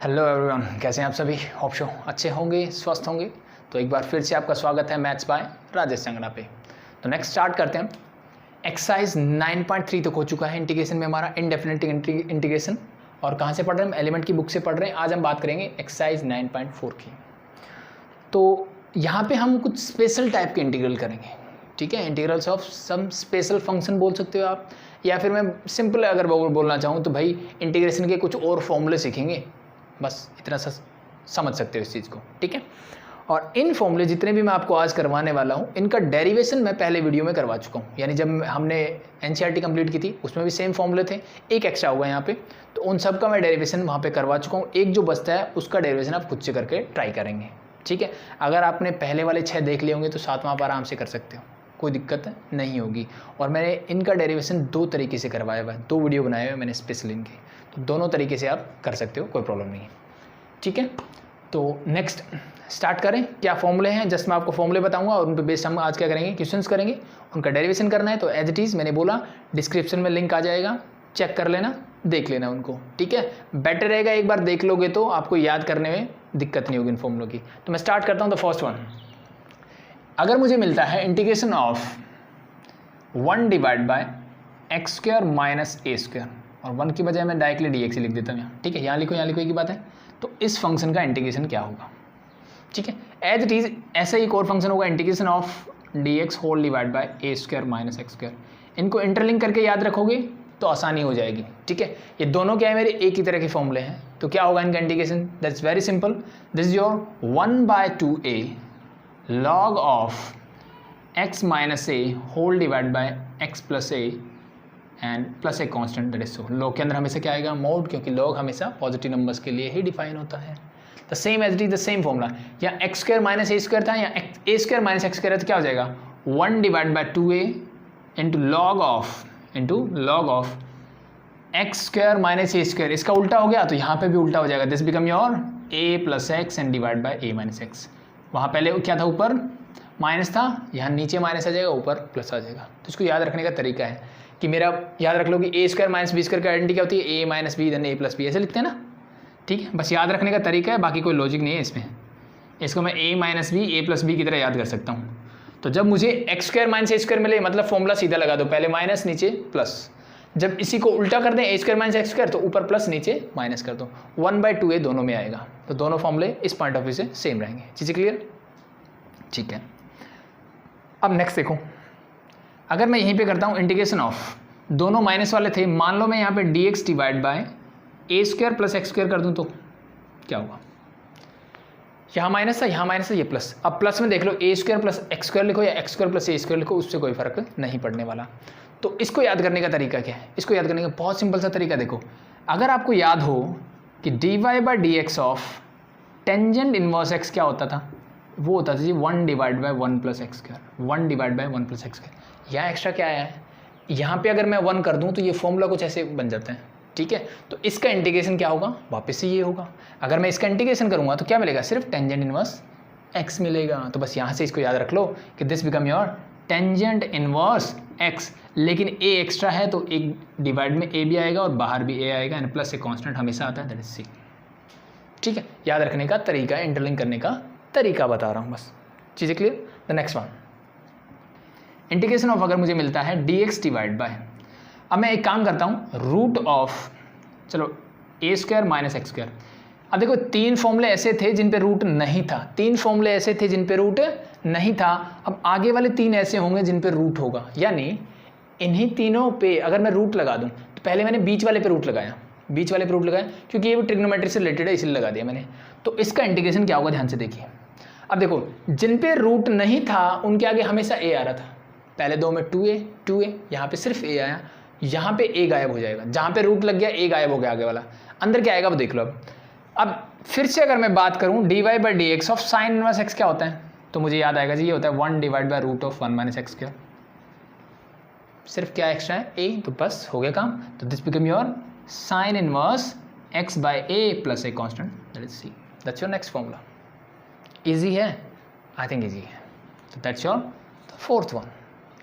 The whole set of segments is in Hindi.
हेलो एवरीवन, कैसे हैं आप सभी। होप शो अच्छे होंगे, स्वस्थ होंगे। तो एक बार फिर से आपका स्वागत है मैथ्स बाय राजेश संगना पे। तो नेक्स्ट स्टार्ट करते हैं। एक्सरसाइज 9.3 तक हो चुका है इंटीग्रेशन में हमारा, इनडेफिनिट इंटीग्रेशन। और कहाँ से पढ़ रहे हैं हम? एलिमेंट की बुक से पढ़ रहे हैं। आज हम बात करेंगे एक्सरसाइज 9.4 की। तो यहाँ पे हम कुछ स्पेशल टाइप के इंटीग्रल करेंगे, ठीक है। Integrals of some special function बोल सकते हो आप, या फिर मैं सिंपल अगर बोलना चाहूँ तो भाई इंटीग्रेशन के कुछ और फॉर्मूले सीखेंगे, बस इतना सा समझ सकते हो इस चीज़ को, ठीक है। और इन फॉर्मूले जितने भी मैं आपको आज करवाने वाला हूँ, इनका डेरिवेशन मैं पहले वीडियो में करवा चुका हूँ। यानी जब हमने एनसीईआरटी कंप्लीट की थी उसमें भी सेम फॉर्मूले थे, एक एक्स्ट्रा हुआ यहाँ पे, तो उन सब का मैं डेरिवेशन वहाँ पे करवा चुका हूँ। एक जो बचता है उसका डेरिवेशन आप खुद से करके ट्राई करेंगे, ठीक है। अगर आपने पहले वाले 6 देख लिए होंगे तो 7वां आप आराम से कर सकते हो, कोई दिक्कत नहीं होगी। और मैंने इनका डेरिवेशन 2 तरीके से करवाया हुआ है, 2 वीडियो बनाए हुए हैं मैंने स्पेशल इनके, तो दोनों तरीके से आप कर सकते हो, कोई प्रॉब्लम नहीं है, ठीक है। तो नेक्स्ट स्टार्ट करें। क्या फॉर्मूले हैं, जस्ट मैं आपको फॉर्मूले बताऊंगा और उन पे बेस्ड हम आज क्या करेंगे, क्वेश्चंस करेंगे। उनका डेरिवेशन करना है तो एज इट इज़ मैंने बोला डिस्क्रिप्शन में लिंक आ जाएगा, चेक कर लेना, देख लेना उनको, ठीक है। बेटर रहेगा एक बार देख लोगे तो आपको याद करने में दिक्कत नहीं होगी इन फॉर्मूलों की। तो मैं स्टार्ट करता हूँ। द फर्स्ट वन, अगर मुझे मिलता है integration of 1 divide by x square minus a square, और 1 की बजाय मैं डायरेक्टली डी एक्स लिख देता हूँ यहाँ, ठीक है। यहाँ लिखो एक ही बात है। तो इस फंक्शन का इंटीग्रेशन क्या होगा, ठीक है। एज इट इज ऐसा ही एक और फंक्शन होगा, integration of d x whole divide by a square minus x square. इनको इंटरलिंक करके याद रखोगे तो आसानी हो जाएगी, ठीक है। ये दोनों क्या है, मेरे एक ही तरह के फॉर्मूले हैं। तो क्या होगा इनका integration, that's very simple. This is your 1/2a log of x minus a whole divide by x plus a and plus a constant, that is so. Log के अंदर हमेशा क्या आएगा, मोड, क्योंकि लॉग हमेशा पॉजिटिव नंबर्स के लिए ही डिफाइन होता है। The same as it is the same formula. या x square minus a square था, या a square minus x square है, तो क्या हो जाएगा 1 divide by 2a into log of x square minus a square. इसका उल्टा हो गया तो यहाँ पे भी उल्टा हो जाएगा। This become your a plus x and divide by a minus x. वहाँ पहले क्या था, ऊपर माइनस था, यहाँ नीचे माइनस आ जाएगा, ऊपर प्लस आ जाएगा। तो इसको याद रखने का तरीका है कि मेरा याद रख लो कि ए स्क्वायर माइनस बी स्क्वायर की आइडेंटिटी क्या होती है, ए माइनस बी देन ए प्लस बी, ऐसे लिखते हैं ना, ठीक है। बस याद रखने का तरीका है, बाकी कोई लॉजिक नहीं है इसमें। इसको मैं ए माइनस बी ए प्लस बी की तरह याद कर सकता हूँ। तो जब मुझे x square minus a square मिले, मतलब फॉर्मूला सीधा लगा दो, पहले माइनस नीचे प्लस। जब इसी को उल्टा कर दें, ए स्क्वायर माइनस एक्स स्क्वायर, तो ऊपर प्लस नीचे माइनस कर दो, 1/2a दोनों में आएगा। तो दोनों फॉर्मूले इस पॉइंट ऑफ व्यू से सेम रहेंगे। चीज़ें क्लियर, ठीक है। अब नेक्स्ट देखो, अगर मैं यहीं पे करता हूँ इंटीग्रेशन ऑफ, दोनों माइनस वाले थे, मान लो मैं यहाँ पे dx divide by a square plus x square कर दूँ तो क्या होगा, यहाँ माइनस था, यहाँ माइनस था, ये प्लस। अब प्लस में देख लो, ए स्क्वायर प्लस एक्स स्क्वायर लिखो या x square plus a square लिखो, उससे कोई फर्क नहीं पड़ने वाला। तो इसको याद करने का तरीका क्या है, इसको याद करने का बहुत सिंपल सा तरीका देखो। अगर आपको याद हो कि d y by d x of tangent inverse x क्या होता था, वो होता था जी 1 divide by 1 plus x square, 1 divide by 1 plus x square. यहाँ एक्स्ट्रा क्या आया है, यहाँ पे अगर मैं 1 कर दूँ तो ये फॉर्मूला कुछ ऐसे बन जाता है, ठीक है। तो इसका इंटीग्रेशन क्या होगा, वापस से ये होगा। अगर मैं इसका इंटीग्रेशन करूँगा तो क्या मिलेगा, सिर्फ टेंजेंट इनवर्स एक्स मिलेगा। तो बस यहाँ से इसको याद रख लो कि this become your tangent inverse x, लेकिन ए एक्स्ट्रा है तो एक डिवाइड में ए भी आएगा और बाहर भी ए आएगा, एंड प्लस ए कॉन्स्टेंट हमेशा आता है, दैट इज सी, ठीक है। याद रखने का तरीका, इंटरलिंक करने का तरीका बता रहा हूँ बस। चीज़ें clear. The next one, integration of अगर मुझे मिलता है dx डिवाइड बाय, अब मैं एक काम करता हूँ, रूट ऑफ, चलो ए स्क्वायर माइनस एक्स स्क्वायर। अब देखो 3 फॉर्मूले ऐसे थे जिन पे रूट नहीं था, 3 फॉर्मूले ऐसे थे जिन पे रूट नहीं था। अब आगे वाले 3 ऐसे होंगे जिन पे रूट होगा, यानी इन्हीं तीनों पे अगर मैं रूट लगा दूँ, तो पहले मैंने बीच वाले पे रूट लगाया, क्योंकि ये भी ट्रिग्नोमेट्री से रिलेटेड है इसलिए लगा दिया मैंने। तो इसका इंटीग्रेशन क्या होगा, ध्यान से देखिए। अब देखो जिन पे रूट नहीं था उनके आगे हमेशा ए आ रहा था, पहले 2 में 2a, यहाँ पे सिर्फ a आया, यहाँ पे a गायब हो जाएगा, जहाँ पे रूट लग गया a गायब हो गया, आगे वाला अंदर क्या आएगा वो देख लो। अब फिर से अगर मैं बात करूँ dy by d x of sine inverse x क्या होता है, तो मुझे याद आएगा जी ये होता है 1 divide by root of 1 minus x square. सिर्फ क्या एक्स्ट्रा है, a, तो बस हो गया काम। तो this become your sine inverse x by a plus a constant, that is c। That's your next formula. Easy है, आई थिंक ईजी है। तो दैट्स योर फोर्थ वन,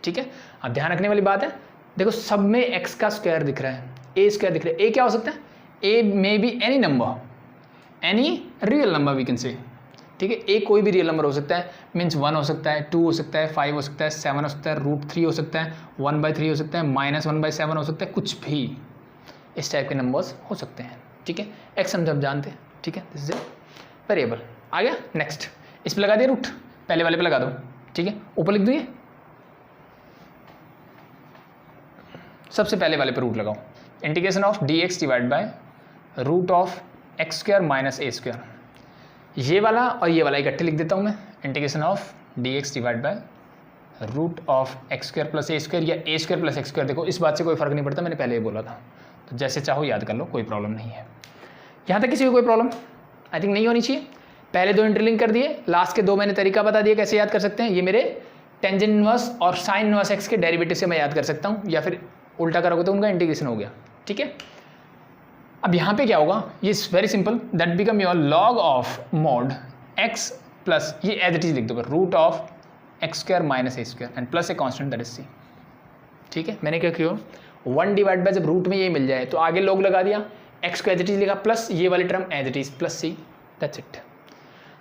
ठीक है। अब ध्यान रखने वाली बात है, देखो सब में x का स्क्वायर दिख रहा है, a स्क्वायर दिख रहा है। a क्या हो सकता है, a may be any number, any real number we can say, ठीक है। ए कोई भी रियल नंबर हो सकता है, मीन्स 1 हो सकता है, 2 हो सकता है, 5 हो सकता है, 7 हो सकता है, √3 हो सकता है, 1/3 हो सकता है, -1/7 हो सकता है, कुछ भी इस टाइप के नंबर्स हो सकते हैं, ठीक है। एक्स हम जब जानते हैं, ठीक है, दिस इज वेरिएबल। आ गया नेक्स्ट, इस पे लगा दिया रूट, पहले वाले पे लगा दो, ठीक है। ऊपर लिख दो ये, सबसे पहले वाले पे रूट लगाओ, integration of dx divide bye √(x² - a²), ये वाला और ये वाला इकट्ठे लिख देता हूँ मैं, integration of dx divide bye √(x² + a²) या a² + x²। देखो इस बात से कोई फर्क नहीं पड़ता, मैंने पहले ही बोला था, तो जैसे चाहो याद कर लो, कोई प्रॉब्लम नहीं है। यहाँ तक किसी को कोई प्रॉब्लम आई थिंक नहीं होनी चाहिए। पहले 2 इंटरलिंक कर दिए, लास्ट के 2 मैंने तरीका बता दिया कैसे याद कर सकते हैं। ये मेरे टेंजेंट इनवर्स और साइन इनवर्स एक्स के डेरिवेटिव से मैं याद कर सकता हूँ, या फिर उल्टा करोगे तो उनका इंटीग्रेशन हो गया, ठीक है। अब यहाँ पे क्या होगा, ये very simple, that become your log of mod x plus, ये एज इट इज लिख दो, √(x² - a² and plus a constant that is c, ठीक है। मैंने क्या किया, 1 डिवाइड बाय, जब रूट में ये मिल जाए तो आगे log लगा दिया, x को एज इट इज लिखा, प्लस ये वाली term as it is plus c, that's it.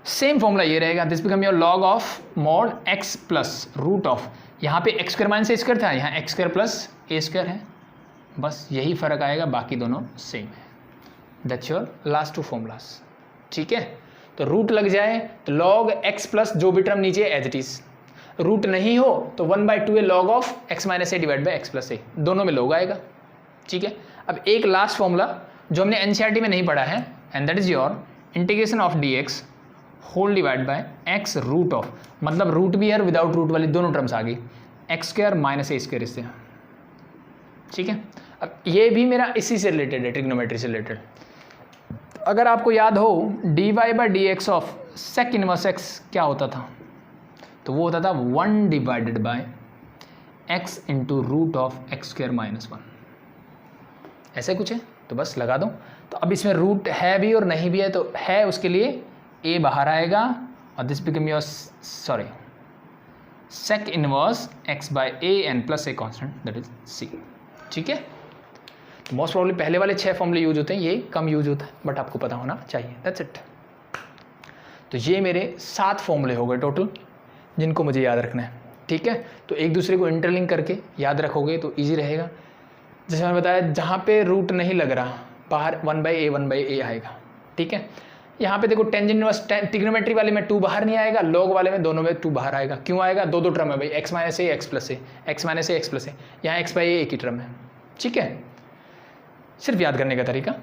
Same formula ये रहेगा, this become your log of mod x plus root of, यहाँ पे x² - a² था, यहाँ x² प्लस a² है, बस यही फर्क आएगा, बाकी दोनों सेम है। दैट्स योर लास्ट 2 फॉर्मूलास, ठीक है। तो रूट लग जाए तो log x प्लस जो भी टर्म नीचे एज इट इज, रूट नहीं हो तो 1/2 है log of x - a divide by x + a, दोनों में log आएगा, ठीक है। अब एक लास्ट फॉर्मूला जो हमने एनसीईआरटी में नहीं पढ़ा है, and that is your integration of dx whole divide by x root of, मतलब रूट भी है और विदाउट रूट वाली दोनों टर्म्स आ गई, x² - a² इससे, ठीक है। अब ये भी मेरा इसी से रिलेटेड है, ट्रिग्नोमेट्री से रिलेटेड। अगर आपको याद हो dy/dx of sec inverse x क्या होता था, तो वो होता था 1 divided by x into √(x² - 1), ऐसे कुछ है, तो बस लगा दो। तो अब इसमें रूट है भी और नहीं भी है, तो है उसके लिए a बाहर आएगा और this become your sec inverse x/a and plus a constant that is c, ठीक है। तो मोस्ट प्रॉब्ली पहले वाले 6 फॉर्मूले यूज होते हैं, ये कम यूज होता है, बट आपको पता होना चाहिए, दैट्स इट। तो ये मेरे 7 फॉर्मूले हो गए टोटल, जिनको मुझे याद रखना है, ठीक है। तो एक दूसरे को इंटरलिंक करके याद रखोगे तो ईजी रहेगा। जैसे मैंने बताया, जहाँ पे रूट नहीं लग रहा, बाहर 1/a आएगा, ठीक है। यहाँ पे देखो टेंजेंट इनवर्स ट्रिग्नोमेट्री वाले में 2 बाहर नहीं आएगा, log वाले में दोनों में 2 बाहर आएगा। क्यों आएगा, 2 टर्म है भाई, x - a x + a, x - a x + a, यहाँ x/a एक ही टर्म है, ठीक है। सिर्फ याद करने का तरीका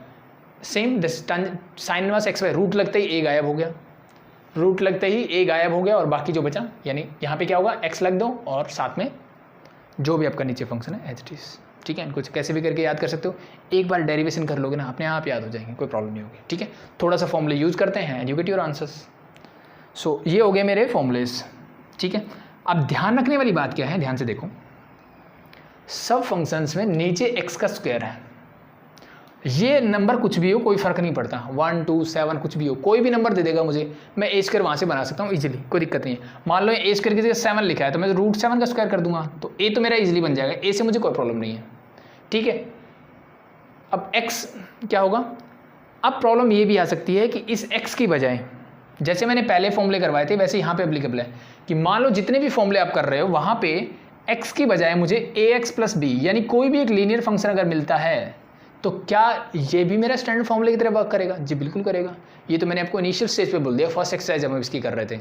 same, sine inverse x root लगते ही a गायब हो गया, रूट लगते ही a गायब हो गया और बाकी जो बचा, यानी यहाँ पे क्या होगा, x लग दो और साथ में जो भी आपका नीचे फंक्शन है एज इट इज, ठीक है। इनको कैसे भी करके याद कर सकते हो, एक बार डेरिवेशन कर लोगे ना, अपने आप याद हो जाएंगे, कोई प्रॉब्लम नहीं होगी, ठीक है। थोड़ा सा फॉर्मूले यूज करते हैं and you get your answers. So ये हो गए मेरे फॉर्मूलेस, ठीक है। अब ध्यान रखने वाली बात क्या है, ध्यान से देखो, सब फंक्शंस में नीचे x का स्क्वायर है, ये नंबर कुछ भी हो कोई फर्क नहीं पड़ता, 1 2 7 कुछ भी हो, कोई भी नंबर दे देगा मुझे, मैं a² वहाँ से बना सकता हूँ इजीली, कोई दिक्कत नहीं है। मान लो a² की जगह 7 लिखा है तो मैं √7 का स्क्वायर कर दूंगा, तो a तो मेरा इजीली बन जाएगा, a से मुझे कोई प्रॉब्लम नहीं है, ठीक है। अब x क्या होगा, अब प्रॉब्लम ये भी आ सकती है कि इस x की बजाय, जैसे मैंने पहले फॉर्मूले करवाए थे वैसे यहाँ पे एप्लीकेबल है, कि मान लो जितने भी फॉर्मूले आप कर रहे हो वहाँ पे x की बजाय मुझे ax + b, यानी कोई भी एक लीनियर फंक्शन अगर मिलता है, तो क्या ये भी मेरा स्टैंडर्ड फॉर्मूले की तरह वर्क करेगा? जी बिल्कुल करेगा। ये तो मैंने आपको इनिशियल स्टेज पे बोल दिया, फर्स्ट एक्सरसाइज हम इसकी कर रहे थे,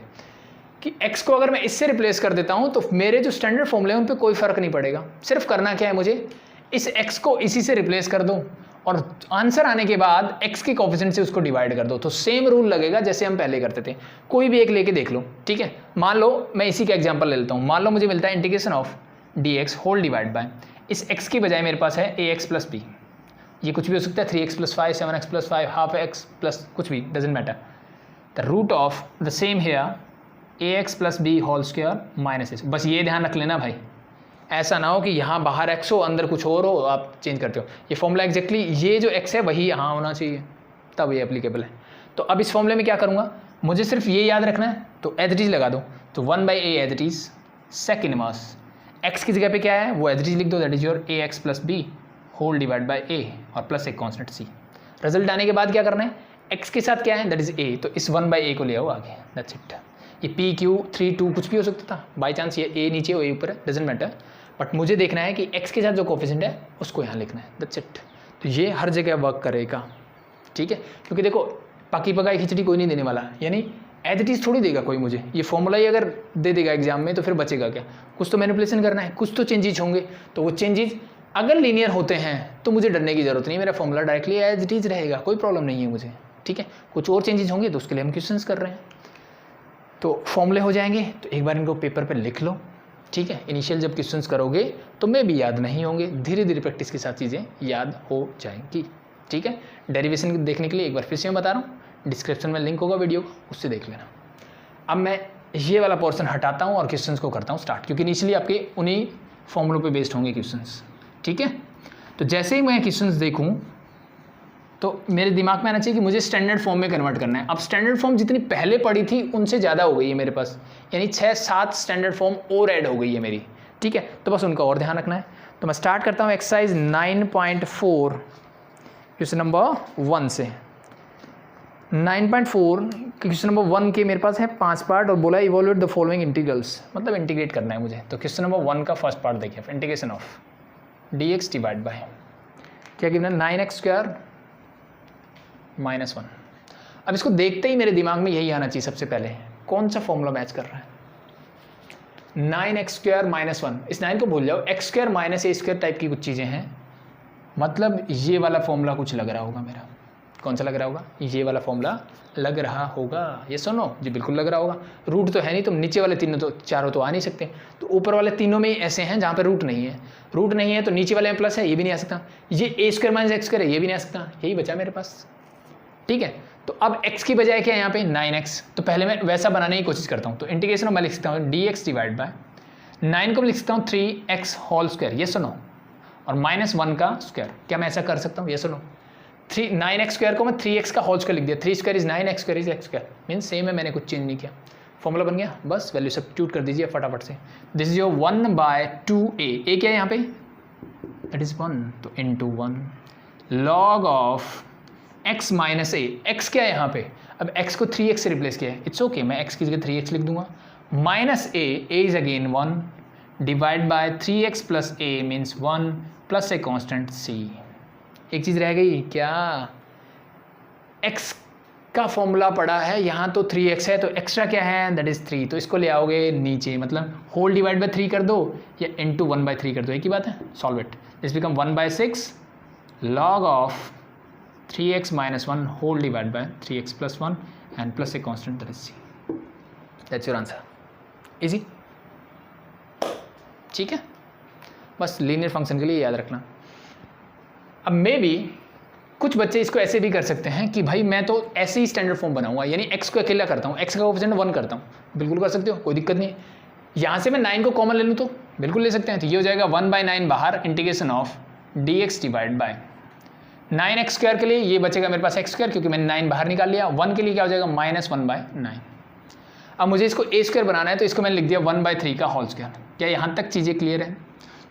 कि x को अगर मैं इससे रिप्लेस कर देता हूँ तो मेरे जो स्टैंडर्ड फॉर्मूले हैं उन पे कोई फर्क नहीं पड़ेगा। सिर्फ करना क्या है, मुझे इस x को इसी से रिप्लेस कर दो और आंसर आने के बाद x के कोफिशिएंट से उसको डिवाइड कर दो, तो सेम रूल लगेगा जैसे हम पहले करते थे। कोई भी एक लेके देख लो, ठीक है। मान लो मैं इसी का एग्जांपल ले लेता हूँ, मान लो मुझे मिलता है integration of dx whole divide by, इस x की बजाय मेरे पास है ax + b, ये कुछ भी हो सकता है, 3x + 5, 7x + 5, half x plus कुछ भी, doesn't matter. The root of the same here ax + b whole square minus s। बस ये ध्यान रख लेना भाई, ऐसा ना हो कि यहाँ बाहर x हो अंदर कुछ और हो, आप चेंज करते हो। ये फॉर्मूला एग्जैक्टली ये जो x है वही यहाँ होना चाहिए, तब ये एप्लीकेबल है। तो अब इस फॉर्मूले में क्या करूँगा, मुझे सिर्फ ये याद रखना है, तो एज इट इज लगा दो, तो 1/a as it is sec inverse x की जगह पे क्या है वो एज इट इज लिख दो, that is your ax + b whole divide by a और प्लस एक कॉन्स्टेंट c। रिजल्ट आने के बाद क्या करना है, x के साथ क्या है, दैट इज a, तो इस 1/a को ले आओ आगे, दैट्स इट। ये p q 3 2 कुछ भी हो सकता था, बाई चांस ये a नीचे हो a ऊपर है, डजेंट मैटर, बट मुझे देखना है कि x के साथ जो कोफिशिएंट है उसको यहाँ लिखना है, दैट्स इट। तो ये हर जगह वर्क करेगा, ठीक है, क्योंकि देखो पकी पकाई खिचड़ी कोई नहीं देने वाला, यानी एज इट इज़ थोड़ी देगा कोई मुझे, ये फॉर्मूला ही अगर दे देगा एग्जाम में तो फिर बचेगा क्या, कुछ तो मैनिपुलेशन करना है, कुछ तो चेंजेज होंगे, तो वो चेंजेज अगर लीनियर होते हैं तो मुझे डरने की जरूरत नहीं, मेरा formula directly as it is रहेगा, कोई प्रॉब्लम नहीं है मुझे, ठीक है। कुछ और चेंजेस होंगे तो उसके लिए हम क्वेश्चंस कर रहे हैं, तो फॉर्मूले हो जाएंगे, तो एक बार इनको पेपर पर लिख लो, ठीक है। इनिशियल जब क्वेश्चंस करोगे तो मे भी याद नहीं होंगे, धीरे धीरे प्रैक्टिस के साथ चीज़ें याद हो जाएंगी, ठीक है। डेरिवेशन देखने के लिए एक बार फिर से मैं बता रहा हूँ, डिस्क्रिप्शन में लिंक होगा वीडियो का, उससे देख लेना। अब मैं ये वाला पोर्शन हटाता हूँ और क्वेश्चंस को करता हूँ स्टार्ट, क्योंकि इनिशियली आपके उन्हीं फॉर्मूलों पे बेस्ड होंगे क्वेश्चंस, ठीक है। तो जैसे ही मैं क्वेश्चंस देखूँ तो मेरे दिमाग में आना चाहिए कि मुझे स्टैंडर्ड फॉर्म में कन्वर्ट करना है। अब स्टैंडर्ड फॉर्म जितनी पहले पड़ी थी उनसे ज़्यादा हो गई है मेरे पास, यानी 6-7 स्टैंडर्ड फॉर्म और ऐड हो गई है मेरी, ठीक है। तो बस उनका और ध्यान रखना है। तो मैं स्टार्ट करता हूँ एक्सरसाइज 9.4 क्वेश्चन नंबर 1 से। 9.4 क्वेश्चन नंबर 1 के मेरे पास है 5 पार्ट और बोला इवोल्यूट द फॉलोइंग इंटीग्रल्स, मतलब इंटीग्रेट करना है मुझे। तो क्वेश्चन नंबर 1 का फर्स्ट पार्ट देखिए, integration of dx divide bye क्या गिवन है 9x² -1। अब इसको देखते ही मेरे दिमाग में यही आना चाहिए सबसे पहले, कौन सा फॉर्मूला मैच कर रहा है, 9x² -1। इस 9 को भूल जाओ, x² -a² टाइप की कुछ चीज़ें हैं, मतलब ये वाला फॉर्मूला कुछ लग रहा होगा मेरा। कौन सा लग रहा होगा, ये वाला फॉर्मूला लग रहा होगा, ये सुनो जी बिल्कुल लग रहा होगा। रूट तो है नहीं, तुम नीचे वाले तीनों तो चारों तो आ नहीं सकते, तो ऊपर वाले तीनों में ऐसे हैं जहाँ पे रूट नहीं है। रूट नहीं है तो नीचे वाले में प्लस है, ये भी नहीं आ सकता, ये a² -x² है, ये भी नहीं आ सकता, यही बचा मेरे पास, ठीक है। तो अब x की बजाय क्या है यहाँ पे 9x, तो पहले मैं वैसा बनाने की कोशिश करता हूँ। तो इंटीग्रेशन मैं लिख सकता हूँ dx डिवाइड बाय 9 को मैं लिख सकता हूँ 3x², ये सुनो, और -1 का स्क्वायर। क्या मैं ऐसा कर सकता हूँ, ये सुनो, 9x² को मैं 3x का होल स्क्वायर लिख दिया, 3² is 9, x² is x², mean same है, मैंने कुछ चेंज नहीं किया, फॉर्मूला बन गया। बस वैल्यू सब्स्टिट्यूट कर दीजिए फटाफट से। This is your 1/2a, a क्या है यहाँ पे, दैट इज 1, तो into 1 log of x minus a, x क्या है यहाँ पे, अब x को 3x से रिप्लेस किया है, इट्स ओके, मैं x की जगह 3x लिख दूंगा, minus a is again 1 divide by 3x plus a means 1 plus a constant c। एक चीज़ रह गई क्या, x का फॉर्मूला पड़ा है यहाँ, तो 3x है, तो एक्स्ट्रा क्या है, दैट इज 3, तो इसको ले आओगे नीचे, मतलब होल डिवाइड बाय 3 कर दो या इंटू 1/3 कर दो, एक ही बात है, solve it, this become 1/6 log of 3x -1 whole divide by 3x + 1 and plus a constant that is c, that's your answer, easy, ठीक है। बस लीनियर फंक्शन के लिए याद रखना। अब मे बी कुछ बच्चे इसको ऐसे भी कर सकते हैं कि भाई मैं तो ऐसे ही स्टैंडर्ड फॉर्म बनाऊंगा, यानी x को अकेला करता हूँ, x का कोएफिशिएंट 1 करता हूँ, बिल्कुल कर सकते हो, कोई दिक्कत नहीं है। यहाँ से मैं 9 को कॉमन ले लूँ तो बिल्कुल ले सकते हैं, तो ये हो जाएगा 1/9 बाहर, integration of dx divide bye 9x² के लिए ये बचेगा मेरे पास x², क्योंकि मैंने 9 बाहर निकाल लिया, 1 के लिए क्या हो जाएगा -1/9। अब मुझे इसको a² बनाना है, तो इसको मैंने लिख दिया 1/3 का होल स्क्वायर। क्या यहाँ तक चीज़ें क्लियर है?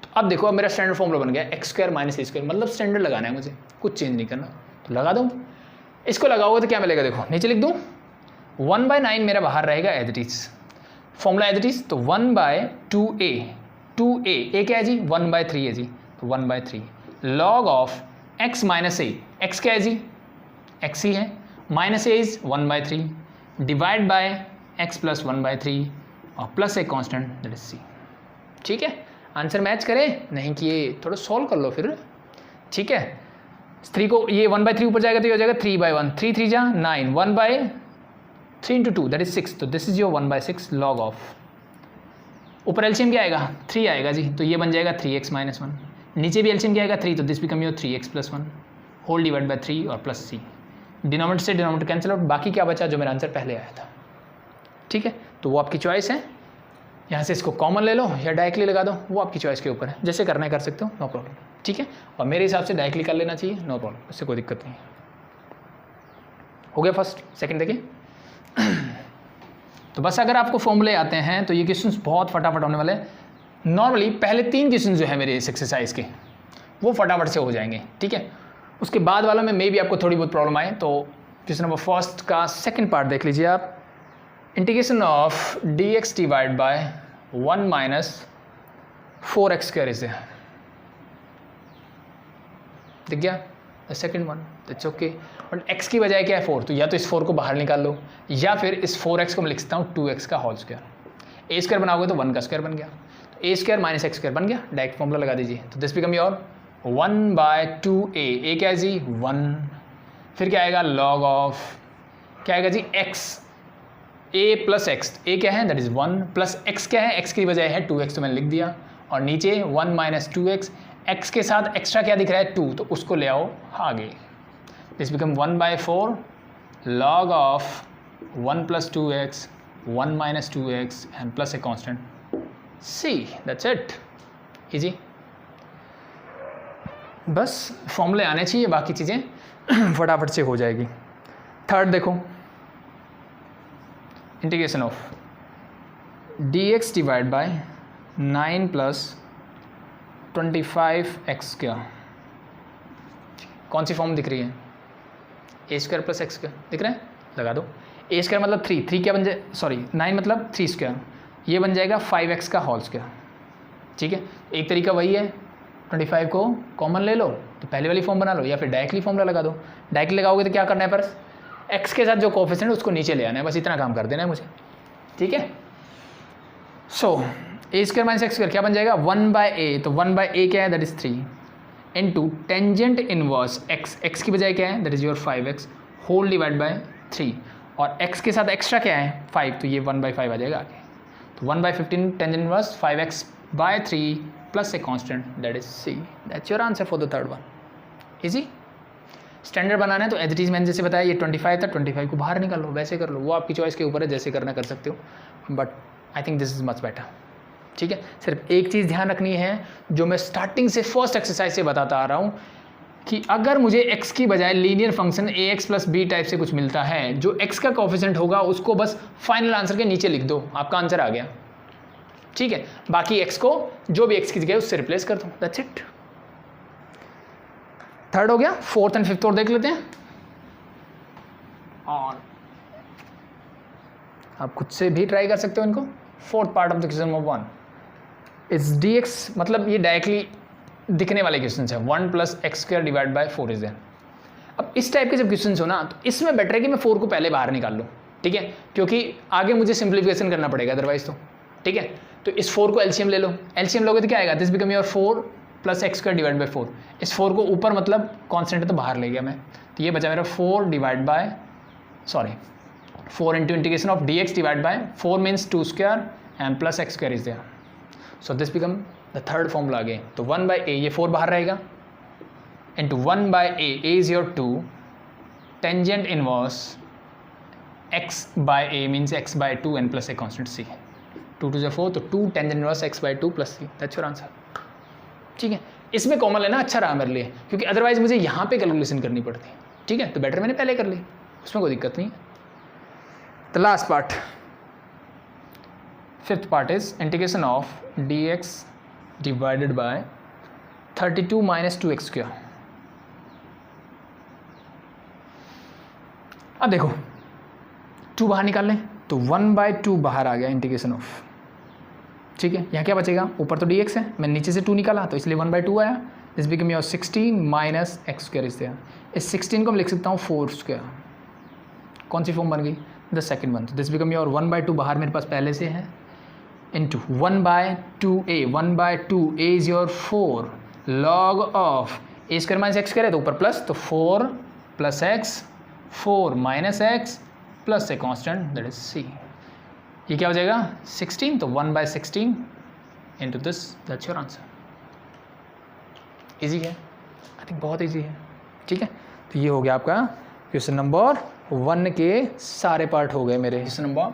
तो अब देखो, अब मेरा स्टैंडर्ड फॉर्मूला बन गया x² - a², मतलब स्टैंडर्ड लगाना है मुझे, कुछ चेंज नहीं करना, तो लगा दूँ। इसको लगाओगे तो क्या मिलेगा, देखो नीचे लिख दूँ, 1/9 मेरा बाहर रहेगा as it is, formula as it is, तो 1/2a, 2a, a क्या है जी 1/3 है जी, तो 1/3 log of x minus a, x क्या है जी x ही है, minus a is 1/3 divide by x plus 1/3 और plus a constant that is c, ठीक है। आंसर मैच करे, नहीं किए थोड़ा सॉल्व कर लो फिर, ठीक है। 3 को ये 1/3 ऊपर जाएगा तो ये हो जाएगा 3/1, 3 3 जा 9, 1/3 × 2 दैट इज 6, तो this is your 1/6 log of, ऊपर एलसीएम क्या आएगा 3 आएगा जी, तो ये बन जाएगा 3x - 1, नीचे भी एलसीएम क्या आएगा 3, तो this become your 3x + 1 whole divide by 3 और प्लस c, डिनोमिनेटर से डिनोमिनेटर कैंसिल आउट, बाकी क्या बचा जो मेरा आंसर पहले आया था, ठीक है। तो वो आपकी चॉइस है, यहाँ से इसको कॉमन ले लो या डायरेक्टली लगा दो, वो आपकी चॉइस के ऊपर है, जैसे करना है कर सकते हो, नो प्रॉब्लम, ठीक है। और मेरे हिसाब से डायरेक्टली कर लेना चाहिए, नो प्रॉब्लम, इससे कोई दिक्कत नहीं। हो गया फर्स्ट, सेकंड देखिए। तो बस अगर आपको फॉर्मूले आते हैं तो ये क्वेश्चंस बहुत फटाफट होने वाले हैं। नॉर्मली पहले 3 क्वेश्चन जो है मेरे इस एक्सरसाइज के वो फटाफट से हो जाएंगे, ठीक है। उसके बाद वाला में भी आपको थोड़ी बहुत प्रॉब्लम आए तो क्वेश्चन नंबर फर्स्ट का सेकंड पार्ट देख लीजिए आप। Integration of d x divide by 1 minus 4x square is दिख गया the second one, it's okay. But x की बजाय क्या है 4, तो या तो इस 4 को बाहर निकाल लो या फिर इस 4x को मैं लिख सकता हूँ 2x का होल स्क्वायर। ए स्क्वायर बनाओगे तो 1 का स्क्वायर बन गया, तो ए स्क्वायर माइनस एक्स स्क्वायर बन गया, डायरेक्ट फॉर्मूला लगा दीजिए। तो दिस बिकम योर 1/2a, ए क्या है जी 1, फिर क्या आएगा लॉग ऑफ क्या आएगा जी x, a प्लस एक्स, ए क्या है दैट इज 1 प्लस x क्या है, x की बजाय है 2x तो मैंने लिख दिया, और नीचे 1 माइनस 2x, x के साथ एक्स्ट्रा क्या दिख रहा है 2 तो उसको ले आओ आगे। This become 1/4 log of 1 plus 2x 1 minus 2x and plus a constant c, that's it, easy. बस फॉर्मूले आने चाहिए, बाकी चीज़ें फटाफट से हो जाएगी। थर्ड देखो, integration of dx divide bye 9 plus 25x square, कौन सी फॉर्म दिख रही है, a square plus x square दिख रहा है, लगा दो। ए स्क्वायर मतलब 3 क्या बन जाए, सॉरी 9 मतलब 3 स्क्वायर, ये बन जाएगा 5x का होल स्क्वायर, ठीक है। एक तरीका वही है, 25 को कॉमन ले लो तो पहले वाली फॉर्म बना लो, या फिर डायरेक्टली फॉर्मूला लगा दो। डायरेक्टली लगाओगे तो क्या करना है, पर x के साथ जो कोफिशिएंट उसको नीचे ले आना है, बस इतना काम कर देना है मुझे, ठीक है। So a square minus x square क्या बन जाएगा 1/a, तो 1/a क्या है that is 3 into tangent inverse x की बजाय क्या है that is your 5x whole divide by 3, और x के साथ एक्स्ट्रा क्या है 5, तो ये 1/5 आ जाएगा आगे, तो 1/15 tangent inverse 5x by 3 plus a constant that is c, that's your answer for the third one, easy. Standard बनाना है तो एज इट इज मैंने जैसे बताया ये 25 था, 25 को बाहर निकाल लो, वैसे कर लो, वो आपकी चॉइस के ऊपर है, जैसे करना कर सकते हो, but I think this is much better, ठीक है। सिर्फ एक चीज़ ध्यान रखनी है जो मैं स्टार्टिंग से फर्स्ट एक्सरसाइज से बताता आ रहा हूँ कि अगर मुझे x की बजाय linear function ax plus b type से कुछ मिलता है, जो x का कोफिशिएंट होगा उसको बस फाइनल आंसर के नीचे लिख दो, आपका आंसर आ गया, ठीक है। बाकी x को जो भी x की जगह उससे रिप्लेस कर दो, दैट्स इट। थर्ड हो गया, फोर्थ एंड फिफ्थ और देख लेते हैं, और आप खुद से भी ट्राई कर सकते हो इनको। Fourth part of the question number 1 is dx, मतलब ये डायरेक्टली दिखने वाले क्वेश्चन है, 1 plus x square divide by 4 is there. अब इस टाइप के जब क्वेश्चन हो ना तो इसमें बेटर है कि मैं 4 को पहले बाहर निकाल लूँ, ठीक है, क्योंकि आगे मुझे सिंप्लीफिकेशन करना पड़ेगा अदरवाइज, तो ठीक है। तो इस 4 को एलसीएम ले लो, एलसीएम लोगे तो क्या आएगा, this become your 4 plus x square divide by 4, इस 4 को ऊपर मतलब कॉन्स्टेंट है तो बाहर ले गया मैं, तो ये बचा मेरा 4 divide by 4 into integration of d x divide by 4 means 2 square and plus x square is there, so this become the third formula again. तो 1/a, ये 4 बाहर रहेगा, into 1/a, a is your 2 tangent inverse x by a means x by 2 and plus a constant c, 2 2 4, तो 2 tangent inverse x by 2 plus c, that's your answer, ठीक है। इसमें कॉमन लेना अच्छा रहा मेरे लिए, क्योंकि अदरवाइज मुझे यहाँ पे कैलकुलेशन करनी पड़ती, ठीक है, तो बेटर मैंने पहले कर ली, उसमें कोई दिक्कत नहीं है। The last part, fifth part is integration of dx divided by 32 minus 2x square. अब देखो 2 बाहर निकाल लें तो 1/2 बाहर आ गया इंटीग्रेशन ऑफ, ठीक है। यहाँ क्या बचेगा, ऊपर तो dx है, मैंने नीचे से 2 निकाला तो इसलिए 1/2 आया, this become your 16 minus x square is there. इस 16 को मैं लिख सकता हूँ 4 स्क्वायर, कौन सी फॉर्म बन गई, द सेकेंड वन, तो दिस बिकम योर 1/2 बाहर मेरे पास पहले से है, into 1/2a, 1/2a is your 4 log of a square minus x square है तो ऊपर प्लस, तो 4 plus x 4 minus x plus a constant that is c, ये क्या हो जाएगा 16, तो 1/16 into this, that's your answer, easy है, आई थिंक बहुत ईजी है, ठीक है। तो ये हो गया आपका क्वेश्चन नंबर 1 के सारे पार्ट हो गए मेरे। क्वेश्चन नंबर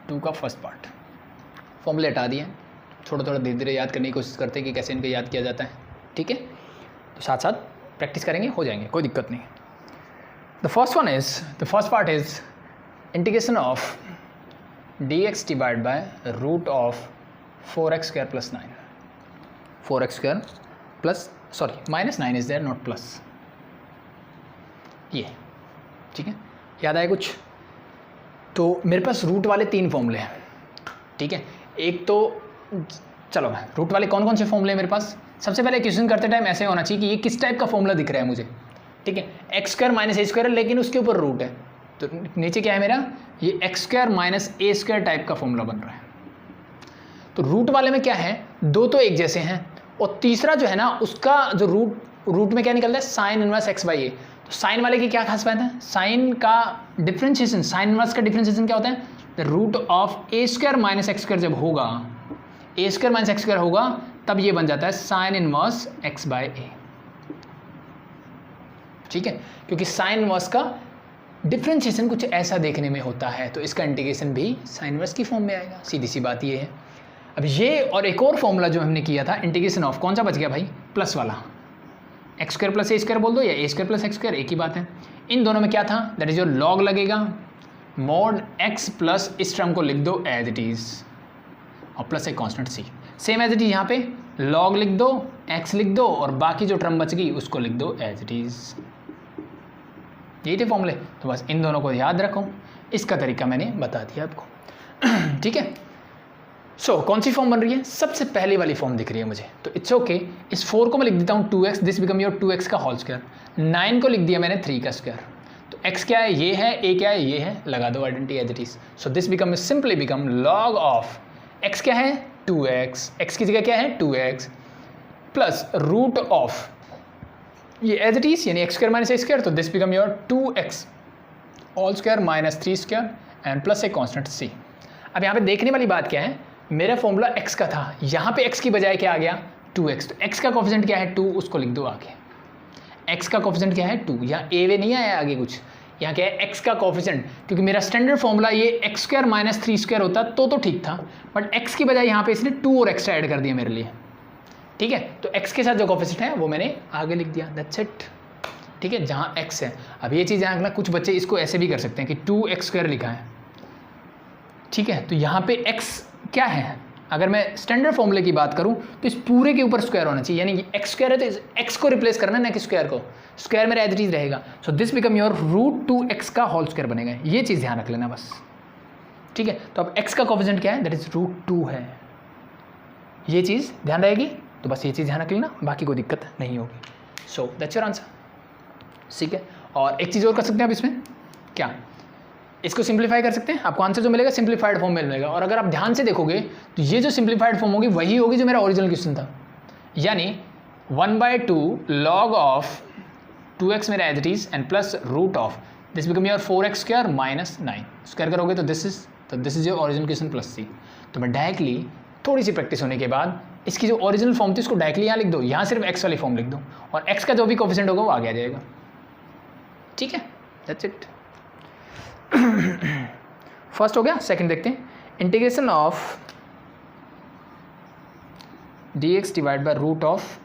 2 का फर्स्ट पार्ट, फॉर्मूले हटा दिए, थोड़ा थोड़ा धीरे धीरे याद करने की कोशिश करते हैं कि कैसे इनको याद किया जाता है, ठीक है। तो साथ साथ प्रैक्टिस करेंगे, हो जाएंगे, कोई दिक्कत नहीं। The first part is integration of dx divide by root of 4x square plus 9, 4x square plus minus 9 is there, not plus, ये ठीक है, याद आया कुछ? तो मेरे पास रूट वाले 3 फॉर्मूले हैं, ठीक है। एक तो चलो मैं रूट वाले कौन कौन से फॉर्मूले हैं मेरे पास, सबसे पहले क्वेश्चन करते टाइम ऐसे होना चाहिए कि ये किस टाइप का फॉर्मूला दिख रहा है मुझे, ठीक है। X square minus a square है लेकिन उसके ऊपर रूट है, तो नीचे क्या है मेरा, ये x square minus a square type का फॉर्मूला बन रहा है। तो रूट वाले में क्या है, 2 तो एक जैसे हैं, और तीसरा जो है ना उसका जो रूट में क्या निकलता है, साइन इनवर्स एक्स बाई ए। तो साइन वाले की क्या खास बात है, साइन का डिफरेंशिएशन, साइन इनवर्स का डिफरेंशिएशन क्या होता है, the root of a square minus x square जब होगा, a square minus x square होगा तब ये बन जाता है sine inverse x by a, ठीक है। क्योंकि साइन इनवर्स का डिफरेंशिएशन कुछ ऐसा देखने में होता है, तो इसका इंटीग्रेशन भी साइन इनवर्स की फॉर्म में आएगा, सीधी सी बात ये है। अब ये और एक और फॉर्मूला जो हमने किया था इंटीग्रेशन ऑफ, कौन सा बच गया भाई, प्लस वाला, x square plus a square बोल दो या a square plus x square, एक ही बात है। इन दोनों में क्या था, दैट इज योर लॉग लगेगा, मॉड एक्स प्लस इस टर्म को लिख दो एज इट इज, और प्लस एक constant c, same as it is यहाँ पे लॉग लिख दो, एक्स लिख दो, और बाकी जो टर्म बच गई उसको लिख दो एज इट इज। यही थे फॉर्मूले, तो बस इन दोनों को याद रखो, इसका तरीका मैंने बता दिया आपको, ठीक है। सो कौन सी फॉर्म बन रही है, सबसे पहली वाली फॉर्म दिख रही है मुझे, तो इट्स ओके। इस 4 को मैं लिख देता हूँ 2x, this become your 2x का होल स्क्वायर, 9 को लिख दिया मैंने 3 का स्क्वायर, तो x क्या है, ये है, a क्या है, ये है, लगा दो identity as it is. So this become simply become log of x क्या है 2x, x की जगह क्या है 2x, प्लस रूट ऑफ ये एज इट इज यानी x square minus a square, तो this become your 2x whole square minus 3 square and plus a constant c। अब यहाँ पे देखने वाली बात क्या है, मेरा फॉर्मूला x का था, यहाँ पे x की बजाय क्या आ गया 2x, तो x का कोफिशिएंट क्या है 2, उसको लिख दो आगे, x का कोफिशिएंट क्या है 2, यहाँ a वे नहीं आया आगे कुछ, यहाँ क्या है x का कोफिशिएंट, क्योंकि मेरा स्टैंडर्ड फॉर्मूला ये एक्स स्क्वायर माइनस 3 स्क्वायर होता तो ठीक था, बट x की बजाय यहाँ पे इसने 2 और एक्स्ट्रा ऐड कर दिया मेरे लिए, ठीक है। तो x के साथ जो कोफिशिएंट है वो मैंने आगे लिख दिया, दैट्स इट, ठीक है, जहाँ x है। अब ये चीज़ यहाँ कुछ बच्चे इसको ऐसे भी कर सकते हैं कि 2x स्क्वायर लिखा है, ठीक है, तो यहाँ पे x क्या है, अगर मैं स्टैंडर्ड फॉर्मूले की बात करूँ तो इस पूरे के ऊपर स्क्वायर होना चाहिए, यानी एक्स स्क्वायर है तो इस एक्स को रिप्लेस करना है ना कि स्क्वायर को, स्क्वायर मेरा एज इट इज रहेगा, so this become your root 2x का होल स्क्वायर बनेगा, ये चीज़ ध्यान रख लेना बस, ठीक है। तो अब x का कोफिशिएंट क्या है, दैट इज रूट 2 है, ये चीज़ ध्यान रहेगी, तो बस ये चीज़ ध्यान रख लेना, बाकी कोई दिक्कत नहीं होगी। सो दैट्स योर आंसर, ठीक है। और एक चीज़ और कर सकते हैं आप इसमें, क्या इसको सिंप्लीफाई कर सकते हैं, आपको आंसर जो मिलेगा सिंप्लीफाइड फॉर्म में मिलेगा, और अगर आप ध्यान से देखोगे तो ये जो सिंप्लीफाइड फॉर्म होगी वही होगी जो मेरा ओरिजिनल क्वेश्चन था, यानी 1/2 लॉग ऑफ 2x मेरा as it is and plus root of this become your 4x square minus 9, square करोगे तो this is your original question plus c। तो मैं डायरेक्टली थोड़ी सी प्रैक्टिस होने के बाद इसकी जो ओरिजिनल फॉर्म थी उसको डायरेक्टली यहाँ लिख दो, यहाँ सिर्फ x वाली फॉर्म लिख दो, और x का जो भी कोफिशिएंट होगा वो आगे आ जाएगा, ठीक है, दैट्स इट। फर्स्ट हो गया, सेकंड देखते हैं, integration of dx divide by root of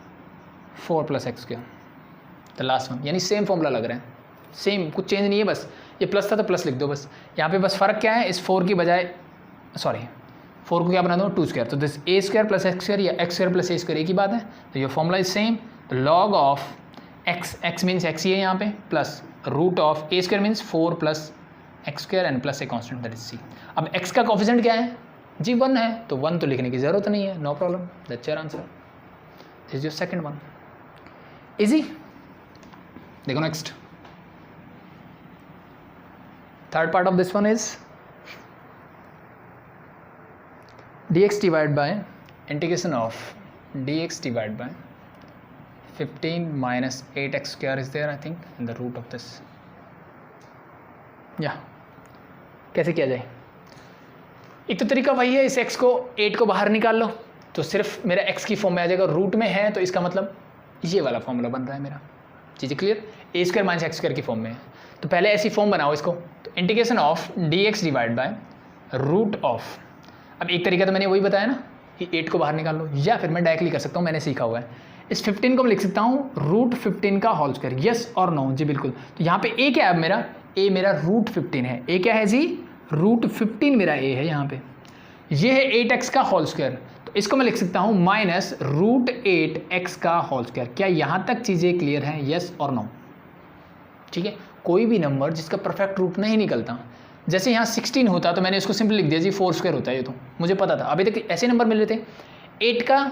4 plus x square, the last one, यानी सेम फॉर्मूला लग रहा है, सेम, कुछ चेंज नहीं है, बस ये प्लस था तो प्लस लिख दो बस, यहाँ पे बस फ़र्क क्या है, इस 4 की बजाय 4 को क्या बना दो 2 स्क्वायर, तो this a square plus x square या x square plus a square एक ही बात है, तो ये formula is same, log of x means x ही है यहाँ पे, plus root of a square means 4 plus x square and plus a constant that is c। अब x का कोफिशिएंट क्या है जी 1 है, तो 1 तो लिखने की ज़रूरत नहीं है, no problem, that's your answer, this is your second one, easy. देखो next, third part of this one is dx divide by integration of dx divide by 15 minus 8x square is there I think in the root of this, या कैसे किया जाए। एक तो तरीका वही है, इस x को 8 को बाहर निकाल लो तो सिर्फ मेरा x की फॉर्म में आ जाएगा, रूट में है तो इसका मतलब ये वाला फॉर्मूला बन रहा है मेरा, चीज़ें clear, a square minus x square की फॉर्म में है, तो पहले ऐसी फॉर्म बनाओ इसको, तो integration of dx divide by root of, अब एक तरीका तो मैंने वही बताया ना कि 8 को बाहर निकाल लो, या फिर मैं डायरेक्टली कर सकता हूँ, मैंने सीखा हुआ है, इस 15 को मैं लिख सकता हूँ रूट 15 का होल स्क्वायर, यस और नो जी बिल्कुल। तो यहाँ पे a क्या है, अब मेरा a मेरा रूट 15 है, a क्या है जी रूट 15 मेरा a है, यहाँ पे ये है 8x का होल स्क्वायर, तो इसको मैं लिख सकता हूँ माइनस रूट 8x का होल स्क्वायर। क्या यहाँ तक चीज़ें क्लियर हैं, यस और नो, ठीक है। कोई भी नंबर जिसका परफेक्ट रूट नहीं निकलता, जैसे यहाँ 16 होता तो मैंने इसको सिंपल लिख दिया जी 4 स्क्वायर होता है, ये तो मुझे पता था। अभी तक ऐसे नंबर मिल रहे थे, 8 का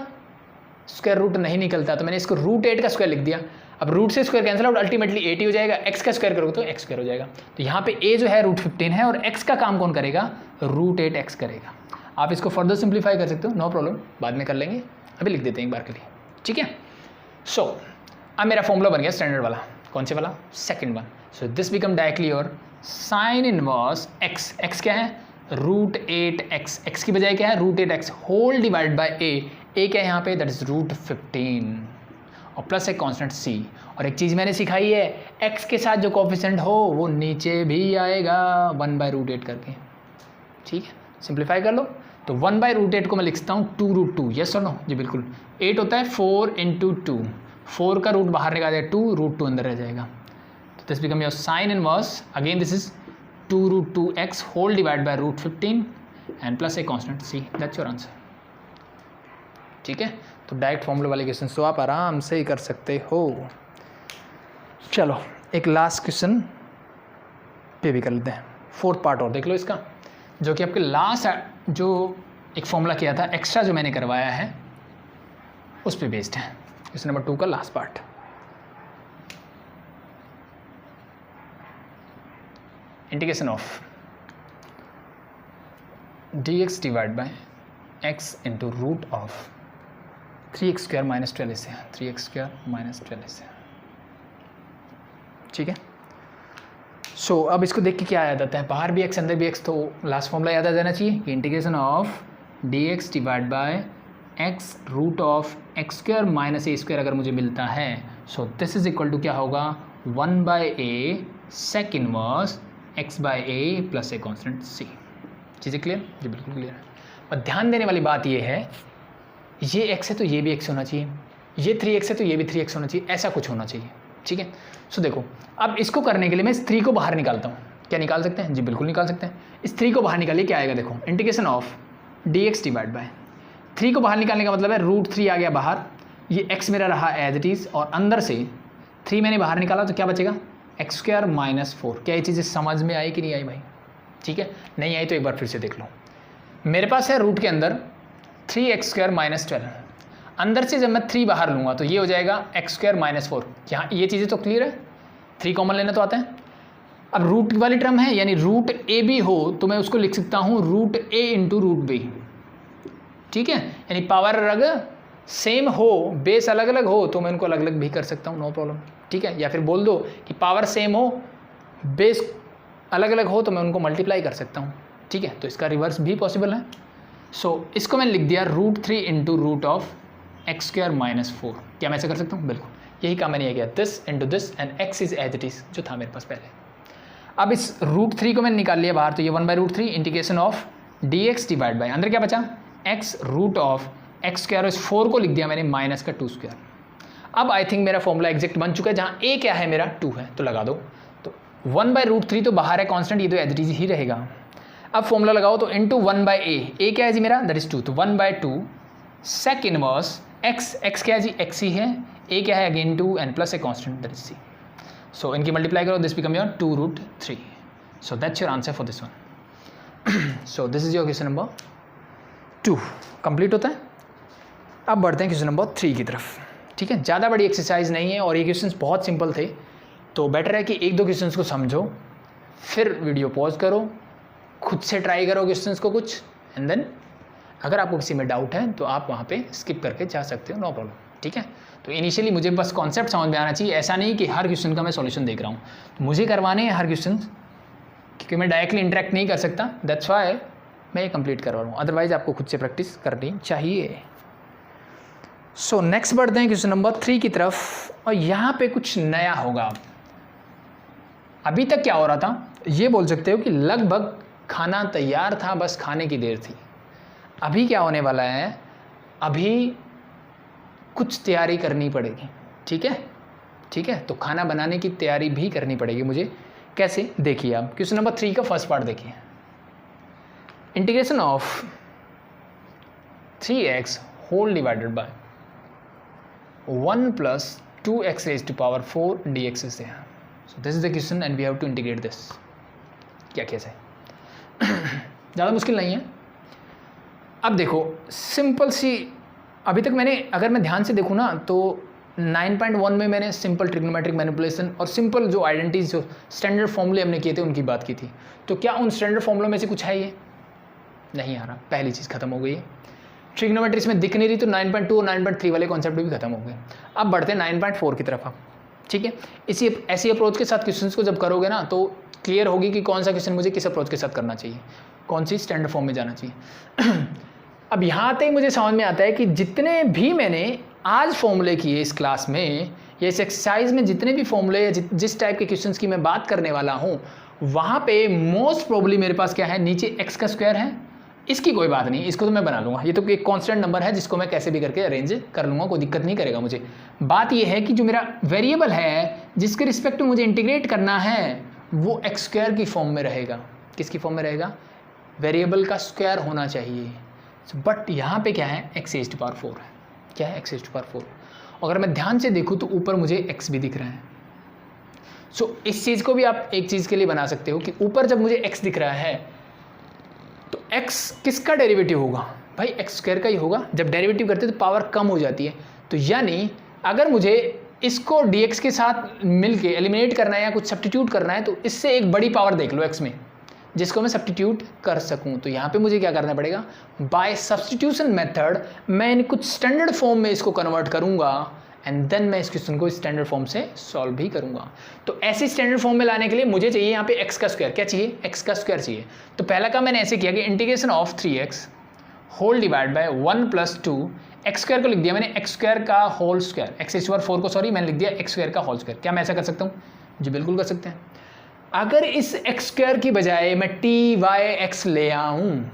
स्क्वायर रूट नहीं निकलता तो मैंने इसको रूट 8 का स्क्वायर लिख दिया। अब रूट से स्क्वायर कैंसिल आउट, अल्टीमेटली 8 ही हो जाएगा, x का स्क्वायर करोगे तो x स्क्वायर हो जाएगा। तो यहाँ पे a जो है रूट 15 है और x का काम कौन करेगा, रूट 8x करेगा। आप इसको फर्दर सिंप्लीफाई कर सकते हो, नो प्रॉब्लम, बाद में कर लेंगे, अभी लिख देते हैं एक बार के लिए, ठीक है। सो अब मेरा फॉर्मूला बन गया स्टैंडर्ड वाला, कौन से वाला, second one. So this become directly your sine inverse x, x क्या है, रूट 8x, x की बजाय क्या है, root 8x whole divide by a क्या है यहाँ पे, दैट इज रूट 15 और प्लस एक कांस्टेंट c। और एक चीज़ मैंने सिखाई है, x के साथ जो कोफिशिएंट हो वो नीचे भी आएगा 1/√8 करके, ठीक है। सिंप्लीफाई कर लो तो 1/√8 को मैं लिखता हूँ 2√2, यस और नो, जी बिल्कुल। 8 होता है 4 × 2, 4 का रूट बाहर निकाल जाएगा 2, √2 अंदर रह जाएगा। तो this become your sine inverse, again this is 2√2x whole divide by root 15 and plus a constant c, that's your answer, ठीक है। तो डायरेक्ट फॉर्मूला वाले क्वेश्चन तो आप आराम से ही कर सकते हो। चलो एक लास्ट क्वेश्चन पे भी कर लेते हैं, फोर्थ पार्ट और देख लो इसका, जो कि आपके लास्ट जो एक फॉर्मूला किया था एक्स्ट्रा जो मैंने करवाया है उस पे बेस्ड है। क्वेश्चन नंबर 2 का last part, integration of dx divide by x into root of 3x² - 12 से, 3x² - 12 से, ठीक है। सो अब इसको देख के क्या याद आता है, बाहर भी x अंदर भी x, तो लास्ट फॉर्मूला याद आ जाना चाहिए कि integration of dx divide by x root of x² - a² अगर मुझे मिलता है, so this is equal to क्या होगा, 1/a sec inverse x/a plus a constant c। चीज़ें क्लियर, जी बिल्कुल क्लियर है। और ध्यान देने वाली बात ये है, ये x है तो ये भी x होना चाहिए, ये 3x है तो ये भी 3x होना चाहिए, ऐसा कुछ होना चाहिए, ठीक है। सो देखो अब इसको करने के लिए मैं इस 3 को बाहर निकालता हूँ, क्या निकाल सकते हैं, जी बिल्कुल निकाल सकते हैं। इस 3 को बाहर निकालिए, क्या आएगा देखो, integration of dx divide by 3 को बाहर निकालने का मतलब है √3 आ गया बाहर, ये x मेरा रहा एज इट इज़, और अंदर से 3 मैंने बाहर निकाला तो क्या बचेगा, x² - 4। क्या ये चीज़ें समझ में आई कि नहीं आई भाई, ठीक है। नहीं आई तो एक बार फिर से देख लो, मेरे पास है रूट के अंदर 3x² - 12, अंदर से जब मैं 3 बाहर लूँगा तो ये हो जाएगा x² - 4। यहाँ ये चीज़ें तो क्लियर है, 3 कॉमन लेना तो आता है। अब रूट वाली टर्म है, यानी रूट a भी हो तो मैं उसको लिख सकता हूँ root a into root b, ठीक है। यानी पावर अलग सेम हो, बेस अलग अलग हो तो मैं उनको अलग अलग भी कर सकता हूँ, नो प्रॉब्लम, ठीक है। या फिर बोल दो कि पावर सेम हो, बेस अलग अलग हो तो मैं उनको मल्टीप्लाई कर सकता हूँ, ठीक है। तो इसका रिवर्स भी पॉसिबल है। सो इसको मैंने लिख दिया √3 इंटू रूट ऑफ x² - 4। क्या मैं ऐसा कर सकता हूँ, बिल्कुल यही काम मैंने किया, this into this and x is as it is जो था मेरे पास पहले। अब इस √3 को मैंने निकाल लिया बाहर, तो ये 1/√3 integration of dx divide bye, अंदर क्या बचा, x रूट ऑफ x², इस 4 को लिख दिया मैंने माइनस का 2²। अब आई थिंक मेरा फॉर्मूला एग्जैक्ट बन चुका है, जहाँ a क्या है मेरा 2 है, तो लगा दो। तो 1/√3 तो बाहर है कांस्टेंट, ये तो एज इट इज ही रहेगा। अब फॉर्मूला लगाओ तो इंटू 1/a क्या है जी मेरा, दैट इज 2, तो 1/2 सेक इनवर्स x क्या है जी, x ही है, a क्या है again 2 and plus a constant that is c। सो इनकी मल्टीप्लाई करो, this become your 2√3। So that's your answer for this one. So this is your question number 2 complete होता है। अब बढ़ते हैं क्वेश्चन नंबर 3 की तरफ, ठीक है। ज़्यादा बड़ी एक्सरसाइज नहीं है और ये क्वेश्चंस बहुत सिंपल थे, तो बेटर है कि 1-2 क्वेश्चंस को समझो, फिर वीडियो पॉज करो, खुद से ट्राई करो क्वेश्चंस को कुछ, एंड देन अगर आपको किसी में डाउट है तो आप वहाँ पे स्किप करके जा सकते हो, नो प्रॉब्लम, ठीक है। तो इनिशियली मुझे बस कॉन्सेप्ट समझ में आना चाहिए, ऐसा नहीं कि हर क्वेश्चन का मैं सॉल्यूशन देख रहा हूँ, तो मुझे करवाने हैं हर क्वेश्चन, क्योंकि मैं डायरेक्टली इंटरेक्ट नहीं कर सकता, दैट्स वाई मैं ये कंप्लीट करवा रहा हूँ, अदरवाइज आपको खुद से प्रैक्टिस करनी चाहिए। सो नेक्स्ट बढ़ते हैं क्वेश्चन नंबर 3 की तरफ, और यहाँ पे कुछ नया होगा। अभी तक क्या हो रहा था, ये बोल सकते हो कि लगभग खाना तैयार था, बस खाने की देर थी। अभी क्या होने वाला है, अभी कुछ तैयारी करनी पड़ेगी, ठीक है, ठीक है। तो खाना बनाने की तैयारी भी करनी पड़ेगी मुझे, कैसे, देखिए आप क्वेश्चन नंबर 3 का फर्स्ट पार्ट देखिए, integration of 3x whole divided by 1 + 2x⁴ dx से। So this is the question and we have to integrate this. क्या कैसे ज़्यादा मुश्किल नहीं है। अब देखो सिंपल सी, अभी तक मैंने, अगर मैं ध्यान से देखूँ ना तो 9.1 में मैंने सिंपल ट्रिग्नोमेट्रिक मैनिपुलेशन और सिंपल जो आइडेंटिटीज जो स्टैंडर्ड फॉर्मूले हमने किए थे उनकी बात की थी। तो क्या उन स्टैंडर्ड फॉर्मूलों में से कुछ है ये? नहीं आ रहा, पहली चीज़ खत्म हो गई है। ट्रिग्नोमेट्री में दिख नहीं रही तो 9.2 और 9.3 वाले कॉन्सेप्ट भी खत्म हो गए। अब बढ़ते हैं 9.4 की तरफ। आप ठीक है, इसी ऐसी अप्रोच के साथ क्वेश्चंस को जब करोगे ना तो क्लियर होगी कि कौन सा क्वेश्चन मुझे किस अप्रोच के साथ करना चाहिए, कौन सी स्टैंडर्ड फॉर्म में जाना चाहिए। अब यहाँ तक मुझे समझ में आता है कि जितने भी मैंने आज फॉर्मूले किए इस क्लास में या इस एक्सरसाइज में, जितने भी फॉर्मूले या जिस टाइप के क्वेश्चंस की मैं बात करने वाला हूँ, वहाँ पे मोस्ट प्रोबेबली मेरे पास क्या है, नीचे एक्स का स्क्वायर है। इसकी कोई बात नहीं, इसको तो मैं बना लूँगा, ये तो एक कांस्टेंट नंबर है जिसको मैं कैसे भी करके अरेंज कर लूँगा, कोई दिक्कत नहीं करेगा मुझे। बात ये है कि जो मेरा वेरिएबल है जिसके रिस्पेक्ट में मुझे इंटीग्रेट करना है वो एक्स स्क्वायर की फॉर्म में रहेगा। किसकी फॉर्म में रहेगा? वेरिएबल का स्क्वायर होना चाहिए। बट यहाँ पे क्या है, एक्स रेज़्ड टू पावर 4 है। क्या है? X raised to power 4। अगर मैं ध्यान से देखूँ तो ऊपर मुझे एक्स भी दिख रहा है। सो इस चीज़ को भी आप एक चीज़ के लिए बना सकते हो कि ऊपर जब मुझे एक्स दिख रहा है तो एक्स किसका डेरिवेटिव होगा? भाई एक्स स्क्वायर का ही होगा। जब डेरिवेटिव करते हैं तो पावर कम हो जाती है। तो यानी अगर मुझे इसको dx के साथ मिलके एलिमिनेट करना है या कुछ सब्स्टिट्यूट करना है तो इससे एक बड़ी पावर देख लो x में जिसको मैं सब्स्टिट्यूट कर सकूं। तो यहाँ पे मुझे क्या करना पड़ेगा, बाय सब्स्टिट्यूशन मेथड मैं इन कुछ स्टैंडर्ड फॉर्म में इसको कन्वर्ट करूँगा एंड देन मैं इस क्वेश्चन को स्टैंडर्ड फॉर्म से सॉल्व भी करूँगा। तो ऐसे स्टैंडर्ड फॉर्म में लाने के लिए मुझे चाहिए यहाँ पे एक्स का स्क्वायर। क्या चाहिए? एक्स का स्क्वायर चाहिए। तो पहला काम मैंने ऐसे किया कि integration of 3x whole divide by 1 + 2 x square को लिख दिया मैंने एक्स स्क्वायर का whole square, x raised to power 4 को सॉरी मैंने लिख दिया एक्स स्क्वायर का होल स्क्वायर। क्या मैं ऐसा कर सकता हूँ? जी बिल्कुल कर सकते हैं। अगर इस एक्स स्क्वायर की बजाय मैं टी वाई एक्स ले आऊँ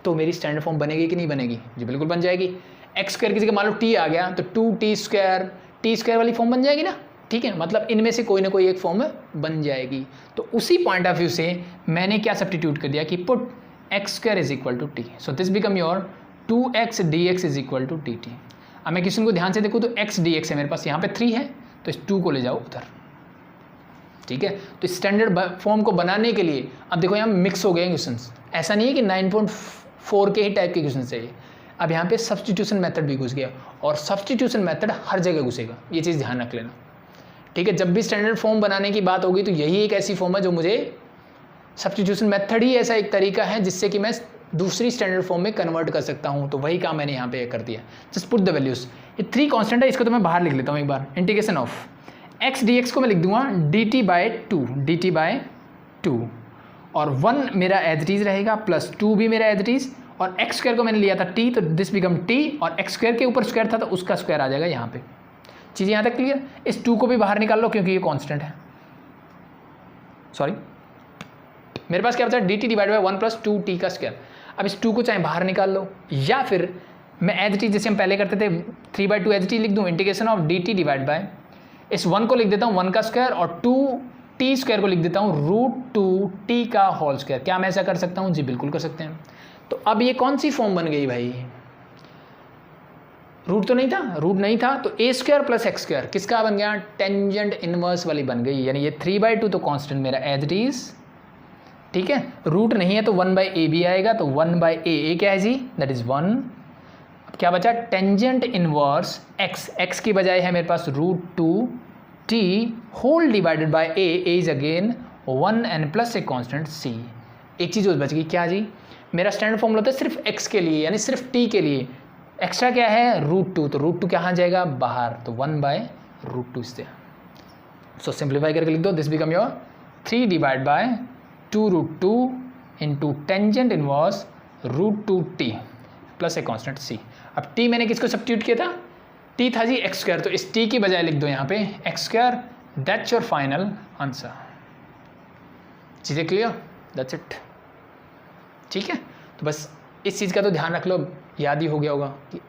तो मेरी स्टैंडर्ड फॉर्म बनेगी कि नहीं बनेगी? जी बिल्कुल बन जाएगी। एक्स स्क्वायर की जगह मान लो टी आ गया तो 2t स्क्वायर, टी स्क्वायर वाली फॉर्म बन जाएगी ना। ठीक है, मतलब इनमें से कोई ना कोई एक फॉर्म बन जाएगी। तो उसी पॉइंट ऑफ व्यू से मैंने क्या सब्स्टिट्यूट कर दिया कि put x square is equal to t. So this become your 2x dx is equal to dt। अब मैं क्वेश्चन को ध्यान से देखूँ तो x dx है मेरे पास, यहाँ पे 3 है तो इस 2 को ले जाओ उधर। ठीक है, तो स्टैंडर्ड फॉर्म को बनाने के लिए अब देखो यहाँ मिक्स हो गए क्वेश्चंस। ऐसा नहीं है कि 9.4 के ही टाइप के क्वेश्चन चाहिए। अब यहाँ पे सब्स्टिट्यूशन मेथड भी घुस गया और सब्स्टिट्यूशन मेथड हर जगह घुसेगा, ये चीज़ ध्यान रख लेना। ठीक है, जब भी स्टैंडर्ड फॉर्म बनाने की बात होगी तो यही एक ऐसी फॉर्म है जो मुझे सब्स्टिट्यूशन मेथड ही ऐसा एक तरीका है जिससे कि मैं दूसरी स्टैंडर्ड फॉर्म में कन्वर्ट कर सकता हूँ। तो वही काम मैंने यहाँ पे कर दिया। Just put the values. ये 3 कांस्टेंट है, इसको तो मैं बाहर लिख लेता हूँ एक बार। इंटीग्रेशन ऑफ x dx को मैं लिख दूंगा dt बाय 2 और 1 मेरा एज इट इज रहेगा प्लस 2 भी मेरा एज इट इज और एक्स स्क्वायर को मैंने लिया था t तो दिस बिकम t और एक्स स्क्वायर के ऊपर स्क्वायर था तो उसका स्क्वायर आ जाएगा यहाँ पे। चीज़ें यहाँ तक क्लियर? इस 2 को भी बाहर निकाल लो क्योंकि ये कांस्टेंट है। सॉरी मेरे पास क्या बचा? dt डिवाइड बाय 1 + 2t का स्क्वायर। अब इस 2 को चाहे बाहर निकाल लो या फिर मैं एज इट इज जैसे हम पहले करते थे 3/2 एज इट इज लिख दूँ। Integration of dt divide by इस 1 को लिख देता हूँ 1 का स्क्वायर और 2t स्क्वायर को लिख देता हूँ √2t का होल स्क्वायर। क्या मैं ऐसा कर सकता हूँ? जी बिल्कुल कर सकते हैं। तो अब ये कौन सी फॉर्म बन गई भाई? रूट तो नहीं था, रूट नहीं था तो a square plus x square किसका बन गया? टेंजेंट इनवर्स वाली बन गई। यानी ये 3/2 तो कांस्टेंट मेरा एज इट इज। ठीक है, रूट नहीं है तो 1/a भी आएगा तो 1/a क्या है जी? That is 1। अब क्या बचा? टेंजेंट इनवर्स x, x की बजाय है मेरे पास √2t whole divided by a is again 1 and plus a constant c। एक चीज़ और बच गई। क्या जी? मेरा स्टैंडर्ड फॉर्मूला होता है सिर्फ x के लिए यानी सिर्फ t के लिए। एक्स्ट्रा क्या है? √2 तो √2 कहाँ जाएगा? बाहर तो 1/√2 से। सो सिंप्लीफाई करके लिख दो। This become your 3 divide by 2√2 into tangent inverse √2t plus a constant c। अब t मैंने किसको सब्स्टिट्यूट किया था? t था जी एक्स स्क्वायर तो इस t की बजाय लिख दो यहाँ पे x square. That's your final answer. चीज़ें क्लियर? That's it. ठीक है, तो बस इस चीज़ का तो ध्यान रख लो, याद ही हो गया होगा कि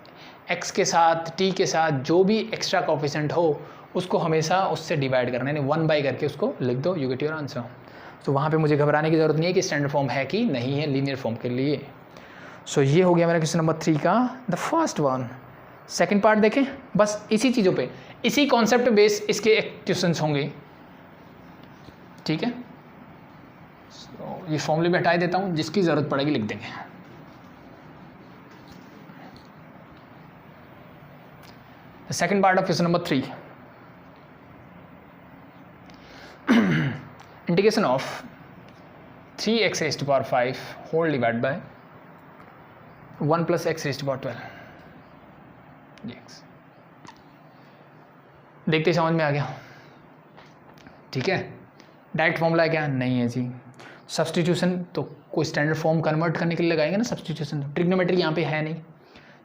x के साथ t के साथ जो भी एक्स्ट्रा कोफिशिएंट हो उसको हमेशा उससे डिवाइड करना है, यानी 1/, करके उसको लिख दो, यू गेट योर आंसर। तो वहाँ पे मुझे घबराने की ज़रूरत नहीं है कि स्टैंडर्ड फॉर्म है कि नहीं है लीनियर फॉर्म के लिए। सो ये हो गया मेरा क्वेश्चन नंबर 3 का the first one. Second part देखें, बस इसी चीज़ों पे, इसी कॉन्सेप्ट बेस इसके क्वेश्चंस होंगे। ठीक है, ये फॉर्मूले में हटा देता हूँ, जिसकी ज़रूरत पड़ेगी लिख देंगे। The second part of question number 3, integration of 3x raised to power 5 whole divided by 1 plus x raised to power 12 dx। देखते ही समझ में आ गया, ठीक है। डायरेक्ट फॉर्मूला है क्या? नहीं है जी। सब्सटीट्यूशन तो कोई स्टैंडर्ड फॉर्म कन्वर्ट करने के लिए लगाएंगे ना, सब्सटीट्यूशन। ट्रिग्नोमेट्री यहाँ पे है नहीं,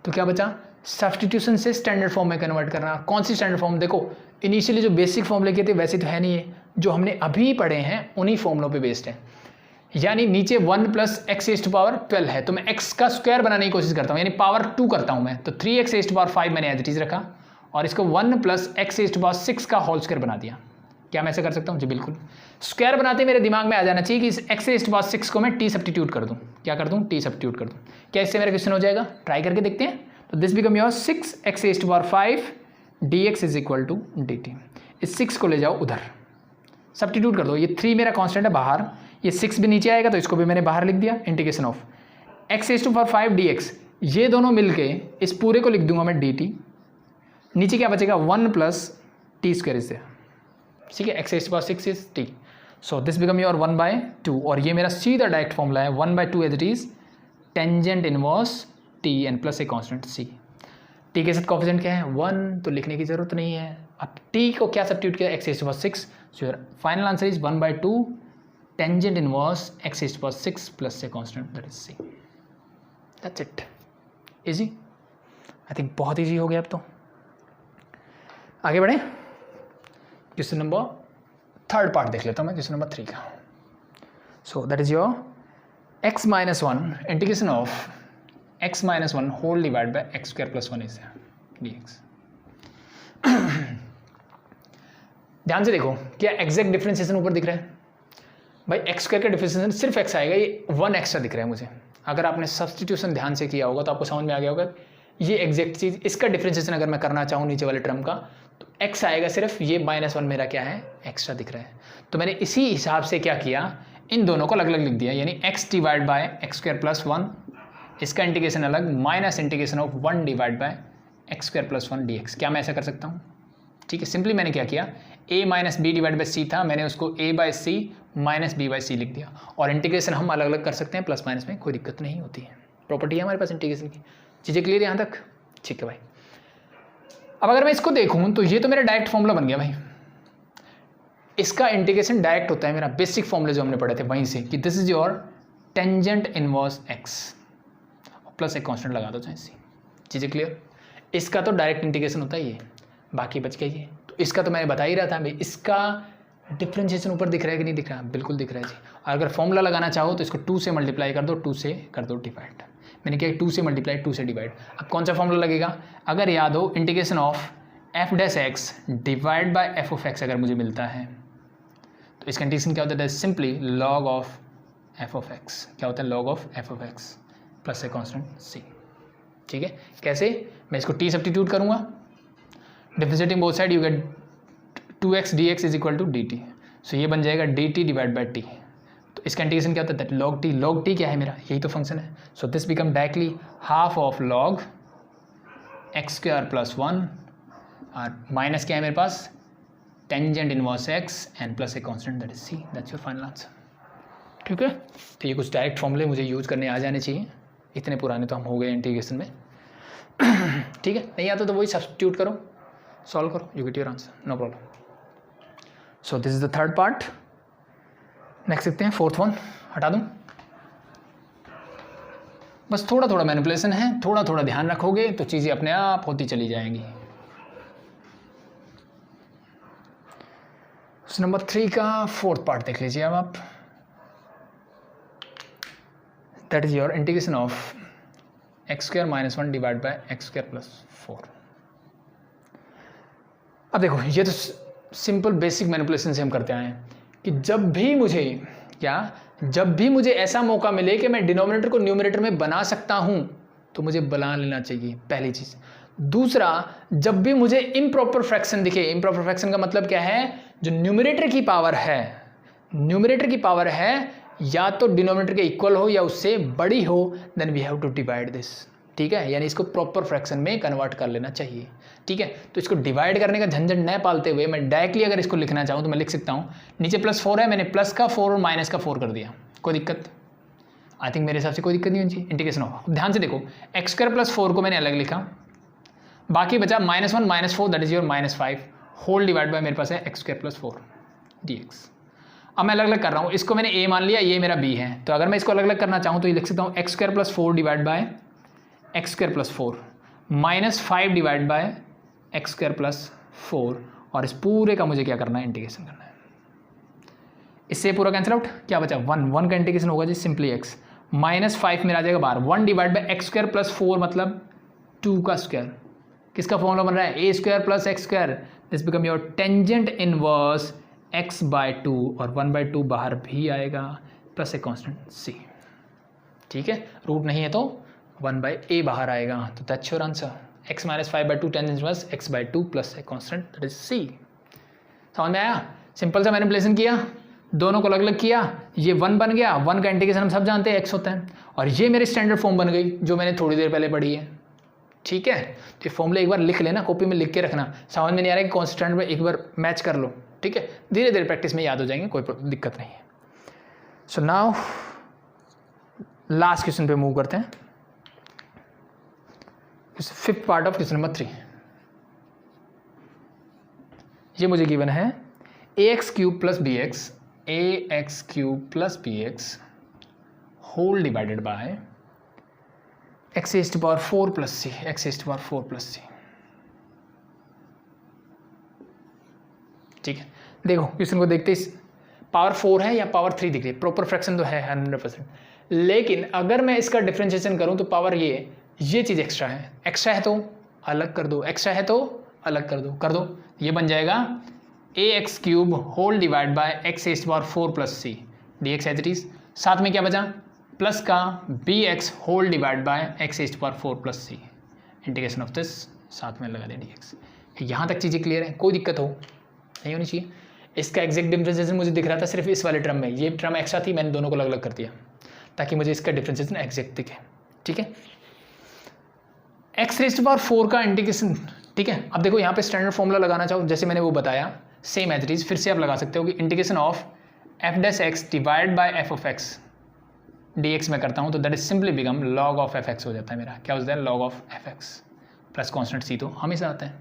तो क्या बचा? सब्सटीट्यूशन से स्टैंडर्ड फॉर्म में कन्वर्ट करना। कौन सी स्टैंडर्ड फॉर्म? देखो इनिशियली जो बेसिक फॉर्म लेके थे वैसे तो है नहीं है, जो हमने अभी पढ़े हैं उन्हीं फॉर्मुलों पे बेस्ड है। यानी नीचे 1 plus x raised to power 12 है, तो मैं x का स्क्वायर बनाने की कोशिश करता हूँ, यानी पावर 2 करता हूँ मैं। तो 3x रेज़्ड टू पावर 5 मैंने एज इट इज रखा और इसको 1 plus x raised to power 6 का होल स्क्वायर बना दिया। क्या मैं ऐसा कर सकता हूँ? जी बिल्कुल। स्क्वायर बनाते मेरे दिमाग में आ जाना चाहिए कि इस एक्स रेज़्ड टू पावर 6 को मैं t सब्स्टिट्यूट कर दूँ। क्या कर दूँ? t सब्स्टिट्यूट कर दूँ। क्या इससे मेरा क्वेश्चन हो जाएगा? ट्राई करके देखते हैं। तो this become your 6x raised to power 5 dx is equal to dt। इस 6 को ले जाओ उधर, सब्स्टिट्यूट कर दो। ये 3 मेरा कांस्टेंट है बाहर, ये 6 भी नीचे आएगा तो इसको भी मैंने बाहर लिख दिया। Integration of x raised to power 5 dx, ये दोनों मिलके इस पूरे को लिख दूंगा मैं dt। नीचे क्या बचेगा? 1 plus t square is there, ठीक है। x raised to power 6 is t, so this become your 1/2। और ये मेरा सीधा डायरेक्ट फॉर्मूला है, 1/2 as it is tangent inverse t and plus a constant c। t के साथ कोएफिशिएंट क्या है? 1, तो लिखने की जरूरत नहीं है। अब t को क्या सब्स्टिट्यूट किया? x raised to power 6, so your final answer is 1/2 tangent inverse x raised to power 6 plus a constant that is c। That's it. Easy, I think बहुत इजी हो गया। अब तो आगे बढ़े, क्वेश्चन नंबर 3 पार्ट देख लेता हूँ मैं, क्वेश्चन नंबर 3 का। So that is your x minus 1 integration of x minus 1 whole divide by x square plus 1 is dx। ध्यान से देखो, क्या एग्जैक्ट डिफरेंशिएशन ऊपर दिख रहा है? भाई एक्स स्क्वायर का डिफरेंशिएशन सिर्फ x आएगा, ये 1 एक्स्ट्रा दिख रहा है मुझे। अगर आपने सब्स्टिट्यूशन ध्यान से किया होगा तो आपको समझ में आ गया होगा ये एग्जैक्ट चीज़। इसका डिफरेंशिएशन अगर मैं करना चाहूँ नीचे वाले टर्म का, तो x आएगा सिर्फ, ये -1 मेरा क्या है? एक्स्ट्रा दिख रहा है। तो मैंने इसी हिसाब से क्या किया, इन दोनों को अलग अलग लिख दिया, यानी x divide by x square plus 1, इसका इंटीग्रेशन अलग, minus integration of 1 divide by x square plus 1 dx। क्या मैं ऐसा कर सकता हूँ? ठीक है, सिंपली मैंने क्या किया, a minus B divide by C था, मैंने उसको a by C minus B by C लिख दिया। और इंटीग्रेशन हम अलग अलग कर सकते हैं, प्लस माइनस में कोई दिक्कत नहीं होती है, प्रॉपर्टी है हमारे पास इंटीग्रेशन की। चीज़ें क्लियर है यहाँ तक? ठीक है भाई। अब अगर मैं इसको देखूँ तो ये तो मेरा डायरेक्ट फॉर्मूला बन गया भाई। इसका इंटीग्रेशन डायरेक्ट होता है मेरा बेसिक फॉर्मूले जो हमने पढ़े थे वहीं से, कि this is your tangent inverse x plus एक कांस्टेंट लगा दो चाहे सी। चीज़ें क्लियर? इसका तो डायरेक्ट इंटीग्रेशन होता है ये, बाकी बच गया ये। तो इसका तो मैंने बता ही रहा था भाई, इसका डिफरेंशिएशन ऊपर दिख रहा है कि नहीं दिख रहा? बिल्कुल दिख रहा है जी। और अगर फॉर्मूला लगाना चाहो तो इसको 2 से मल्टीप्लाई कर दो, 2 से कर दो डिवाइड। मैंने क्या, 2 से मल्टीप्लाई 2 से डिवाइड। अब कौन सा फॉर्मूला लगेगा? अगर याद हो, integration of F dash x divide bye F of x अगर मुझे मिलता है तो इसका इंटीग्रेशन क्या होता है? Simply log of F of X. क्या होता है? Log of F of X plus a constant C. ठीक है, कैसे? मैं इसको टी सब्स्टिट्यूट करूँगा, differentiating both side you get 2x dx is equal to dt। So ये बन जाएगा dt डिवाइड बाई टी। तो इसका इंटीग्रेशन क्या होता है? Log T. लॉग टी क्या है मेरा? यही तो फंक्शन है। So this become directly half of log X square plus 1 और माइनस क्या है मेरे पास? Tangent inverse X and plus a constant that is C. That's your final answer. ठीक है, तो ये कुछ डायरेक्ट फॉर्मूले मुझे यूज़ करने आ जाने चाहिए, इतने पुराने तो हम हो गए इंटीग्रेशन में। ठीक है, नहीं आता तो वही सब्स्टिट्यूट करो, सॉल्व करो, you get your answer, no problem. So this is the third part. Next देखते हैं, फोर्थ वन हटा दूं। बस थोड़ा थोड़ा मैनिपुलेशन है, थोड़ा थोड़ा ध्यान रखोगे तो चीज़ें अपने आप होती चली जाएंगी। नंबर 3 का फोर्थ पार्ट देख लीजिए अब आप। That is your integration of x square minus 1 divide by x square plus 4। अब देखो, ये तो सिंपल बेसिक मैनिपुलेशन से हम करते आए हैं कि जब भी मुझे ऐसा मौका मिले कि मैं डिनोमिनेटर को न्यूमरेटर में बना सकता हूं तो मुझे बना लेना चाहिए, पहली चीज़। दूसरा, जब भी मुझे इम्प्रॉपर फ्रैक्शन दिखे, इम्प्रॉपर फ्रैक्शन का मतलब क्या है? जो न्यूमरेटर की पावर है न्यूमरेटर की पावर है या तो डिनोमिनेटर के इक्वल हो या उससे बड़ी हो, then we have to divide this, ठीक है, यानी इसको प्रॉपर फ्रैक्शन में कन्वर्ट कर लेना चाहिए, ठीक है। तो इसको डिवाइड करने का झंझट न पालते हुए मैं डायरेक्टली अगर इसको लिखना चाहूँ तो मैं लिख सकता हूँ, नीचे +4 है, मैंने प्लस का 4 और माइनस का 4 कर दिया, कोई दिक्कत? आई थिंक मेरे हिसाब से कोई दिक्कत नहीं होनी चाहिए। इंटीग्रेशन होगा, ध्यान से देखो, x² + 4 को मैंने अलग लिखा, बाकी बचा -1 -4 that is your -5 whole divide by मेरे पास है x² + 4 dx। अब मैं अलग अलग कर रहा हूँ, इसको मैंने a मान लिया, ये मेरा b है, तो अगर मैं इसको अलग अलग करना चाहूँ तो ये लिख सकता हूँ x² + 4 divide bye x² + 4 -5 divide by x² + 4, और इस पूरे का मुझे क्या करना है, इंटीग्रेशन करना है। इससे पूरा कैंसिल आउट, क्या बचा 1 का इंटीग्रेशन होगा जी सिंपली x, -5 मेरा आ जाएगा बाहर, 1 डिवाइड बाय x² + 4 मतलब 2 का स्क्वायर, किसका फॉर्मूला बन रहा है, a² + x², this become your tangent inverse x/2, और 1/2 बाहर भी आएगा प्लस ए कांस्टेंट c, ठीक है, रूट नहीं है तो 1/a बाहर आएगा, तो that's your answer, x - 5/2 tangent inverse x/2 plus a constant that is c। समझ में आया? सिंपल सा मैनिपुलेशन किया, दोनों को अलग अलग किया, ये 1 बन गया, 1 का इंटीग्रेशन हम सब जानते हैं x होता है, और ये मेरी स्टैंडर्ड फॉर्म बन गई जो मैंने थोड़ी देर पहले पढ़ी है, ठीक है। तो ये फॉर्मूला एक बार लिख लेना, कॉपी में लिख के रखना, समझ में नहीं आ रहा है कि कॉन्स्टेंट में एक बार मैच कर लो, ठीक है, धीरे धीरे प्रैक्टिस में याद हो जाएंगे, कोई दिक्कत नहीं है। सो नाउ लास्ट क्वेश्चन पे मूव करते हैं, 5th part of question number 3। ये मुझे गिवन है ax³ + bx whole divided by x⁴ + c, x⁴ + c, ठीक है। देखो क्वेश्चन को देखते ही पावर 4 है या पावर 3 दिख रही है, प्रॉपर फ्रैक्शन तो है 100%, लेकिन अगर मैं इसका डिफरेंशिएशन करूं तो पावर ये चीज़ एक्स्ट्रा है तो अलग कर दो, एक्स्ट्रा है तो अलग कर दो, ये बन जाएगा ax³ whole divide by x⁴ + c dx as it is, साथ में क्या बचा प्लस का bx whole divide by x⁴ + c, integration of this साथ में लगा दे dx। यहाँ तक चीज़ें क्लियर है, कोई दिक्कत हो नहीं होनी चाहिए। इसका एग्जैक्ट डिफरेंशिएशन मुझे दिख रहा था सिर्फ इस वाले टर्म में, ये टर्म एक्स्ट्रा थी, मैंने दोनों को अलग अलग कर दिया ताकि मुझे इसका डिफरेंशिएशन एग्जैक्ट दिखे, ठीक है। x⁴ का इंटीग्रेशन, ठीक है। अब देखो यहाँ पे स्टैंडर्ड फॉर्मूला लगाना चाहो, जैसे मैंने वो बताया सेम एज इट इज, फिर से आप लगा सकते हो कि integration of f' divide by f(x) dx में करता हूँ तो that is simply become log of f(x) हो जाता है मेरा, क्या हो जाता है log of f(x) plus constant c तो हमेशा आता है।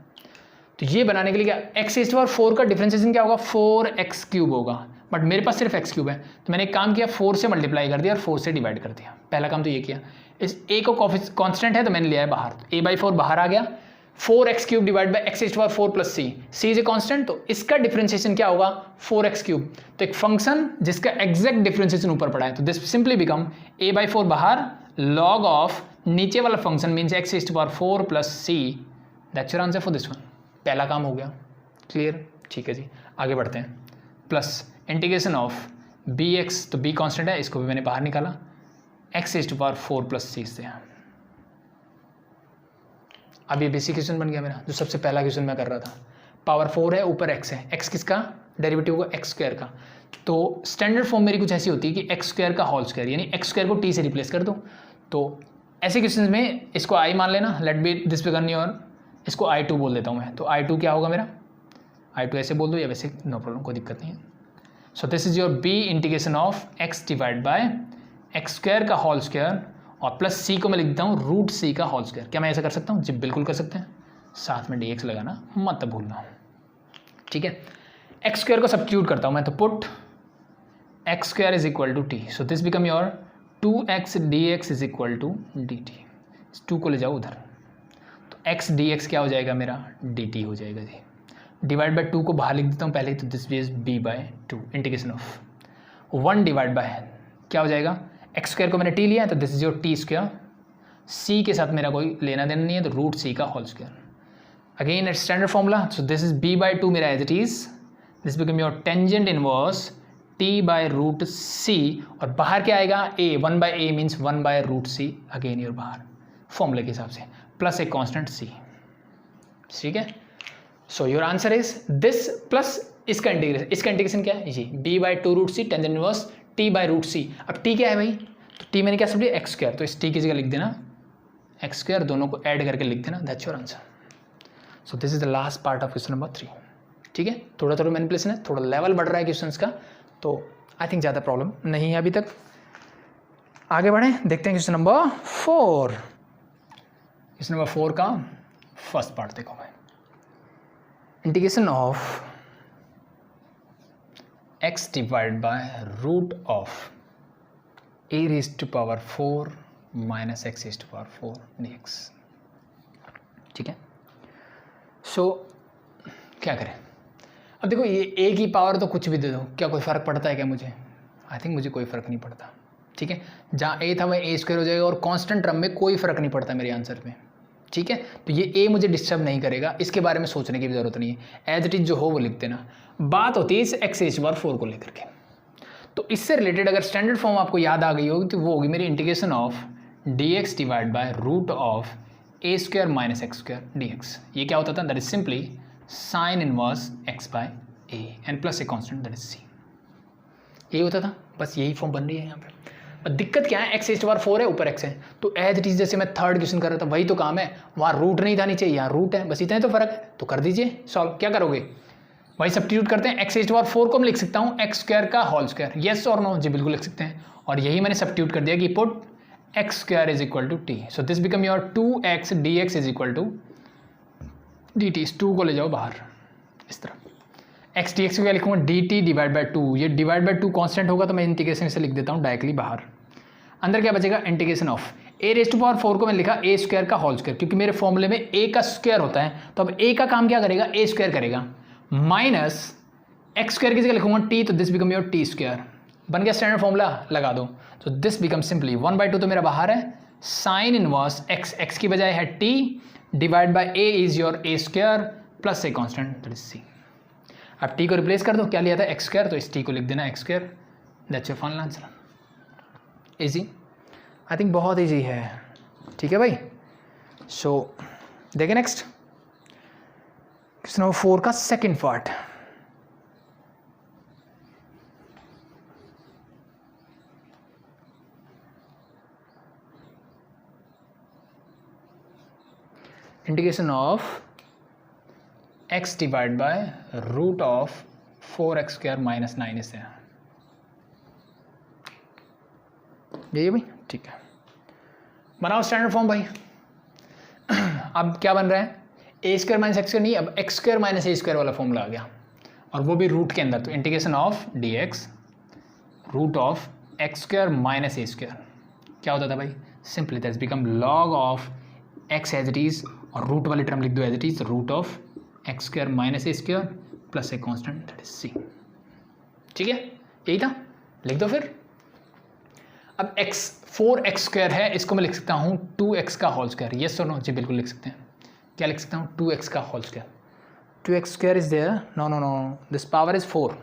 तो ये बनाने के लिए क्या x⁴ का डिफरेंशिएशन क्या होगा 4x³ होगा, बट मेरे पास सिर्फ x³ है, तो मैंने एक काम किया 4 से मल्टीप्लाई कर दिया और 4 से डिवाइड कर दिया, पहला काम तो ये किया। इस a को कांस्टेंट है तो मैंने लिया है बाहर, तो a/4 बाहर आ गया, 4x³ divide by x⁴ + c is a constant, तो इसका डिफरेंशिएशन क्या होगा 4x³, तो एक फंक्शन जिसका एग्जैक्ट डिफरेंशिएशन ऊपर पड़ा है, तो दिस सिंपली बिकम a/4 बाहर log ऑफ नीचे वाला function means x⁴ + c, that's your answer for this one. पहला काम हो गया, क्लियर, ठीक है जी, आगे बढ़ते हैं। प्लस इंटीग्रेशन ऑफ bx, तो b कांस्टेंट है, इसको भी मैंने बाहर निकाला, x⁴ + c से। अब ये बेसिक क्वेश्चन बन गया मेरा, जो सबसे पहला क्वेश्चन मैं कर रहा था। पावर 4 है, ऊपर x है, x किसका डेरिवेटिव होगा x² का, तो स्टैंडर्ड फॉर्म मेरी कुछ ऐसी होती है कि x² का होल स्क्वायर, यानी x² को t से रिप्लेस कर दो। तो ऐसे क्वेश्चन में इसको i मान लेना, let be this become your, इसको i2 बोल देता हूँ मैं, तो i2 क्या होगा मेरा, i2 ऐसे बोल दो या वैसे, नो प्रॉब्लम, कोई दिक्कत नहीं है। So this is your b integration of x divide bye x² का होल स्क्वायर, और प्लस c को मैं लिख देता हूँ √c का होल स्क्वायर। क्या मैं ऐसा कर सकता हूँ जी, बिल्कुल कर सकते हैं, साथ में dx लगाना मत भूलना, ठीक है। x² को सब्स्टिट्यूट करता हूँ मैं, तो put x² is equal to t, so this become your 2x dx is equal to dt, 2 को ले जाओ उधर, तो x dx क्या हो जाएगा मेरा dt हो जाएगा जी, डिवाइड बाय 2 को बाहर लिख देता हूँ पहले, तो this is b/2 integration of 1 divide bye क्या हो जाएगा, x² को मैंने t लिया है तो this is your t², c के साथ मेरा कोई लेना देना नहीं है, तो √c का whole square, again it's standard formula, so this is b/2 मेरा as it is, this become your tangent inverse t/√c, और बाहर क्या आएगा a, 1/a means 1/√c, again your बाहर फॉर्मूले के हिसाब से, प्लस एक कांस्टेंट c, ठीक है। So your answer is this plus इसका इंटीग्रेशन क्या है, ये b by two root C tangent inverse t by root C. अब t क्या है भाई, तो t मैंने क्या समझी एक्स स्क्वायर, तो इस t की जगह लिख देना एक्स स्क्वायर, दोनों को ऐड करके लिख देना, that's your answer. So this is the last part of question number 3। ठीक है, थोड़ा थोड़ा मैनिपुलेशन है, थोड़ा लेवल बढ़ रहा है क्वेश्चंस का, तो आई थिंक ज़्यादा प्रॉब्लम नहीं है अभी तक। आगे बढ़ें, देखते हैं क्वेश्चन नंबर 4। क्वेश्चन नंबर 4 का फर्स्ट पार्ट देखो भाई, integration of x divide by root of a raise to power 4 minus x raise to power 4 dx। ठीक है, सो क्या करें, अब देखो ये a की पावर तो कुछ भी दे दो, क्या कोई फ़र्क पड़ता है क्या मुझे, आई थिंक मुझे कोई फ़र्क नहीं पड़ता। ठीक है, जहाँ a था वह a स्क्वायर हो जाएगा और कांस्टेंट टर्म में कोई फ़र्क नहीं पड़ता मेरे आंसर में। ठीक है, तो ये a मुझे डिस्टर्ब नहीं करेगा, इसके बारे में सोचने की भी ज़रूरत नहीं है, एज इट इज जो हो वो लिख देना। बात होती है इस x रेज़ टू पावर 4 को लेकर के, तो इससे रिलेटेड अगर स्टैंडर्ड फॉर्म आपको याद आ गई होगी तो वो होगी मेरी integration of dx divide by root of a square minus x square dx। ये क्या होता था, that is simply sine inverse x by a and plus a constant that is c। यही होता था, बस यही फॉर्म बन रही है यहाँ पे। और दिक्कत क्या है, x रेज़ टू पावर 4 है, ऊपर x है, तो एज इट इज जैसे मैं थर्ड क्वेश्चन कर रहा था वही तो काम है, वहाँ रूट नहीं था नीचे, यहाँ रूट है, बस इतना ही तो फर्क है, तो कर दीजिए सॉल्व। क्या करोगे, वही सब्स्टिट्यूट करते हैं, x रेज़ टू पावर 4 को मैं लिख सकता हूँ x स्क्वायर का होल स्क्वायर, येस और नो, जी बिल्कुल लिख सकते हैं, और यही मैंने सब्स्टिट्यूट कर दिया कि put x square is equal to t, so this become your 2x dx is equal to dt। इस 2 को ले जाओ बाहर इस तरह, x dx को क्या लिखूंगा dt डिवाइड बाय 2, ये डिवाइड बाय 2 कांस्टेंट होगा तो मैं इंटीग्रेशन से लिख देता हूँ डायरेक्टली बाहर। अंदर क्या बचेगा, integration of a raise to power 4 को मैं लिखा a स्क्वायर का होल स्क्वायर, क्योंकि मेरे फॉर्मूले में a का स्क्वायर होता है, तो अब a का काम क्या करेगा, a स्क्वायर करेगा, माइनस एक्स स्क्वायर की जगह लिखूंगा t, तो this become your t square. बन गया स्टैंडर्ड फॉर्मूला, लगा दो, तो दिस बिकम सिंपली 1/2 तो मेरा बाहर है, साइन इनवर्स x की बजाय है t divide by a is your a square plus a constant that is c। अब t को रिप्लेस कर दो, क्या लिया था एक्स स्क्वायर, तो इस t को लिख देना x square, that's your final answer. Easy, I think बहुत ईजी है। ठीक है भाई, सो देखिए नेक्स्ट क्वेश्चन नंबर 4 का second part. Integration of x divide by root of 4x square minus 9 से, यही भाई। ठीक है, बनाओ स्टैंडर्ड फॉर्म भाई। अब क्या बन रहा है, a square minus x square नहीं, अब x square minus a square वाला फॉर्मूला आ गया, और वो भी रूट के अंदर, तो integration of dx root of x square minus a square क्या होता था भाई, simply that's become log of x as it is, और रूट वाली टर्म लिख दो as it is, root of x square minus a square plus a constant that is c। ठीक है, यही था, लिख दो फिर। अब4x स्क्वायर है, इसको मैं लिख सकता हूँ 2x का होल स्क्वायर, येस और नो, जी बिल्कुल लिख सकते हैं। क्या लिख सकता हूँ, 2x का whole square, 2x square is there, no no no, this power is 4,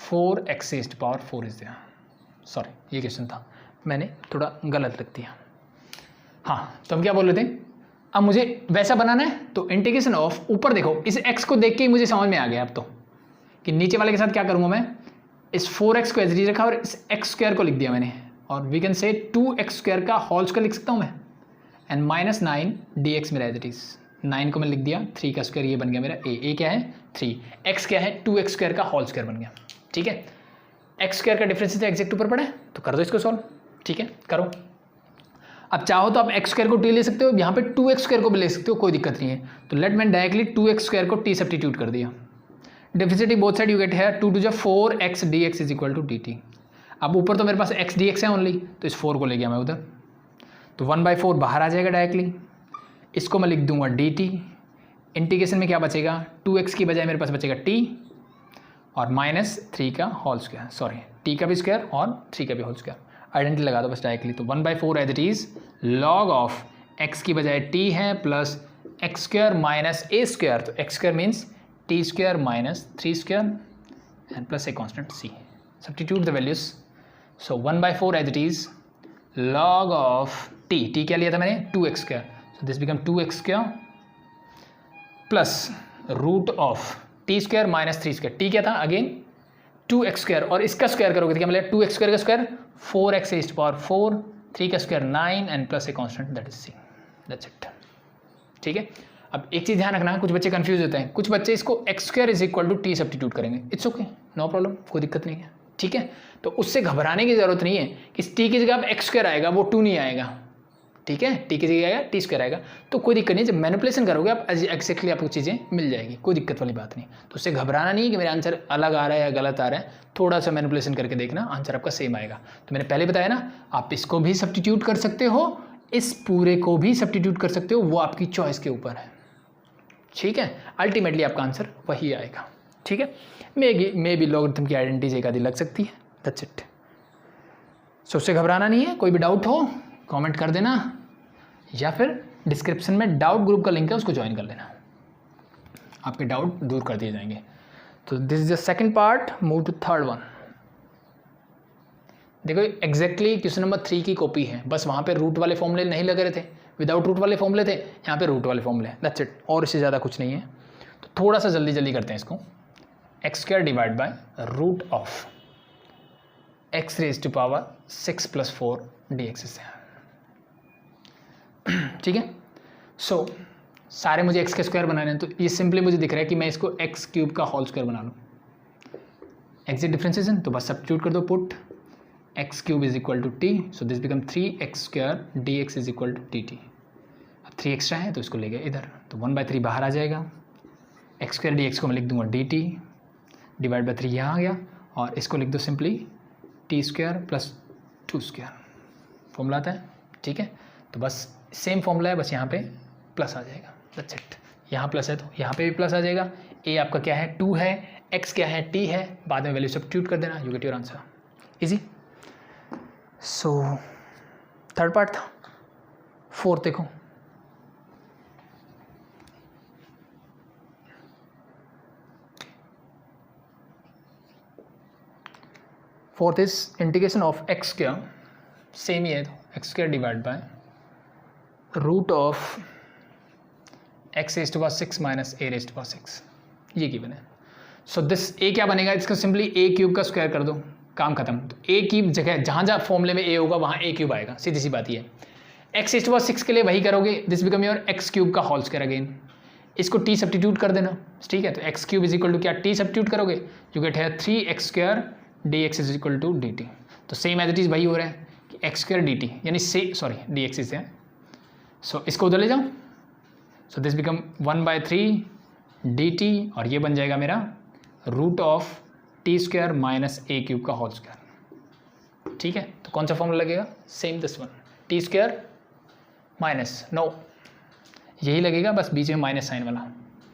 4x raised to power 4 is there, sorry ये क्वेश्चन था, मैंने थोड़ा गलत लिख दिया। हाँ, तो हम क्या बोल रहे थे, अब मुझे वैसा बनाना है, तो इंटीग्रेशन ऑफ, ऊपर देखो इस x को देख के ही मुझे समझ में आ गया अब तो, कि नीचे वाले के साथ क्या करूँगा मैं, इस 4x को एज इट इज रखा और इस x स्क्वायर को लिख दिया मैंने, और वी कैन से 2x स्क्वायर का होल स्क्वायर लिख सकता हूँ मैं, एंड माइनस 9 dx मेरा एज इट इज, 9 को मैं लिख दिया, 3 का स्क्वायर ये बन गया मेरा a क्या है 3, x क्या है 2x स्क्वायर का होल स्क्वायर बन गया। ठीक है, x स्क्वायर का डिफरेंस से एग्जैक्ट ऊपर पड़े, तो कर दो इसको सॉल्व। ठीक है, करो। अब चाहो तो आप x स्क्वायर को t ले सकते हो, यहाँ पे 2x स्क्वायर को भी ले सकते हो, कोई दिक्कत नहीं है, तो let man directly 2x square को t सब्स्टिट्यूट कर दिया, differentiating both side you get है 2 to 4x dx is equal to dt। अब ऊपर तो मेरे पास x dx है ओनली, तो इस 4 को ले गया मैं उधर, तो 1/4 बाहर आ जाएगा डायरेक्टली, इसको मैं लिख दूंगा dt, इंटीग्रेशन में क्या बचेगा, 2x की बजाय मेरे पास बचेगा t और माइनस 3 का होल स्क्वायर, सॉरी t का भी स्क्वायर और 3 का भी होल स्क्वायर, आइडेंटिटी लगा दो बस डायरेक्टली, तो 1/4 as it is log of x की बजाय t है plus x square minus a square, तो x square means t square minus 3 square and plus a constant c, substitute the values, so 1/4 as it is log of t क्या लिया था मैंने 2x square, so this become 2x square plus root of t square minus 3 square, t क्या था अगेन 2x स्क्वायर, और इसका स्क्वायर करोगे तो क्या मिलेगा 2x स्क्वायर का square 4x raised to power 4, 3 का square 9 and plus a constant that is c, that's it. ठीक है, अब एक चीज़ ध्यान रखना, कुछ बच्चे कंफ्यूज होते हैं, कुछ बच्चे इसको x square is equal to t substitute करेंगे, इट्स ओके, नो प्रॉब्लम, कोई दिक्कत नहीं है। ठीक है, तो उससे घबराने की जरूरत नहीं है कि टी की जगह अब x स्क्वायर आएगा, वो 2 नहीं आएगा। ठीक है, टी की जगह आएगा टी स्क्वायर आएगा, तो कोई दिक्कत नहीं, जब मैनिपुलेशन करोगे आप एक्जैक्टली आपको चीज़ें मिल जाएगी, कोई दिक्कत वाली बात नहीं। तो उससे घबराना नहीं कि मेरा आंसर अलग आ रहा है या गलत आ रहा है, थोड़ा सा मैनिपुलेशन करके देखना, आंसर आपका सेम आएगा। तो मैंने पहले बताया ना, आप इसको भी सब्स्टिट्यूट कर सकते हो, इस पूरे को भी सब्स्टिट्यूट कर सकते हो, वो आपकी चॉइस के ऊपर है। ठीक है, अल्टीमेटली आपका आंसर वही आएगा। ठीक है, मे बी लॉगरिथम की आइडेंटिटी एक आधी लग सकती है, दैट्स इट। सो उससे घबराना नहीं है, कोई भी डाउट हो कमेंट कर देना, या फिर डिस्क्रिप्शन में डाउट ग्रुप का लिंक है, उसको ज्वाइन कर लेना, आपके डाउट दूर कर दिए जाएंगे। तो this is the second part, move to third one. देखो एग्जैक्टली क्वेश्चन नंबर 3 की कॉपी है, बस वहाँ पे रूट वाले फॉर्मूले नहीं लग रहे थे, विदाउट रूट वाले फॉर्मूले थे, यहाँ पे रूट वाले फॉर्मूले, दैट्स इट, और इससे ज़्यादा कुछ नहीं है। तो थोड़ा सा जल्दी जल्दी करते हैं इसको। X square divide by root of x raised to power 6 + 4 dx से। ठीक है, सो सारे मुझे x के स्क्वायर बनाने हैं, तो ये सिंपली मुझे दिख रहा है कि मैं इसको x क्यूब का होल स्क्वायर बना लूँ। एक्सिट डिफरेंशिएशन, तो बस सब्स्टिट्यूट कर दो, put x cube is equal to t, so this become 3x square dx is equal to dt। अब 3 एक्स्ट्रा है तो इसको ले गए इधर, तो 1/3 बाहर आ जाएगा, x स्क्वायर dx को मैं लिख दूंगा dt डिवाइड बाई 3 यहाँ आ गया, और इसको लिख दो simply t square plus 2 square, formula आता है। ठीक है, तो बस सेम फॉर्मूला है, बस यहाँ पे प्लस आ जाएगा, दैट्स इट। यहाँ प्लस है तो यहाँ पे भी प्लस आ जाएगा। a आपका क्या है 2 है, x क्या है t है, बाद में वैल्यू सब्स्टिट्यूट कर देना, you get your answer, easy. So third part था, फोर्थ देखो। Fourth is integration of x square, same ही है, तो x square divide by root of x raised to power 6 minus A raised to power 6, ये गिवन है। सो दिस ए क्या बनेगा, इसको सिंपली ए क्यूब का स्क्वायर कर दो, काम खत्म। तो ए की जगह जहाँ जहाँ फॉर्मूले में ए होगा वहाँ ए क्यूब आएगा, सीधी सी बात ये है। एक्स रेज़्ड टू पावर 6 के लिए वही करोगे, this become your x cube का होल स्क्वायर अगेन, इसको टी सब्स्टिट्यूट कर देना। ठीक है, तो x cube is equal to क्या, टी सब्स्टिट्यूट करोगे, यू गेट है 3x square dx is equal to dt। तो सेम एज इट इज वही हो रहा है कि एक्स स्क्वायर dt, यानी सॉरी dx इज है, सो इसको उधर ले जाओ, सो दिस बिकम 1/3 dt, और ये बन जाएगा मेरा root of t square minus a cube का होल स्क्वायर। ठीक है, तो कौन सा फॉर्मूला लगेगा, same this one, t square minus no, यही लगेगा, बस बीच में माइनस साइन वाला।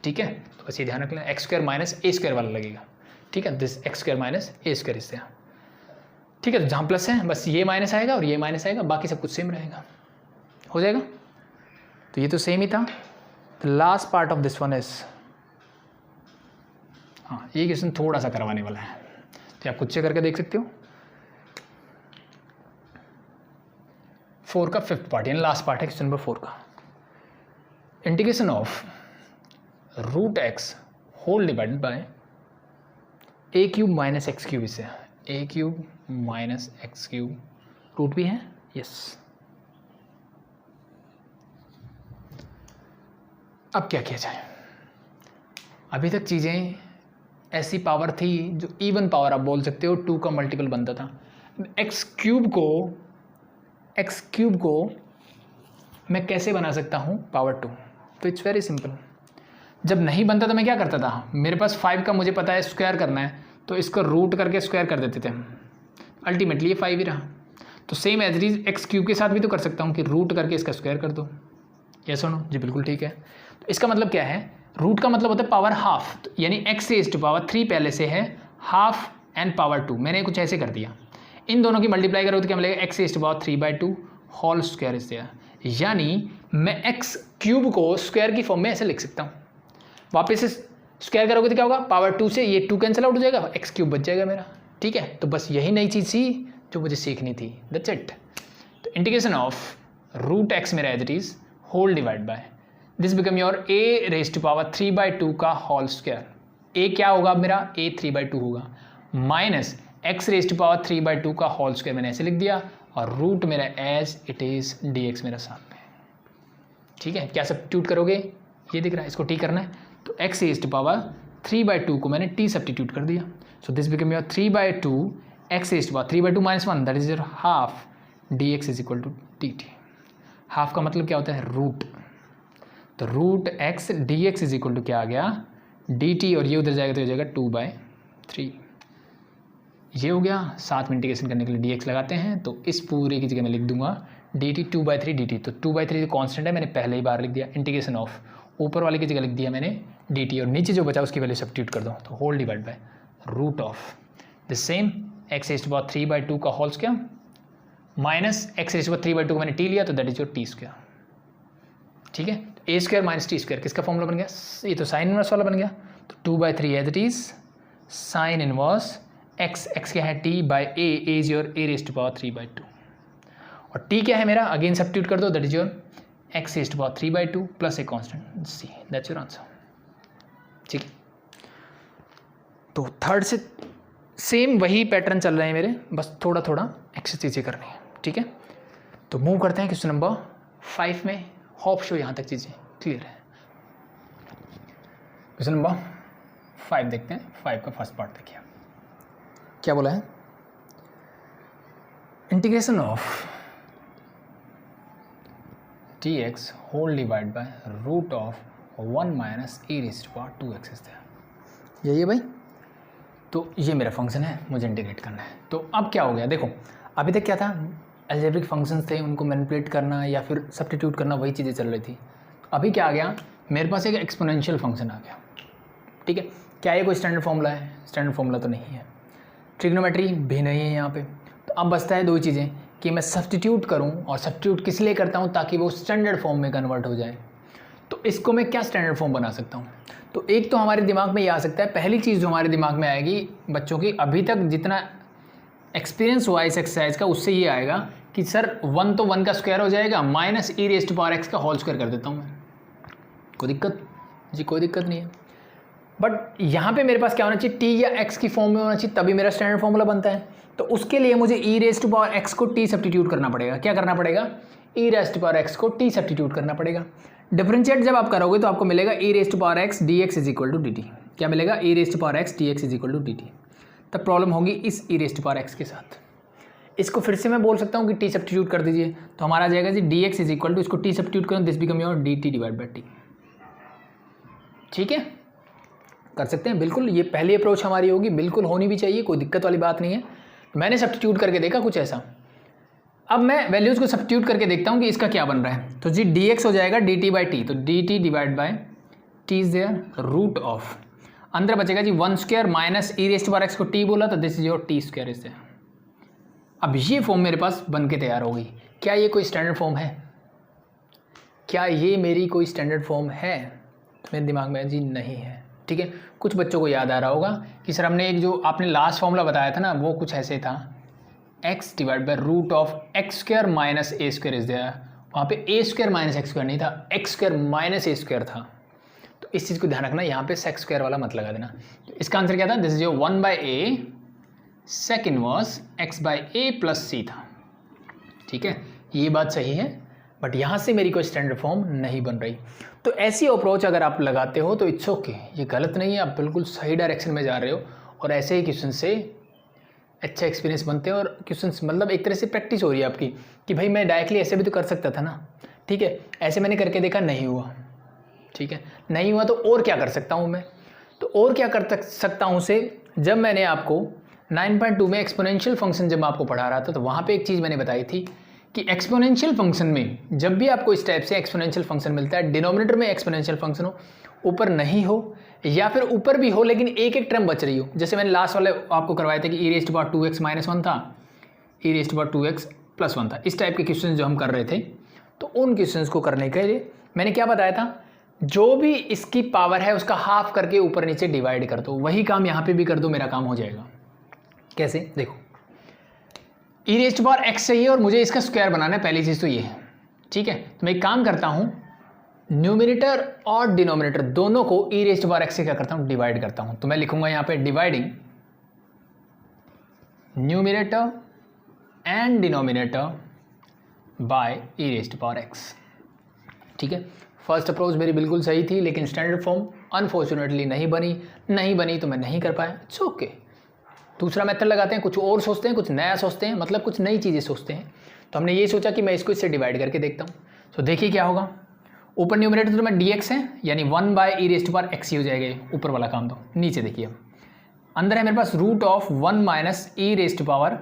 ठीक है, तो बस ये ध्यान रखना, x square minus a square वाला लगेगा। ठीक है, this x square minus a square इससे। ठीक है, तो जहाँ प्लस है बस ये माइनस आएगा और ये माइनस आएगा, बाकी सब कुछ सेम रहेगा, हो जाएगा। तो ये तो सेम ही था। The last part of this one is, हाँ ये क्वेश्चन थोड़ा सा करवाने वाला है, तो आप खुद से करके देख सकते हो। 4 का 5th पार्ट, यानी लास्ट पार्ट है क्वेश्चन नंबर 4 का। Integration of root X whole divided by A cube minus X cube, इससे A cube minus X cube, root भी है, यस। अब क्या किया जाए, अभी तक चीज़ें ऐसी पावर थी जो इवन पावर आप बोल सकते हो, 2 का मल्टीपल बनता था। एक्स क्यूब को मैं कैसे बना सकता हूँ पावर 2, तो इट्स वेरी सिंपल। जब नहीं बनता तो मैं क्या करता था, मेरे पास 5 का मुझे पता है स्क्वायर करना है, तो इसको रूट करके स्क्वायर कर देते थे, अल्टीमेटली ये 5 ही रहा। तो same as it is x cube के साथ भी तो कर सकता हूँ कि रूट करके इसका स्क्वायर कर दो, यस और नो, जी बिल्कुल ठीक है। तो इसका मतलब क्या है, रूट का मतलब होता है पावर हाफ, तो यानी एक्स रेज़्ड टू पावर 3 पहले से है, हाफ एंड पावर 2, मैंने कुछ ऐसे कर दिया। इन दोनों की मल्टीप्लाई करो तो क्या मिलेगा, x raised to power 3/2 whole square is there, यानी मैं एक्स क्यूब को स्क्वायर की फॉर्म में ऐसे लिख सकता हूँ। वापस से स्क्वायर करोगे तो क्या होगा, पावर 2 से ये 2 कैंसिल आउट हो जाएगा, एक्स क्यूब बच जाएगा मेरा। ठीक है, तो बस यही नई चीज़ थी जो मुझे सीखनी थी, दैट्स इट। तो इंटीग्रेशन ऑफ रूट एक्स मेरा as it is whole divide by this become your a raise to power 3/2 का होल स्क्वायर। ए क्या होगा अब मेरा, ए 3/2 होगा, minus x raise to power 3/2 का होल स्क्वायर मैंने ऐसे लिख दिया, और रूट मेरा एज इट इज dx मेरा साथ में। ठीक है, क्या सब्स्टिट्यूट करोगे, ये दिख रहा है, इसको टी करना है, तो एक्स रेज टू पावर 3/2 को मैंने टी सब्स्टिट्यूट कर दिया। So this become your 3/2 x raise to power 3/2 minus 1 that is your half dx is equal to dt। Half का मतलब क्या होता है, रूट, तो root x dx is equal to क्या आ गया, dt, और ये उधर जाएगा तो हो जाएगा 2/3। ये हो गया, साथ में इंटीग्रेशन करने के लिए dx लगाते हैं, तो इस पूरे की जगह मैं लिख दूंगा dt 2/3 dt। तो 2/3 जो कॉन्स्टेंट है मैंने पहले ही बार लिख दिया, इंटीग्रेशन ऑफ ऊपर वाले की जगह लिख दिया मैंने dt, और नीचे जो बचा उसकी वैल्यू सब्स्टिट्यूट कर दो, तो whole divide by root of the same x raise to power 3/2 का whole square minus x raise to power 3/2 को मैंने टी लिया, तो that is your t square. ठीक है, a square minus t square किसका फॉर्मूला बन गया, ये तो साइन इनवर्स वाला बन गया, तो 2/3 as it is sine inverse x क्या है, t by a is your a raise to power 3/2, और टी क्या है मेरा, अगेन सब्स्टिट्यूट कर दो, that is your x raise to power 3/2 plus a constant c, that's your answer. ठीक है, तो थर्ड से सेम वही पैटर्न चल रहे हैं मेरे, बस थोड़ा थोड़ा एक्स्ट्रा चीज़ें करनी है। ठीक है, तो मूव करते हैं क्वेश्चन नंबर 5 में। होप शो यहाँ तक चीज़ें क्लियर है। क्वेश्चन नंबर 5 देखते हैं। 5 का फर्स्ट पार्ट देखिए, क्या बोला है, integration of dx whole divide by root of 1 minus e raise to power 2x is there. यही है भाई, तो ये मेरा फंक्शन है, मुझे इंटीग्रेट करना है। तो अब क्या हो गया, देखो अभी तक क्या था, अलजेब्रिक फंक्शंस थे, उनको मैनिपुलेट करना या फिर सब्स्टिट्यूट करना, वही चीज़ें चल रही थी। अभी क्या आ गया, मेरे पास एक एक्सपोनेंशियल फंक्शन आ गया। ठीक है, क्या ये कोई स्टैंडर्ड फॉर्मूला है, स्टैंडर्ड फॉर्मूला तो नहीं है, ट्रिग्नोमेट्री भी नहीं है यहाँ पे। तो अब बचता है दो चीज़ें कि मैं सब्स्टिट्यूट करूँ, और सब्स्टिट्यूट किस लिए करता हूँ, ताकि वो स्टैंडर्ड फॉर्म में कन्वर्ट हो जाए। तो इसको मैं क्या स्टैंडर्ड फॉर्म बना सकता हूँ, तो एक तो हमारे दिमाग में ये आ सकता है, पहली चीज़ जो हमारे दिमाग में आएगी बच्चों की, अभी तक जितना एक्सपीरियंस हुआ इस एक्सरसाइज का, उससे ये आएगा कि सर 1 तो 1 का स्क्वायर हो जाएगा, minus e raise to power x का होल स्क्वायर कर देता हूँ मैं, कोई दिक्कत जी, कोई दिक्कत नहीं है। बट यहाँ पे मेरे पास क्या होना चाहिए, टी या एक्स की फॉर्म में होना चाहिए, तभी मेरा स्टैंडर्ड फॉर्मूला बनता है। तो उसके लिए मुझे e raise to power x को टी सब्स्टिट्यूट करना पड़ेगा। क्या करना पड़ेगा, e raise to power x को टी सब्स्टिट्यूट करना पड़ेगा। डिफरेंशिएट जब आप करोगे तो आपको मिलेगा e raise to power x d x is equal to d t. क्या मिलेगा, e raise to power x d x is equal to d t. तब प्रॉब्लम होगी इस e raise to power x के साथ। इसको फिर से मैं बोल सकता हूँ कि टी सब्स्टिट्यूट कर दीजिए, तो हमारा आ जाएगा जी d x is equal to, इसको टी सब्स्टिट्यूट करो, this become your d t divide by t. ठीक है, कर सकते हैं बिल्कुल, ये पहली अप्रोच हमारी होगी, बिल्कुल होनी भी चाहिए, कोई दिक्कत वाली बात नहीं है। मैंने सब्स्टिट्यूट करके देखा कुछ ऐसा। अब मैं वैल्यूज़ को सब्स्टिट्यूट करके देखता हूँ कि इसका क्या बन रहा है। तो जी डी एक्स हो जाएगा डी टी बाई टी, तो d t divide by t is there root of, अंदर बचेगा जी 1 square minus e raise to power x को टी बोला, तो this is your t square is there. अब ये फॉर्म मेरे पास बन के तैयार हो गई। क्या ये कोई स्टैंडर्ड फॉर्म है, क्या ये मेरी कोई स्टैंडर्ड फॉर्म है, तो मेरे दिमाग में जी नहीं है। ठीक है, कुछ बच्चों को याद आ रहा होगा कि सर हमने एक जो आपने लास्ट फॉर्मूला बताया था ना, वो कुछ ऐसे था, x divide by root of x square minus a square is there. वहाँ पे a square minus x square नहीं था, x square minus a square था। तो इस चीज़ को ध्यान रखना, यहाँ पे सेक्स स्क्वायर वाला मत लगा देना। तो इसका आंसर क्या था, this is your 1 by a sec inverse x by a plus c था। ठीक है, ये बात सही है, बट यहाँ से मेरी कोई स्टैंडर्ड फॉर्म नहीं बन रही। तो ऐसी अप्रोच अगर आप लगाते हो तो इट्स ओके, ये गलत नहीं है, आप बिल्कुल सही डायरेक्शन में जा रहे हो, और ऐसे ही क्वेश्चन से अच्छा एक्सपीरियंस बनते हैं, और क्वेश्चन मतलब एक तरह से प्रैक्टिस हो रही है आपकी कि भाई मैं डायरेक्टली ऐसे भी तो कर सकता था ना। ठीक है, ऐसे मैंने करके देखा, नहीं हुआ। ठीक है, नहीं हुआ तो और क्या कर सकता हूँ मैं, तो और क्या कर सकता हूँ से, जब मैंने आपको 9.2 में एक्सपोनेंशियल फंक्शन जब मैं आपको पढ़ा रहा था, तो वहाँ पे एक चीज़ मैंने बताई थी कि एक्सपोनेंशियल फंक्शन में जब भी आपको इस टाइप से एक्सपोनेंशियल फंक्शन मिलता है, डिनोमिनेटर में एक्सपोनेंशियल फंक्शन हो, ऊपर नहीं हो या फिर ऊपर भी हो लेकिन एक एक टर्म बच रही हो, जैसे मैंने लास्ट वाले आपको करवाए थे कि e raise to power 2x minus 1 था, e raise to power 2x plus 1 था, इस टाइप के क्वेश्चन जो हम कर रहे थे। तो उन क्वेश्चंस को करने के लिए मैंने क्या बताया था, जो भी इसकी पावर है उसका हाफ करके ऊपर नीचे डिवाइड कर दो। वही काम यहाँ पे भी कर दो, मेरा काम हो जाएगा। कैसे, देखो e raise to power x चाहिए और मुझे इसका स्क्वायर बनाना है, पहली चीज़ तो ये है। ठीक है, तो मैं एक काम करता हूँ, न्यूमिनेटर और डिनोमिनेटर दोनों को ई रेस्ट बार एक्स से क्या करता हूँ, डिवाइड करता हूँ। तो मैं लिखूंगा यहाँ पे dividing numerator and denominator by E raised power x. ठीक है, फर्स्ट अप्रोच मेरी बिल्कुल सही थी, लेकिन स्टैंडर्ड फॉर्म अनफॉर्चुनेटली नहीं बनी तो मैं नहीं कर पाया। इट्स ओके, दूसरा मेथड लगाते हैं, कुछ और सोचते हैं, कुछ नया सोचते हैं, मतलब कुछ नई चीज़ें सोचते हैं। तो हमने ये सोचा कि मैं इसको इससे डिवाइड करके देखता हूँ। तो देखिए क्या होगा, ऊपर न्यूमरेटर तो मैं dx है, यानी 1 बाय ई रेस्ट पावर एक्स ही हो जाएगा ऊपर वाला काम। तो नीचे देखिए अंदर है मेरे पास root of 1 minus e raised power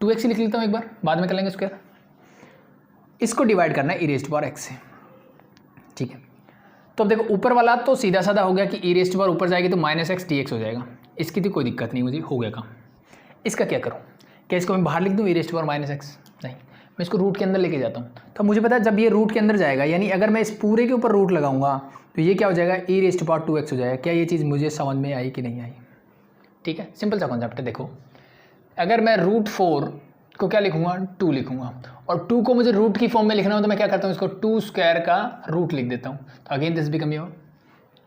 2x लिख लेता हूँ, एक बार बाद में कर लेंगे स्क्वायर। इसको डिवाइड करना है ई रेस्ट पावर एक्स से। ठीक है, तो अब देखो ऊपर वाला तो सीधा साधा हो गया कि ई रेस्ट पावर ऊपर जाएगी तो माइनस एक्स डी एक्स हो जाएगा। इसकी तो कोई दिक्कत नहीं, मुझे हो गया काम। इसका क्या करूँ, क्या इसको मैं बाहर लिख दूँ ई रेस्ट पावर माइनस एक्स? नहीं, मैं इसको रूट के अंदर लेके जाता हूँ। तो मुझे पता है जब ये रूट के अंदर जाएगा, यानी अगर मैं इस पूरे के ऊपर रूट लगाऊंगा तो ये क्या हो जाएगा, ई रेस्ट पावर 2x हो जाएगा। क्या ये चीज़ मुझे समझ में आई कि नहीं आई? ठीक है, सिंपल सा कॉन्सेप्ट है। देखो अगर मैं रूट 4 को क्या लिखूंगा, 2 लिखूंगा, और 2 को मुझे रूट की फॉर्म में लिखना हो तो मैं क्या करता हूँ, इसको 2 स्क्वायर का रूट लिख देता हूँ। तो अगेन दिस बिकम योर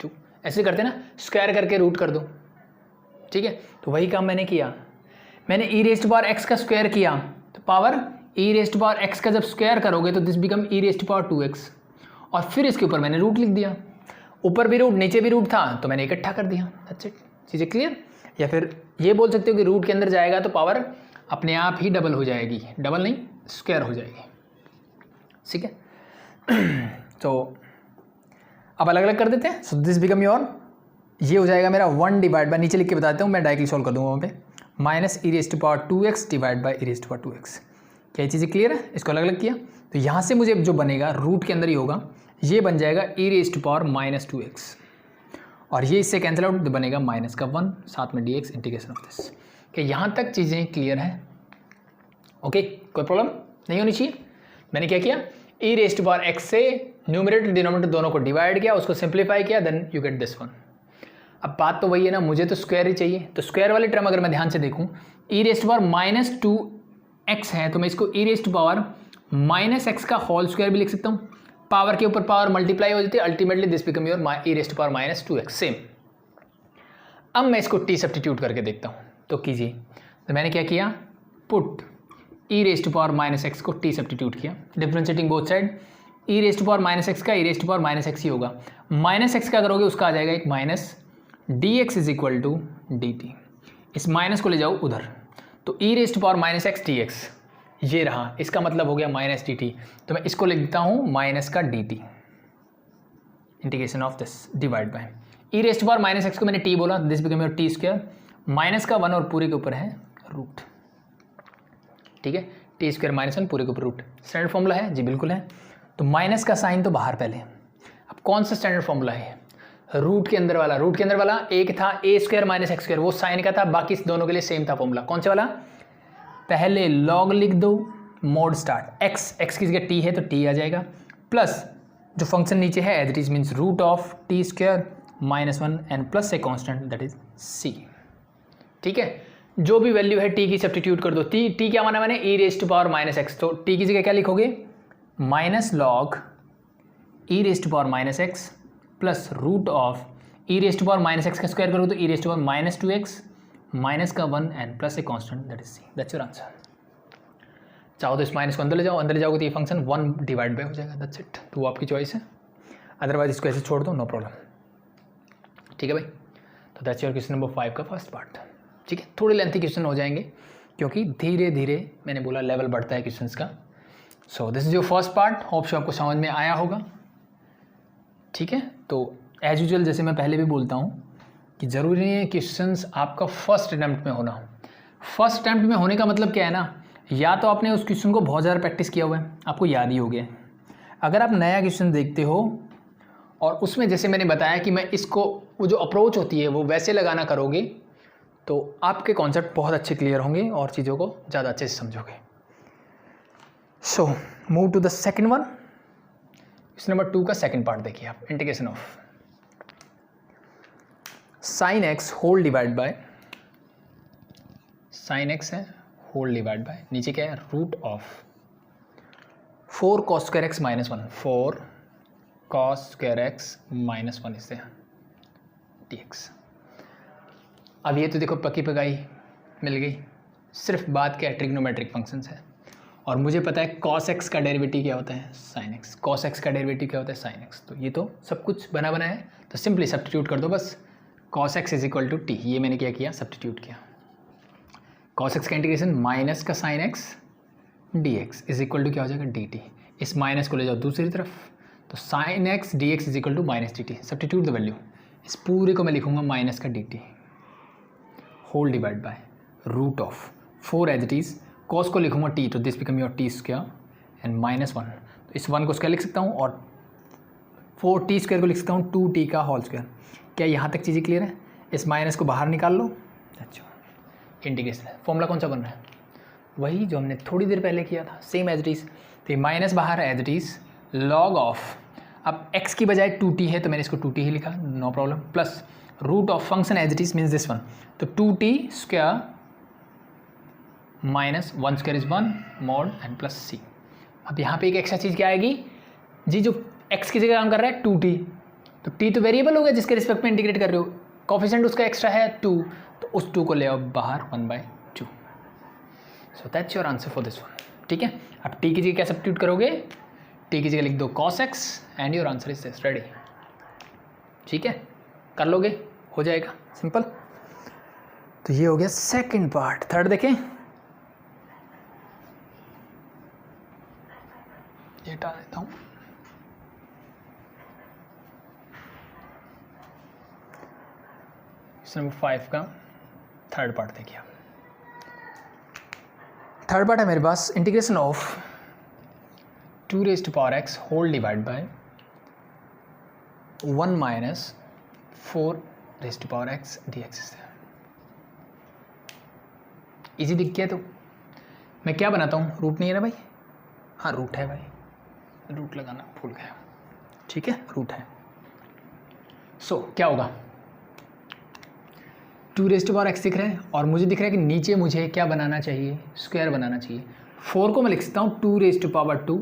2। ऐसे करते हैं ना, स्क्वायर करके रूट कर दो। ठीक है, तो वही काम मैंने किया। मैंने ई रेस्ट पावर एक्स का स्क्वायर किया, तो पावर ई रेस्ट पावर एक्स का जब स्क्वायर करोगे तो this become E raised power 2x, और फिर इसके ऊपर मैंने रूट लिख दिया। ऊपर भी रूट नीचे भी रूट था तो मैंने इकट्ठा कर दिया। That's it. चीज़ें क्लियर? या फिर ये बोल सकते हो कि रूट के अंदर जाएगा तो पावर अपने आप ही डबल हो जाएगी, डबल नहीं स्क्वायर हो जाएगी। ठीक है, तो अब अलग अलग कर देते हैं। सो दिस बिकम योर, ये हो जाएगा मेरा 1 डिवाइड बाय, नीचे लिख के बता देता हूँ, मैं डायरेक्टली सॉल्व कर दूंगा वहाँ पे, minus e raised power 2x divide by E raised power 2x। क्या ये चीज़ें क्लियर है? इसको अलग अलग किया तो यहाँ से मुझे जो बनेगा रूट के अंदर ही होगा, ये बन जाएगा ई रेस्ट पावर माइनस 2x, और ये इससे कैंसिल आउट तो बनेगा माइनस का 1, साथ में dx इंटीग्रेशन ऑफ दिस। क्या यहाँ तक चीज़ें क्लियर हैं? ओके, कोई प्रॉब्लम नहीं होनी चाहिए। मैंने क्या किया, ई रेस्ट पावर एक्स से न्यूमरेटर डिनोमिनेटर दोनों को डिवाइड किया, उसको सिंप्लीफाई किया, then you get this one. अब बात तो वही है ना, मुझे तो स्क्वायर ही चाहिए। तो स्क्वायर वाली टर्म अगर मैं ध्यान से देखूँ, ई रेस्ट पावर माइनस 2x है, तो मैं इसको ई रेस्ट पावर माइनस एक्स का होल स्क्वायर भी लिख सकता हूँ। पावर के ऊपर पावर मल्टीप्लाई हो जाती है, ultimately this become your E raised power minus 2x same. अब मैं इसको टी सब्स्टिट्यूट करके देखता हूँ, तो कीजिए। तो मैंने क्या किया, put e raised power minus x को टी सब्स्टिट्यूट किया, differentiating both side. E raised power minus x का e raised power minus x ही होगा, माइनस एक्स का करोगे उसका आ जाएगा एक minus dx is equal to dt। इस माइनस को ले जाओ उधर, तो e raised power minus x d x ये रहा, इसका मतलब हो गया माइनस डी टी। तो मैं इसको लिख देता हूँ माइनस का D T, integration of this divide by E raised power minus x को मैंने टी बोला, this become your t square, minus का 1 और पूरे के ऊपर है रूट। ठीक है, टी स्क्वायर माइनस 1 पूरे के ऊपर रूट। स्टैंडर्ड फॉर्मूला है जी, बिल्कुल है। तो माइनस का साइन तो बाहर पहले। अब कौन सा स्टैंडर्ड फॉर्मूला है? रूट के अंदर वाला। रूट के अंदर वाला एक था ए स्क्वायर माइनस एक्स स्क्वायर, वो साइन का था, बाकी दोनों के लिए सेम था फॉर्मूला। कौन से वाला? पहले लॉग लिख दो, मोड स्टार्ट, एक्स की जगह टी है तो टी आ जाएगा, प्लस जो फंक्शन नीचे है as it is means root of t square minus 1 and plus a constant that is c. ठीक है, जो भी वैल्यू है टी की सब्स्टिट्यूट कर दो। टी क्या माना मैंने, e raised power minus x, तो टी की जगह क्या लिखोगे, minus log e raised power minus x plus root of e raised power minus x का स्क्वायर करोगे तो e raised power minus 2x minus का 1 and plus a constant that is C. That's your answer. चाहो तो इस माइनस को अंदर ले जाओ, अंदर ले जाओगे तो ये फंक्शन 1 डिवाइड बाय हो जाएगा। That's it. तो वो आपकी चॉइस है, अदरवाइज इसको ऐसे छोड़ दो, नो प्रॉब्लम। ठीक है भाई, तो दैट्स योर क्वेश्चन नंबर 5 का फर्स्ट पार्ट। ठीक है, थोड़े लेंथी क्वेश्चन हो जाएंगे क्योंकि धीरे धीरे मैंने बोला लेवल बढ़ता है क्वेश्चंस का। सो this is your first part, hope so आपको समझ में आया होगा। ठीक है, तो एज यूजुअल जैसे मैं पहले भी बोलता हूँ कि ज़रूरी नहीं है क्वेश्चंस आपका फर्स्ट अटैम्प्ट में होना। फर्स्ट अटैम्प्ट में होने का मतलब क्या है ना, या तो आपने उस क्वेश्चन को बहुत ज़्यादा प्रैक्टिस किया हुआ है, आपको याद ही हो गया। अगर आप नया क्वेश्चन देखते हो और उसमें जैसे मैंने बताया कि मैं इसको, वो जो अप्रोच होती है वो वैसे लगाना करोगे, तो आपके कॉन्सेप्ट बहुत अच्छे क्लियर होंगे और चीज़ों को ज़्यादा अच्छे से समझोगे। So move to the second one. Question number 2 का सेकेंड पार्ट देखिए आप, integration of sine x whole divide by, sine x है होल डिवाइड बाय, नीचे क्या है, root of 4 cos square x minus 1, 4 cos square x minus 1 इससे dx। अब ये तो देखो पक्की पकाई मिल गई, सिर्फ बात क्या है ट्रिग्नोमेट्रिक फंक्शंस है, और मुझे पता है cos x का डेरिवेटिव क्या होता है sin x, cos x का डेरिवेटिव क्या होता है sin x। तो ये तो सब कुछ बना बना है, तो सिंपली सब्स्टिट्यूट कर दो बस। cos x is equal to t, ये मैंने क्या किया सब्स्टिट्यूट किया। cos x का इंटीग्रेशन माइनस का sin x dx is equal to क्या हो जाएगा dt। इस माइनस को ले जाओ दूसरी तरफ, तो sin x dx is equal to minus dt। Substitute the value, इस पूरे को मैं लिखूंगा माइनस का dt whole divide by root of 4 as it is, cos को लिखूंगा t, तो this become your t square and minus 1, तो इस 1 को स्क्वायर लिख सकता हूँ और 4t स्क्वायर को लिख सकता हूँ 2t का होल स्क्वायर। क्या यहाँ तक चीज़ें क्लियर है? इस माइनस को बाहर निकाल लो। अच्छा, इंटीग्रेशन फॉर्मूला कौन सा बन रहा है? वही जो हमने थोड़ी देर पहले किया था, सेम एज इट इज़। तो ये माइनस बाहर as it is log of, अब x की बजाय 2t है तो मैंने इसको 2t ही लिखा, no problem, plus root of function as it is means this one, तो 2t square minus 1 square is 1 mod and plus c. अब यहाँ पे एक एक्स्ट्रा चीज़ क्या आएगी जी, जो x की जगह काम कर रहा है 2t, तो t तो वेरिएबल हो गया जिसके रिस्पेक्ट में इंटीग्रेट कर रहे हो, कोफिशिएंट उसका एक्स्ट्रा है 2, तो उस 2 को ले आओ बाहर 1/2। So that's your answer for this one. ठीक है, अब t की जगह क्या सब्स्टिट्यूट करोगे? t की जगह लिख दो cos x and your answer is this, ready. ठीक है, कर लोगे, हो जाएगा सिंपल। तो ये हो गया सेकंड पार्ट। थर्ड देखें, ये हटा देता हूँ। नंबर 5 का थर्ड पार्ट देखिए। थर्ड पार्ट है मेरे पास integration of 2 raise to power x whole divide by 1 minus 4 raise to power x dx। Easy दिख गया? तो मैं क्या बनाता हूँ, रूट नहीं है ना भाई? हाँ रूट है भाई, रूट लगाना भूल गया। ठीक है, रूट है। सो क्या होगा, 2 रेज़ टू पावर x दिख रहा है और मुझे दिख रहा है कि नीचे मुझे क्या बनाना चाहिए, स्क्वायर बनाना चाहिए। 4 को मैं लिख सकता हूँ 2 raise to power 2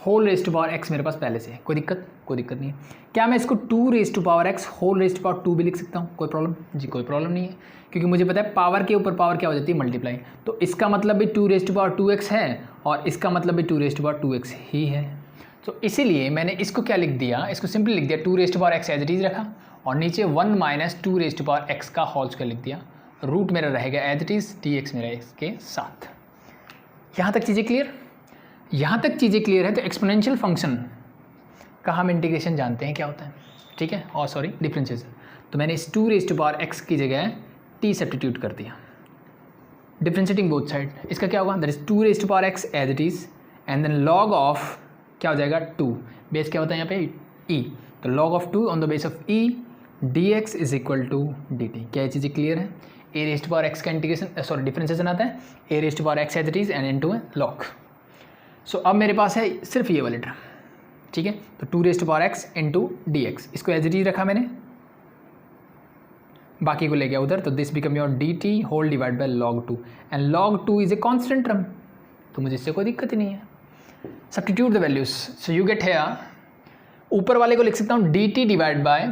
whole raise to power x मेरे पास पहले से है, कोई दिक्कत? कोई दिक्कत नहीं है। क्या मैं इसको 2 raise to power x whole raise to power 2 भी लिख सकता हूँ? कोई प्रॉब्लम? जी कोई प्रॉब्लम नहीं है, क्योंकि मुझे पता है पावर के ऊपर पावर क्या हो जाती है, मल्टीप्लाई। तो इसका मतलब भी 2 रेज़ टू पावर 2x है और इसका मतलब भी 2 रेज़ टू पावर 2x ही है। तो इसीलिए मैंने इसको क्या लिख दिया, इसको सिंपली लिख दिया 2 raise to power x as it is रखा और नीचे 1 minus 2 raise to power x का होल स्क्वायर लिख दिया। रूट मेरा रहेगा एज इट इज, dx मेरा इसके साथ। यहाँ तक चीज़ें क्लियर? यहाँ तक चीज़ें क्लियर है तो एक्सपोनेंशियल फंक्शन का हम इंटीग्रेशन जानते हैं क्या होता है। ठीक है, और सॉरी डिफरेंशिएशन। तो मैंने इस 2 रेज़ टू पावर x की जगह t सब्स्टिट्यूट कर दिया, डिफरेंशिएटिंग बोथ साइड। इसका क्या होगा, that is 2 raise to power x as it is and then log of क्या हो जाएगा 2, बेस क्या होता है यहाँ पे e, तो log of 2 on the base of e dx is equal to dt। क्या ये चीज़ें क्लियर है? a raise to power x का इंटीग्रेशन सॉरी डिफरेंशिएशन आता है a raise to power x as it is and into log। So अब मेरे पास है सिर्फ ये वाले टर्म। ठीक है, तो 2 raise to power x into dx, इसको एज इट इज रखा मैंने, बाकी को ले गया उधर, तो this become your dt whole divide by log 2 and log 2 is a constant term, तो मुझे इससे कोई दिक्कत ही नहीं है। Substitute the values, so you get here, ऊपर वाले को लिख सकता हूँ dt डिवाइड बाय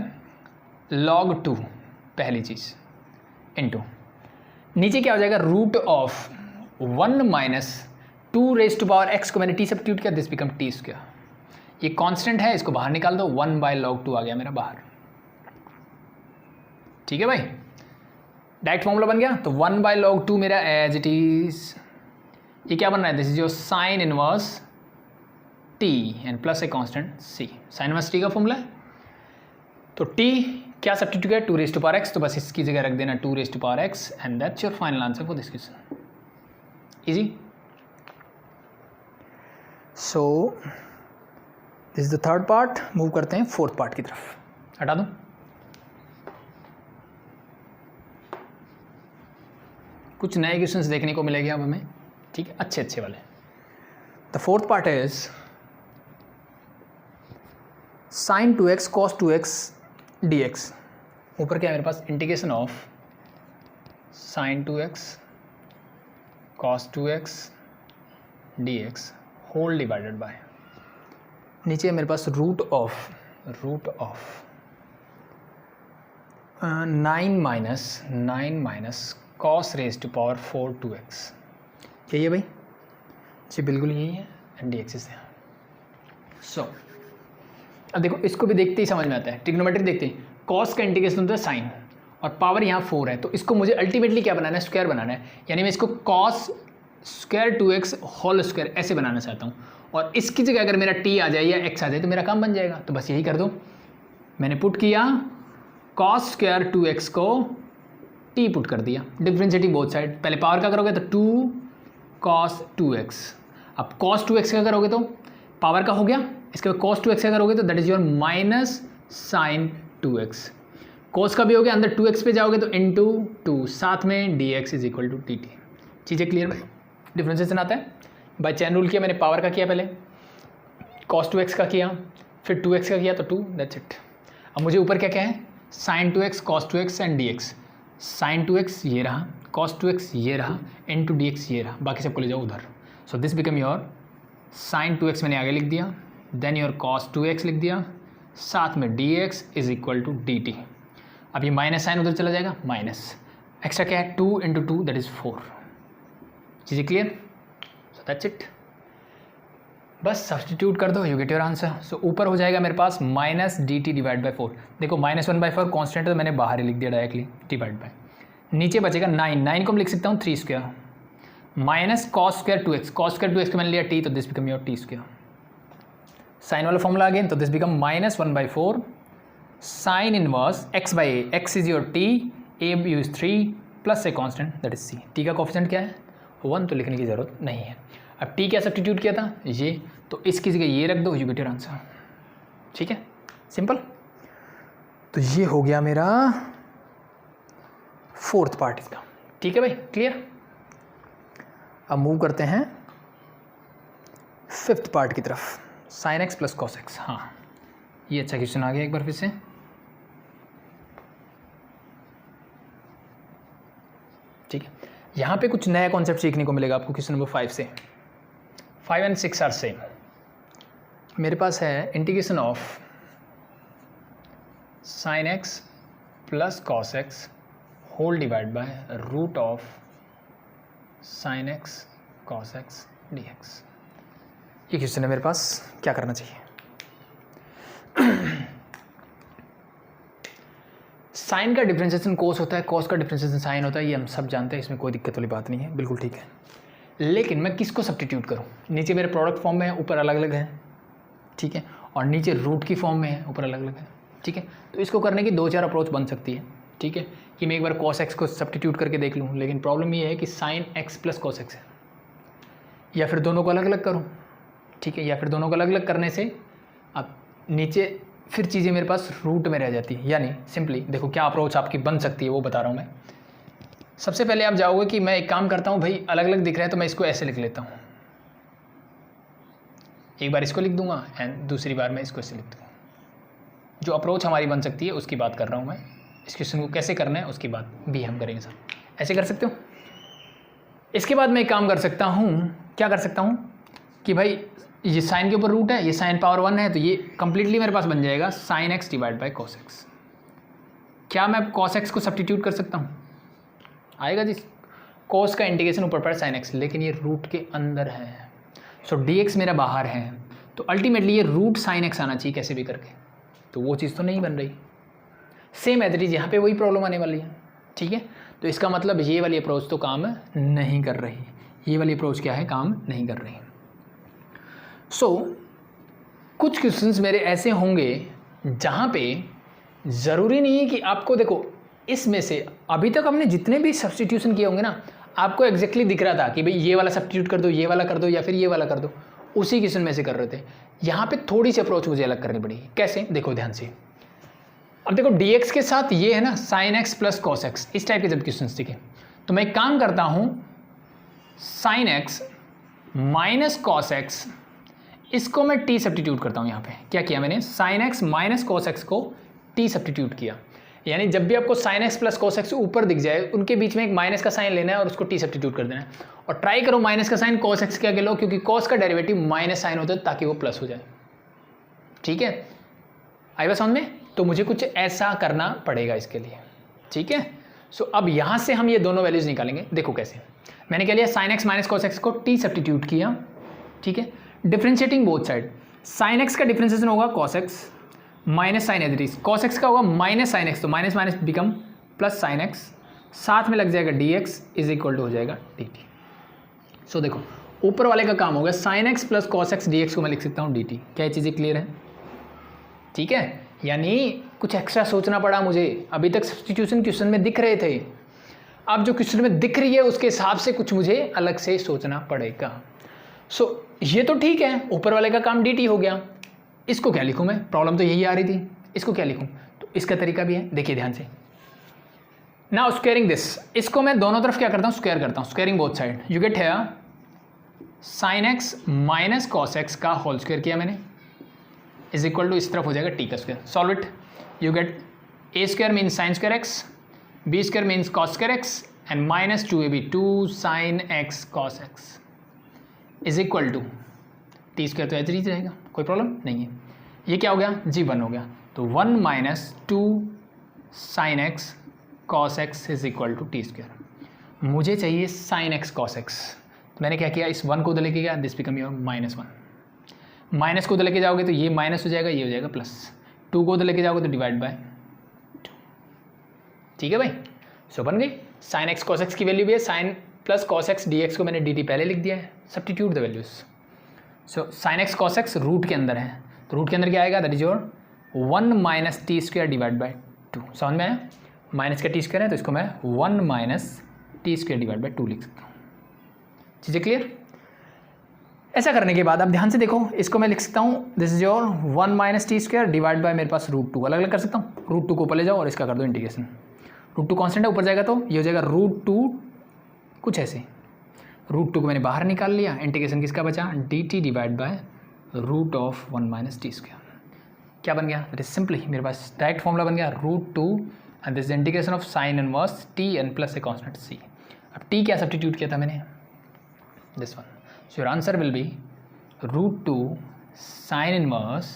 log 2 पहली चीज़ इंटू, नीचे क्या हो जाएगा root of 1 minus 2 raise to power x को मैंने t सब्स्टिट्यूट किया, दिस बिकम t स्क्वायर। ये कांस्टेंट है, इसको बाहर निकाल दो, 1 बाय log 2 आ गया मेरा बाहर। ठीक है भाई, डायरेक्ट फॉर्मूला बन गया। तो 1 बाय log 2 मेरा एज इट इज, ये क्या बन रहा है, this is your sine inverse t and plus a constant c, sine inverse t का फॉर्मूला है। तो t क्या सब्स्टिट्यूट है 2 रेज़ टू पावर x, तो बस इसकी जगह रख देना 2 raise to power x and that's your final answer for this question. Easy. So this is the third part, move करते हैं फोर्थ पार्ट की तरफ। हटा दूं? कुछ नए क्वेश्चंस देखने को मिलेंगे अब हमें, ठीक है, अच्छे अच्छे वाले। The fourth part is sin 2x cos 2x dx। ऊपर क्या है मेरे पास, integration of sin 2x cos 2x dx whole divided by, नीचे मेरे पास root of root of 9 minus cos raise to power 4 2x। यही है भाई जी, बिल्कुल यही है, एंड डी एक्सिस है। सो अब देखो, इसको भी देखते ही समझ में आता है, ट्रिग्नोमेट्री देखते ही, कॉस का इंटीग्रेशन होता है साइन, और पावर यहाँ 4 है, तो इसको मुझे अल्टीमेटली क्या बनाना है, स्क्वायर बनाना है, यानी मैं इसको cos square 2x whole square ऐसे बनाना चाहता हूँ, और इसकी जगह अगर मेरा t आ जाए या x आ जाए तो मेरा काम बन जाएगा। तो बस यही कर दो, मैंने पुट किया कॉस स्क्वायर 2x को t पुट कर दिया, डिफ्रेंशिएटिंग बोथ साइड। पहले पावर का करोगे तो 2 cos 2x, अब cos 2x का करोगे तो पावर का हो गया, इसके बाद cos 2x का करोगे तो that is your minus sine 2x। cos का भी हो गया, अंदर 2x पे जाओगे तो इंटू 2, साथ में dx is equal to dt। चीज़ें क्लियर भाई, डिफ्रेंशिएशन आता है बाय चैन रूल किया, मैंने पावर का किया, पहले cos 2x का किया, फिर 2x का किया तो 2, दैट्स इट। अब मुझे ऊपर क्या क्या है, sin 2x cos 2x and dx। sin 2x ये रहा, cos 2x ये रहा, इंटू dx ये रहा, बाकी सबको ले जाओ उधर। सो this become your sin 2x मैंने आगे लिख दिया, देन योर cos 2x लिख दिया, साथ में dx is equal to dt। अब ये माइनस साइन उधर चला जाएगा, माइनस एक्स्ट्रा क्या है, 2 इंटू 2 दैट इज 4। चीज़ें क्लियर, सो दैट्स इट। बस सब्सटीट्यूट कर दो, यू गेट योर आंसर। सो ऊपर हो जाएगा मेरे पास माइनस dt डिवाइड बाई 4। देखो -1/4 कॉन्स्टेंट है तो मैंने बाहर ही लिख दिया डायरेक्टली, डिवाइड बाई, नीचे बचेगा 9 को मैं लिख सकता हूँ 3 square, minus cos square 2x, cos square 2x को मैंने लिया t, तो this become your t square. Sine वाला फॉर्मूला अगेन, तो this become -1/4 sine inverse x by a, x is your t, a is 3 plus a constant that is c। t का कोफिशिएंट क्या है 1, तो लिखने की ज़रूरत नहीं है। अब t क्या सब्स्टिट्यूट किया था ये, तो इसकी जगह ये रख दो, यू गेट योर आंसर। ठीक है, सिंपल। तो ये हो गया मेरा 4th पार्ट इसका। ठीक है भाई, क्लियर। अब मूव करते हैं 5th पार्ट की तरफ, sign x plus cos x. हाँ, ये अच्छा क्वेश्चन आ गया एक बार फिर से। ठीक है, यहाँ पे कुछ नया कॉन्सेप्ट सीखने को मिलेगा आपको क्वेश्चन नंबर 5 से। 5 एंड 6 आर सेम। मेरे पास है integration of sine x plus cos x whole divide by root of sine x cos x d x. ये क्वेश्चन है मेरे पास, क्या करना चाहिए। साइन का डिफरेंशिएशन कोस होता है, कोस का डिफरेंशिएशन साइन होता है, ये हम सब जानते हैं, इसमें कोई दिक्कत वाली बात नहीं है, बिल्कुल ठीक है। लेकिन मैं किसको सब्स्टिट्यूट करूं, नीचे मेरे प्रोडक्ट फॉर्म में है, ऊपर अलग अलग है, ठीक है, और नीचे रूट की फॉर्म में है, ऊपर अलग अलग है, ठीक है। तो इसको करने की 2-4 अप्रोच बन सकती है, ठीक है, कि मैं एक बार कॉस एक्स को सब्स्टिट्यूट करके देख लूँ, लेकिन प्रॉब्लम ये है कि sign x plus cos x है, या फिर दोनों को अलग अलग करूँ, ठीक है, या फिर दोनों को अलग अलग करने से अब नीचे फिर चीज़ें मेरे पास रूट में रह जाती है। यानी सिंपली देखो क्या अप्रोच आपकी बन सकती है वो बता रहा हूँ मैं। सबसे पहले आप जाओगे कि मैं एक काम करता हूँ भाई, अलग अलग दिख रहा है तो मैं इसको ऐसे लिख लेता हूँ, एक बार इसको लिख दूंगा एंड दूसरी बार मैं इसको ऐसे लिख दूँगा। जो अप्रोच हमारी बन सकती है उसकी बात कर रहा हूँ मैं, इस क्वेश्चन को कैसे करना है उसकी बात भी हम करेंगे सर। ऐसे कर सकते हो। इसके बाद मैं एक काम कर सकता हूँ, क्या कर सकता हूँ कि भाई ये साइन के ऊपर रूट है, ये साइन पावर 1 है, तो ये कंप्लीटली मेरे पास बन जाएगा sign x divide by cos x. क्या मैं कॉस एक्स को सब्स्टिट्यूट कर सकता हूँ, आएगा जी। कॉस का इंटीग्रेशन ऊपर पर साइन एक्स, लेकिन ये रूट के अंदर है, सो डी एक्स मेरा बाहर है, तो अल्टीमेटली ये रूट साइन एक्स आना चाहिए कैसे भी करके, तो वो चीज़ तो नहीं बन रही। सेम एज इट इज यहाँ पे वही प्रॉब्लम आने वाली है, ठीक है। तो इसका मतलब ये वाली अप्रोच तो काम नहीं कर रही, ये वाली अप्रोच क्या है, काम नहीं कर रही। सो कुछ क्वेश्चंस मेरे ऐसे होंगे जहाँ पे ज़रूरी नहीं है कि आपको, देखो इसमें से अभी तक हमने जितने भी सब्स्टिट्यूशन किए होंगे ना, आपको एग्जैक्टली दिख रहा था कि भाई ये वाला सब्स्टिट्यूट कर दो, ये वाला कर दो, या फिर ये वाला कर दो, उसी क्वेश्चन में से कर रहे थे। यहाँ पे थोड़ी सी अप्रोच मुझे अलग करनी पड़ेगी। कैसे, देखो ध्यान से। अब देखो dx के साथ ये है ना sign x plus cos x, इस टाइप के जब क्वेश्चन दिखे तो मैं एक काम करता हूँ, sign x minus cos x, इसको मैं t सब्स्टिट्यूट करता हूँ। यहाँ पे क्या किया मैंने, sign x minus cos x को t सब्स्टिट्यूट किया। यानी जब भी आपको sign x plus cos x ऊपर दिख जाए, उनके बीच में एक माइनस का साइन लेना है और उसको t सब्स्टिट्यूट कर देना है। और ट्राई करो माइनस का साइन कॉस एक्स के आगे लो, क्योंकि कॉस का डेरिवेटिव माइनस साइन होता है ताकि वो प्लस हो जाए, ठीक है। आई बात समझ में? तो मुझे कुछ ऐसा करना पड़ेगा इसके लिए, ठीक है। सो अब यहाँ से हम ये दोनों वैल्यूज निकालेंगे। देखो कैसे, मैंने क्या लिया, sine x minus cos x को टी सब्स्टिट्यूट किया, ठीक है। Differentiating both side, sine x का डिफ्रेंशिएशन होगा cos x minus sine as it is, cos x का होगा माइनस साइन एक्स, तो minus minus become plus sine x, साथ में लग जाएगा d x is equal to हो जाएगा डी टी। सो देखो ऊपर वाले का काम हो गया, sign x plus cos x d x को मैं लिख सकता हूँ डी टी। क्या ये चीज़ें क्लियर है? ठीक है, यानी कुछ एक्स्ट्रा सोचना पड़ा मुझे। अभी तक सब्स्टिट्यूशन क्वेश्चन में दिख रहे थे, अब जो क्वेश्चन में दिख रही है उसके हिसाब से कुछ मुझे अलग से सोचना पड़ेगा। सो ये तो ठीक है, ऊपर वाले का काम डी टी हो गया। इसको क्या लिखूँ मैं? प्रॉब्लम तो यही आ रही थी, इसको क्या लिखूँ? तो इसका तरीका भी है, देखिए ध्यान से। नाउ स्क्वायरिंग दिस, इसको मैं दोनों तरफ क्या करता हूँ, स्क्वायर करता हूँ, squaring both side. You get here sine x minus cos x का होल स्क्वायर किया मैंने, इज इक्वल टू इस तरफ हो जाएगा टी का square. Solve it, you get a square means sine square x, b square means cos square x and minus 2ab 2 sine x cos x is equal to t square, तो ऐसे ही रहेगा, कोई प्रॉब्लम नहीं है। ये क्या हो गया, जी 1 हो गया, तो 1 minus 2 sine x cos x is equal to t square. मुझे चाहिए साइन एक्स कॉस एक्स, तो मैंने क्या किया, इस 1 को उधर लेके गया, दिस बिकम योर -1। माइनस को उधर लेके जाओगे तो ये माइनस हो जाएगा, ये हो जाएगा प्लस। 2 को उधर लेके जाओगे तो डिवाइड बाय 2, ठीक है भाई। सो बन गई साइन एक्स कॉस एक्स की वैल्यू भी है, sine plus cos x d x को मैंने डी टी पहले लिख दिया है, substitute the values. So sine x cos x root के अंदर है, तो रूट के अंदर क्या आएगा, that is your 1 minus t square divide by 2। समझ में आया? माइनस का टी स्क्वायर है तो इसको मैं 1 minus t square divide by 2 लिख सकता हूँ। चीज़ें क्लियर? ऐसा करने के बाद अब ध्यान से देखो, इसको मैं लिख सकता हूँ, this is your 1 minus t square divide by मेरे पास √2, अलग अलग कर सकता हूँ। √2 को ऊपर ले जाओ और इसका कर दो इंटीग्रेशन। √2 कॉन्स्टेंट है, ऊपर जाएगा तो ये हो जाएगा √2 कुछ ऐसे। √2 को मैंने बाहर निकाल लिया, इंटीग्रेशन किसका बचा, D t divide by √1 minus t square. क्या बन गया, दैट इज सिंपली मेरे पास डायरेक्ट फॉर्मूला बन गया √2 and this integration of sine inverse t n plus a constant c. अब टी क्या सब्स्टिट्यूट किया था मैंने, this one. So your answer will be √2 sin inverse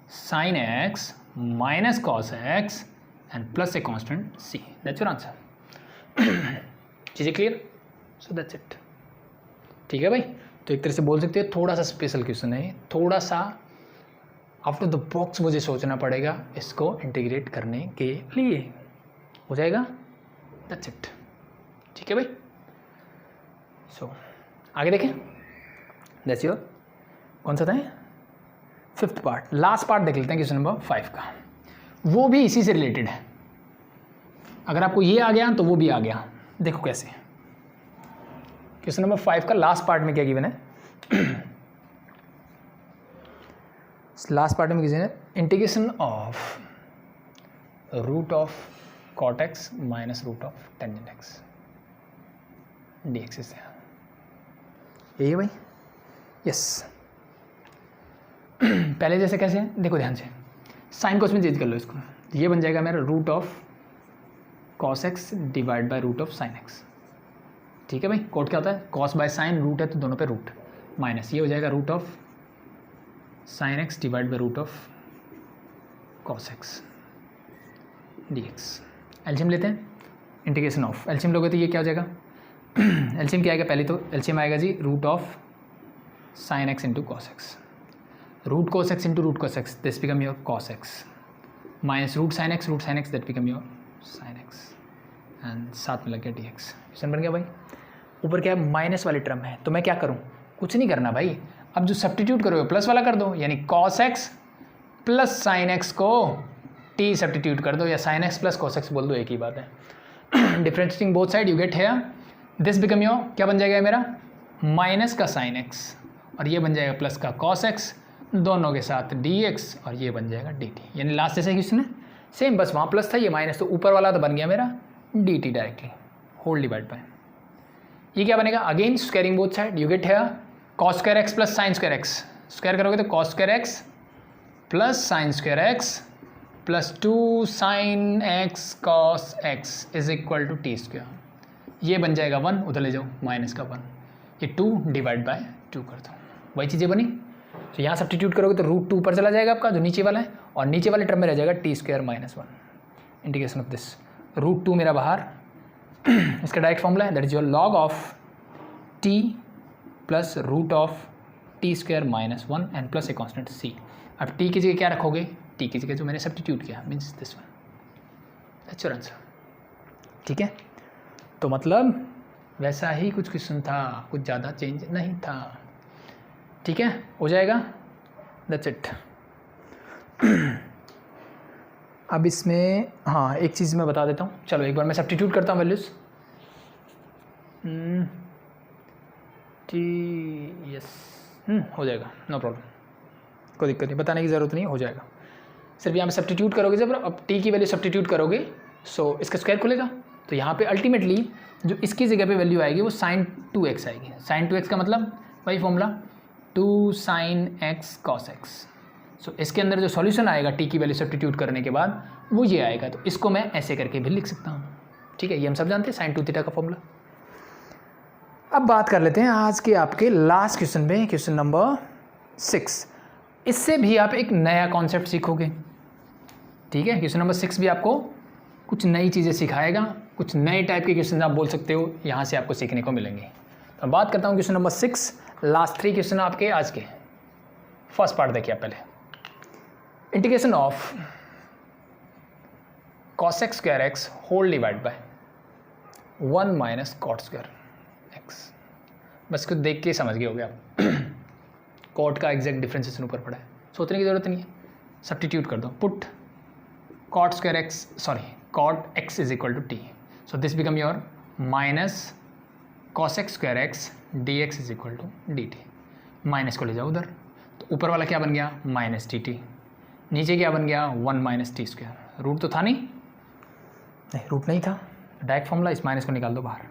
sin x minus cos x and plus a constant c. That's your answer. चीज़ें क्लियर? So that's it. ठीक है भाई, तो एक तरह से बोल सकते हैं थोड़ा सा स्पेशल क्वेश्चन है, थोड़ा सा आउट ऑफ द बॉक्स मुझे सोचना पड़ेगा इसको इंटीग्रेट करने के लिए। हो जाएगा? That's it. ठीक है भाई। So आगे देखें, दैट्स योर कौन सा था, 5th पार्ट, लास्ट पार्ट देख लेते हैं क्वेश्चन नंबर 5 का। वो भी इसी से रिलेटेड है, अगर आपको ये आ गया तो वो भी आ गया। देखो कैसे, क्वेश्चन नंबर 5 का लास्ट पार्ट में क्या गिवन है, लास्ट पार्ट में गिवन है integration of root of cot x minus root of tangent x d x से, यही है भाई। यस पहले जैसे कैसे, देखो ध्यान से, साइन को उसमें चेंज कर लो इसको, ये बन जाएगा मेरा root of cos x divide by root of sine x. ठीक है भाई, कोट क्या होता है, कॉस बाय साइन, रूट है तो दोनों पे रूट, माइनस ये हो जाएगा root of sine x divide by root of cos x d x. LCM लेते हैं, इंटीग्रेशन ऑफ, एलसीएम लोगे तो ये क्या हो जाएगा, एलसीएम क्या आएगा, पहले तो एलसीएम आएगा जी root of sine x into cos x, root cos x into root cos x, this become your cos x minus root sine x that become your sine x and साथ में लग गया डी एक्स। क्वेश्चन बन गया भाई। ऊपर क्या है, माइनस वाली टर्म है, तो मैं क्या करूँ, कुछ नहीं करना भाई, अब जो सब्स्टिट्यूट करोगे प्लस वाला कर दो, यानी cos x plus sine x को टी सब्स्टिट्यूट कर दो, या sign x plus cos x बोल दो, एक ही बात है। Differentiating both side, you get here this become your, क्या बन जाएगा मेरा, माइनस का साइन एक्स और ये बन जाएगा प्लस का कॉस एक्स, दोनों के साथ डी एक्स और ये बन जाएगा डी टी। यानी लास्ट जैसे क्वेश्चन है सेम, बस वहाँ प्लस था ये माइनस, तो ऊपर वाला तो बन गया मेरा d t directly, whole divide by ये क्या बनेगा, again squaring both side, you get here cos square x plus sine square x, square करोगे तो cos square x plus sine square x plus 2 sine x cos x is equal to t square, ये बन जाएगा 1, उधर ले जाओ माइनस का 1, ये 2 डिवाइड बाय 2 कर दो, वही चीज़ें बनी। तो यहाँ सब्स्टिट्यूट करोगे तो रूट 2 ऊपर चला जाएगा आपका जो नीचे वाला है, और नीचे वाले टर्म में रह जाएगा t square minus 1 integration of this root 2 मेरा बाहर। इसका डायरेक्ट फॉर्मूला है that is your log of t plus root of t square minus 1 and plus a constant c. अब टी की जगह क्या रखोगे, टी की जगह जो मैंने सब्स्टिट्यूट किया means this one, that's your answer. ठीक है, तो मतलब वैसा ही कुछ क्वेश्चन था, कुछ ज़्यादा चेंज नहीं था। ठीक है, हो जाएगा, दैट्स इट। अब इसमें हाँ एक चीज़ मैं बता देता हूँ, चलो एक बार मैं सब्स्टिट्यूट करता हूँ वैल्यूज़। टी यस हो जाएगा, नो प्रॉब्लम, कोई दिक्कत नहीं, बताने की ज़रूरत नहीं, हो जाएगा। सिर्फ यहाँ पे सब्स्टिट्यूट करोगे, जब अब टी की वैल्यू सब्स्टिट्यूट करोगे सो इसका स्क्वायर खुलेगा, तो यहाँ पे अल्टीमेटली जो इसकी जगह पे वैल्यू आएगी वो sin 2x आएगी। sin 2x का मतलब वही formula 2 sin x cos x। सो इसके अंदर जो सॉल्यूशन आएगा टी की वैल्यू सब्स्टिट्यूट करने के बाद वो ये आएगा, तो इसको मैं ऐसे करके भी लिख सकता हूँ। ठीक है, ये हम सब जानते हैं sin 2 थीटा का फॉर्मूला। अब बात कर लेते हैं आज के आपके लास्ट क्वेश्चन में, क्वेश्चन नंबर 6। इससे भी आप एक नया कॉन्सेप्ट सीखोगे। ठीक है, क्वेश्चन नंबर 6 भी आपको कुछ नई चीज़ें सिखाएगा, कुछ नए टाइप के क्वेश्चन आप बोल सकते हो, यहाँ से आपको सीखने को मिलेंगे। तो बात करता हूँ क्वेश्चन नंबर 6, लास्ट 3 क्वेश्चन आपके आज के। फर्स्ट पार्ट देखिए आप पहले, integration of cos x square x whole divide by 1 minus cot square x. बस कुछ देख के समझ गए होगे आप। कॉट का एग्जैक्ट डिफरेंशिएशन ऊपर पड़ा है, सोचने की जरूरत नहीं है, सब्स्टिट्यूट कर दो। Put cot square x cot x is equal to t, so this become your minus cos x square x dx is equal to dt। Minus को ले जाओ उधर, तो ऊपर वाला क्या बन गया माइनस टी टी, नीचे क्या बन गया 1 माइनस टी स्क्वायर। रूट तो था नहीं रूट नहीं था, डायरेक्ट फॉर्मूला, इस माइनस को निकाल दो बाहर,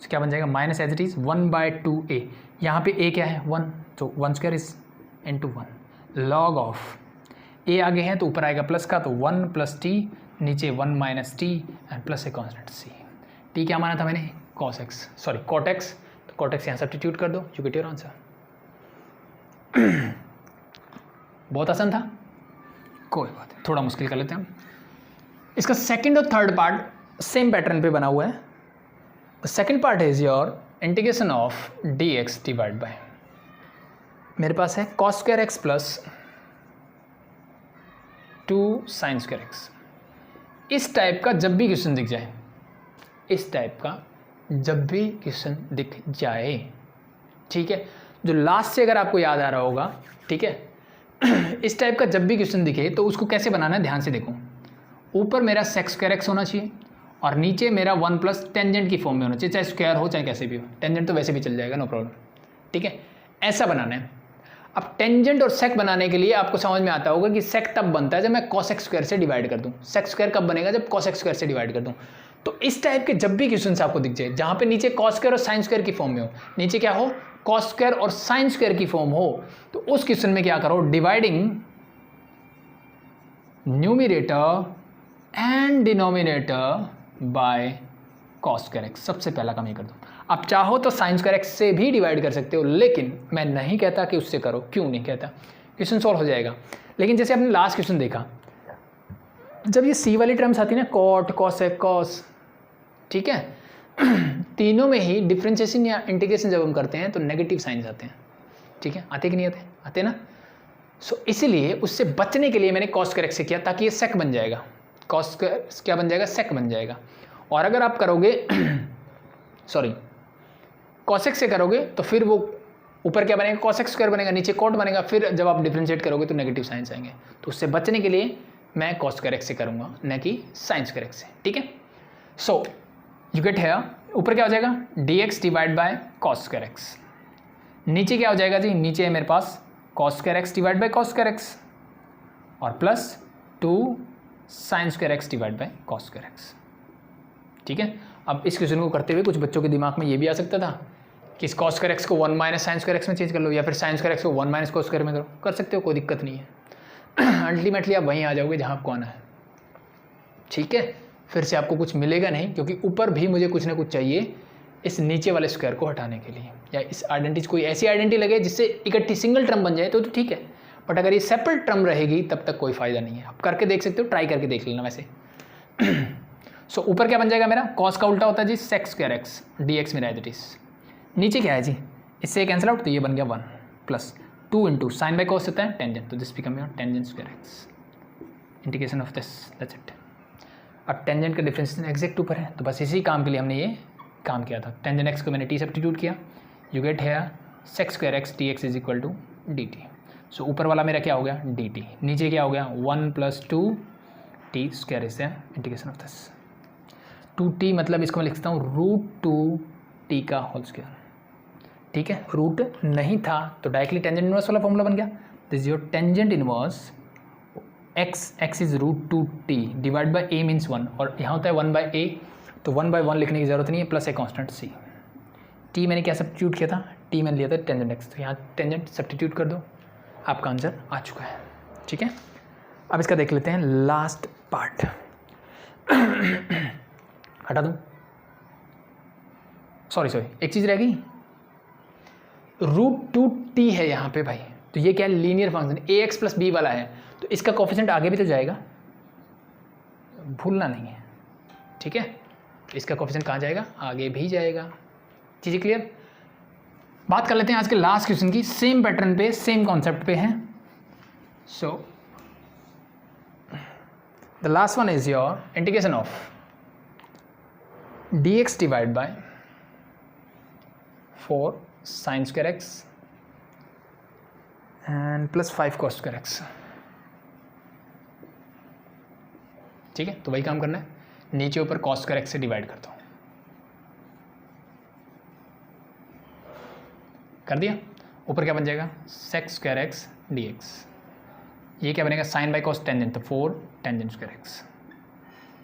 तो क्या बन जाएगा minus as it is 1/2a। यहाँ पे a क्या है 1, तो 1 square is into 1 log of a आगे है तो ऊपर आएगा प्लस का, तो 1 प्लस टी, नीचे 1 minus t and plus a constant c. T क्या माना था मैंने cos x, sorry cot x, तो cot x यहाँ सब्स्टिट्यूट कर दो, यू गेट योर आंसर। बहुत आसान था, कोई बात नहीं, थोड़ा मुश्किल कर लेते हैं हम। इसका सेकंड और थर्ड पार्ट सेम पैटर्न पे बना हुआ है। The second part is your integration of dx divide by, मेरे पास है cos square x plus 2 sin square x. इस टाइप का जब भी क्वेश्चन दिख जाए, इस टाइप का जब भी क्वेश्चन दिख जाए, ठीक है, जो लास्ट से अगर आपको याद आ रहा होगा, ठीक है, इस टाइप का जब भी क्वेश्चन दिखे तो उसको कैसे बनाना है ध्यान से देखो। ऊपर मेरा सेक्स स्क्वायर एक्स होना चाहिए और नीचे मेरा 1 प्लस टेंजेंट की फॉर्म में होना चाहिए, चाहे स्क्वायर हो चाहे कैसे भी हो, टेंजेंट तो वैसे भी चल जाएगा, नो प्रॉब्लम। ठीक है, ऐसा बनाना है। अब टेंजेंट और सेक बनाने के लिए आपको समझ में आता होगा कि सेक तब बनता है जब मैं cos x स्क्वायर से डिवाइड कर दूं, सेक स्क्वायर कब बनेगा जब cos x स्क्वायर से डिवाइड कर दूं। तो इस टाइप के जब भी क्वेश्चन आपको दिख जाए जहां पे नीचे cos स्क्वायर और sin स्क्वायर की फॉर्म में हो, नीचे क्या हो cos स्क्वायर और sin स्क्वायर की फॉर्म हो, तो उस क्वेश्चन में क्या करो, dividing numerator and denominator by cos square x, सबसे पहला काम ये कर दो। आप चाहो तो sin स्क्वायर एक्स से भी डिवाइड कर सकते हो, लेकिन मैं नहीं कहता कि उससे करो। क्यों नहीं कहता, क्वेश्चन सॉल्व हो जाएगा। लेकिन जैसे आपने लास्ट क्वेश्चन देखा, जब ये सी वाली टर्म्स आती है ना, कॉट कॉसेक कॉस, ठीक है, तीनों में ही डिफरेंशिएशन या इंटीग्रेशन जब हम करते हैं तो नेगेटिव साइंस आते हैं। ठीक है, आते कि नहीं आते, आते ना। सो इसीलिए उससे बचने के लिए मैंने cos स्क्वायर एक्स से किया, ताकि ये सेक बन जाएगा, cos स्क्वायर क्या बन जाएगा, सेक बन जाएगा। और अगर आप करोगे सॉरी cos x से करोगे तो फिर वो ऊपर क्या बनेगा, cos x स्क्वायर बनेगा, नीचे cot बनेगा, फिर जब आप डिफरेंशिएट करोगे तो नेगेटिव साइंस आएंगे। तो उससे बचने के लिए मैं cos स्क्वायर एक्स से करूँगा, न कि sin स्क्वायर एक्स से। ठीक है, सो यू गेट हेयर, ऊपर क्या हो जाएगा dx divide by cos square x, नीचे क्या हो जाएगा जी, नीचे है मेरे पास cos square x divide by cos square x और plus 2 sin square x divide by cos square x. ठीक है, अब इस क्वेश्चन को करते हुए कुछ बच्चों के दिमाग में ये भी आ सकता था कि इस cos स्क्वायर एक्स को 1 माइनस साइन स्क्वायर एक्स में चेंज कर लो, या फिर साइन स्क्वायर एक्स को 1 माइनस cos स्क्वायर में करो, कर सकते हो, कोई दिक्कत नहीं है। अल्टीमेटली आप वहीं आ जाओगे जहाँ आपको आना है। ठीक है, फिर से आपको कुछ मिलेगा नहीं, क्योंकि ऊपर भी मुझे कुछ ना कुछ चाहिए इस नीचे वाले स्क्वायर को हटाने के लिए, या इस आइडेंटिटी कोई ऐसी आइडेंटिटी लगे जिससे इकट्ठी सिंगल टर्म बन जाए तो ठीक है, बट अगर ये सेपरेट टर्म रहेगी तब तक कोई फायदा नहीं है। आप करके देख सकते हो, ट्राई करके देख लेना वैसे। सो ऊपर क्या बन जाएगा मेरा, कॉस का उल्टा होता है जी sec square x d x मेरा एज इट इज। नीचे क्या है जी, इससे कैंसिल आउट, तो ये बन गया 1 plus 2 into sine by cos होता है टेंजेंट, तो this become your tangent square x, integration of this, that's it. अब टेंजेंट का डिफरेंस एग्जैक्ट ऊपर है, तो बस इसी काम के लिए हमने ये काम किया था। टेंजेंट एक्स को मैंने टी सब्स्टिट्यूट किया, you get here sec square x d x is equal to d t. So ऊपर वाला मेरा क्या हो गया डी टी, नीचे क्या हो गया 1 plus 2 T square is the integration of this. 2t मतलब इसको मैं लिखता हूँ √2t का होल स्क्वायर, ठीक है। रूट नहीं था तो डायरेक्टली टेंजेंट इनवर्स वाला फॉर्मूला बन गया, this your tangent inverse x is √2t divide by a means 1, और यहाँ होता है 1/a, तो 1/1 लिखने की जरूरत नहीं है, plus a constant c। t मैंने क्या सब्स्टिट्यूट किया था, t मैंने लिया था टेंजेंट x, तो यहाँ टेंजेंट सब्स्टिट्यूट कर दो, आपका आंसर आ चुका है, ठीक है। अब इसका देख लेते हैं लास्ट पार्ट। हटा दूँ, सॉरी एक चीज़ रह गई, √2t है यहाँ पे भाई, तो ये क्या है linear function, ax plus b वाला है, तो इसका कोफिशिएंट आगे भी तो जाएगा, भूलना नहीं है, ठीक है। इसका कोफिशिएंट कहाँ जाएगा, आगे भी जाएगा, चीज़ें क्लियर। बात कर लेते हैं आज के लास्ट क्वेश्चन की, सेम पैटर्न पे सेम कॉन्सेप्ट पे है। So the last one is your integration of dx divide by 4 sine square x and plus 5 cos square x, ठीक है। तो वही काम करना है, नीचे ऊपर कॉस स्क्वायर एक्स से डिवाइड करता हूँ, कर दिया। ऊपर क्या बन जाएगा sec square x d x, ये क्या बनेगा साइन बाई कॉस टेंजेंट, तो 4 tangent square x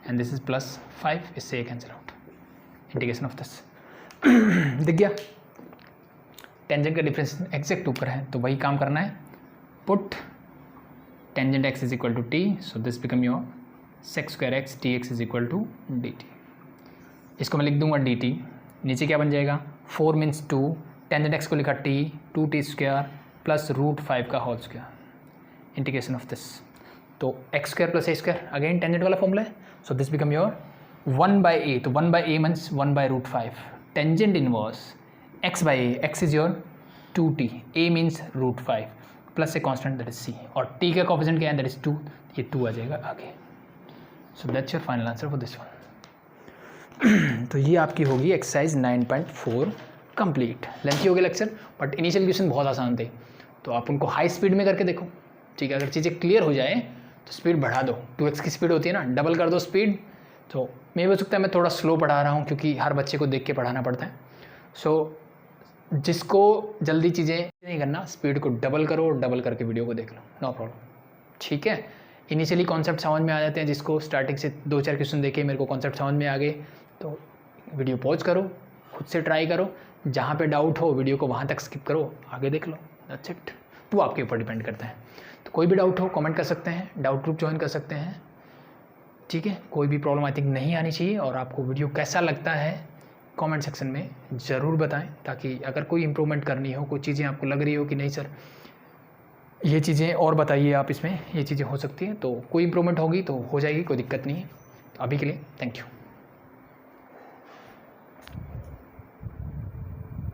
and this is plus 5, इससे ये cancel out, integration of this. दिख गया, टेंजेंट का डिफरेंस एग्जैक्ट ऊपर है, तो वही काम करना है, put tangent x is equal to t, so this become your sec square x d x is equal to d t. इसको मैं लिख दूंगा डी टी, नीचे क्या बन जाएगा 4 मीन्स 2, टेंजेंट एक्स को लिखा टी, 2t स्क्वायर प्लस √5 का whole square, integration of this, तो x square plus a square, again tangent वाला फॉर्मूला है, so this become your 1/a, तो 1/a means 1/√5, tangent inverse x by a, x is your 2t, a means √5 plus a constant that is c, और t का कोफिशिएंट क्या है दैट इज 2, ये 2 आ जाएगा आगे। So that's your final answer for this one. तो ये आपकी होगी एक्सरसाइज 9.4 कंप्लीट। लेंथी हो गया लेक्चर, बट इनिशियल क्वेश्चन बहुत आसान थे, तो आप उनको हाई स्पीड में करके देखो, ठीक है। अगर चीज़ें क्लियर हो जाए तो स्पीड बढ़ा दो, 2x की स्पीड होती है ना, डबल कर दो स्पीड। तो मैं हो सकता है मैं थोड़ा स्लो पढ़ा रहा हूँ क्योंकि हर बच्चे को देख के पढ़ाना पड़ता है। सो जिसको जल्दी चीज़ें नहीं करना, स्पीड को डबल करो, डबल करके वीडियो को देख लो, नो प्रॉब्लम, ठीक है। इनिशियली कॉन्सेप्ट समझ में आ जाते हैं, जिसको स्टार्टिंग से 2-4 क्वेश्चन देखे मेरे को कॉन्सेप्ट समझ में आ गए, तो वीडियो पॉज करो, खुद से ट्राई करो, जहाँ पे डाउट हो वीडियो को वहाँ तक स्किप करो, आगे देख लो, दैट्स इट। वो आपके ऊपर डिपेंड करता है। तो कोई भी डाउट हो कमेंट कर सकते हैं, डाउट ग्रुप ज्वाइन कर सकते हैं, ठीक है। कोई भी प्रॉब्लम आई थिंक नहीं आनी चाहिए, और आपको वीडियो कैसा लगता है कमेंट सेक्शन में ज़रूर बताएं, ताकि अगर कोई इम्प्रूवमेंट करनी हो, कोई चीज़ें आपको लग रही हो कि नहीं सर ये चीज़ें और बताइए आप, इसमें ये चीज़ें हो सकती हैं, तो कोई इम्प्रूवमेंट होगी तो हो जाएगी, कोई दिक्कत नहीं है। तो अभी के लिए थैंक यू।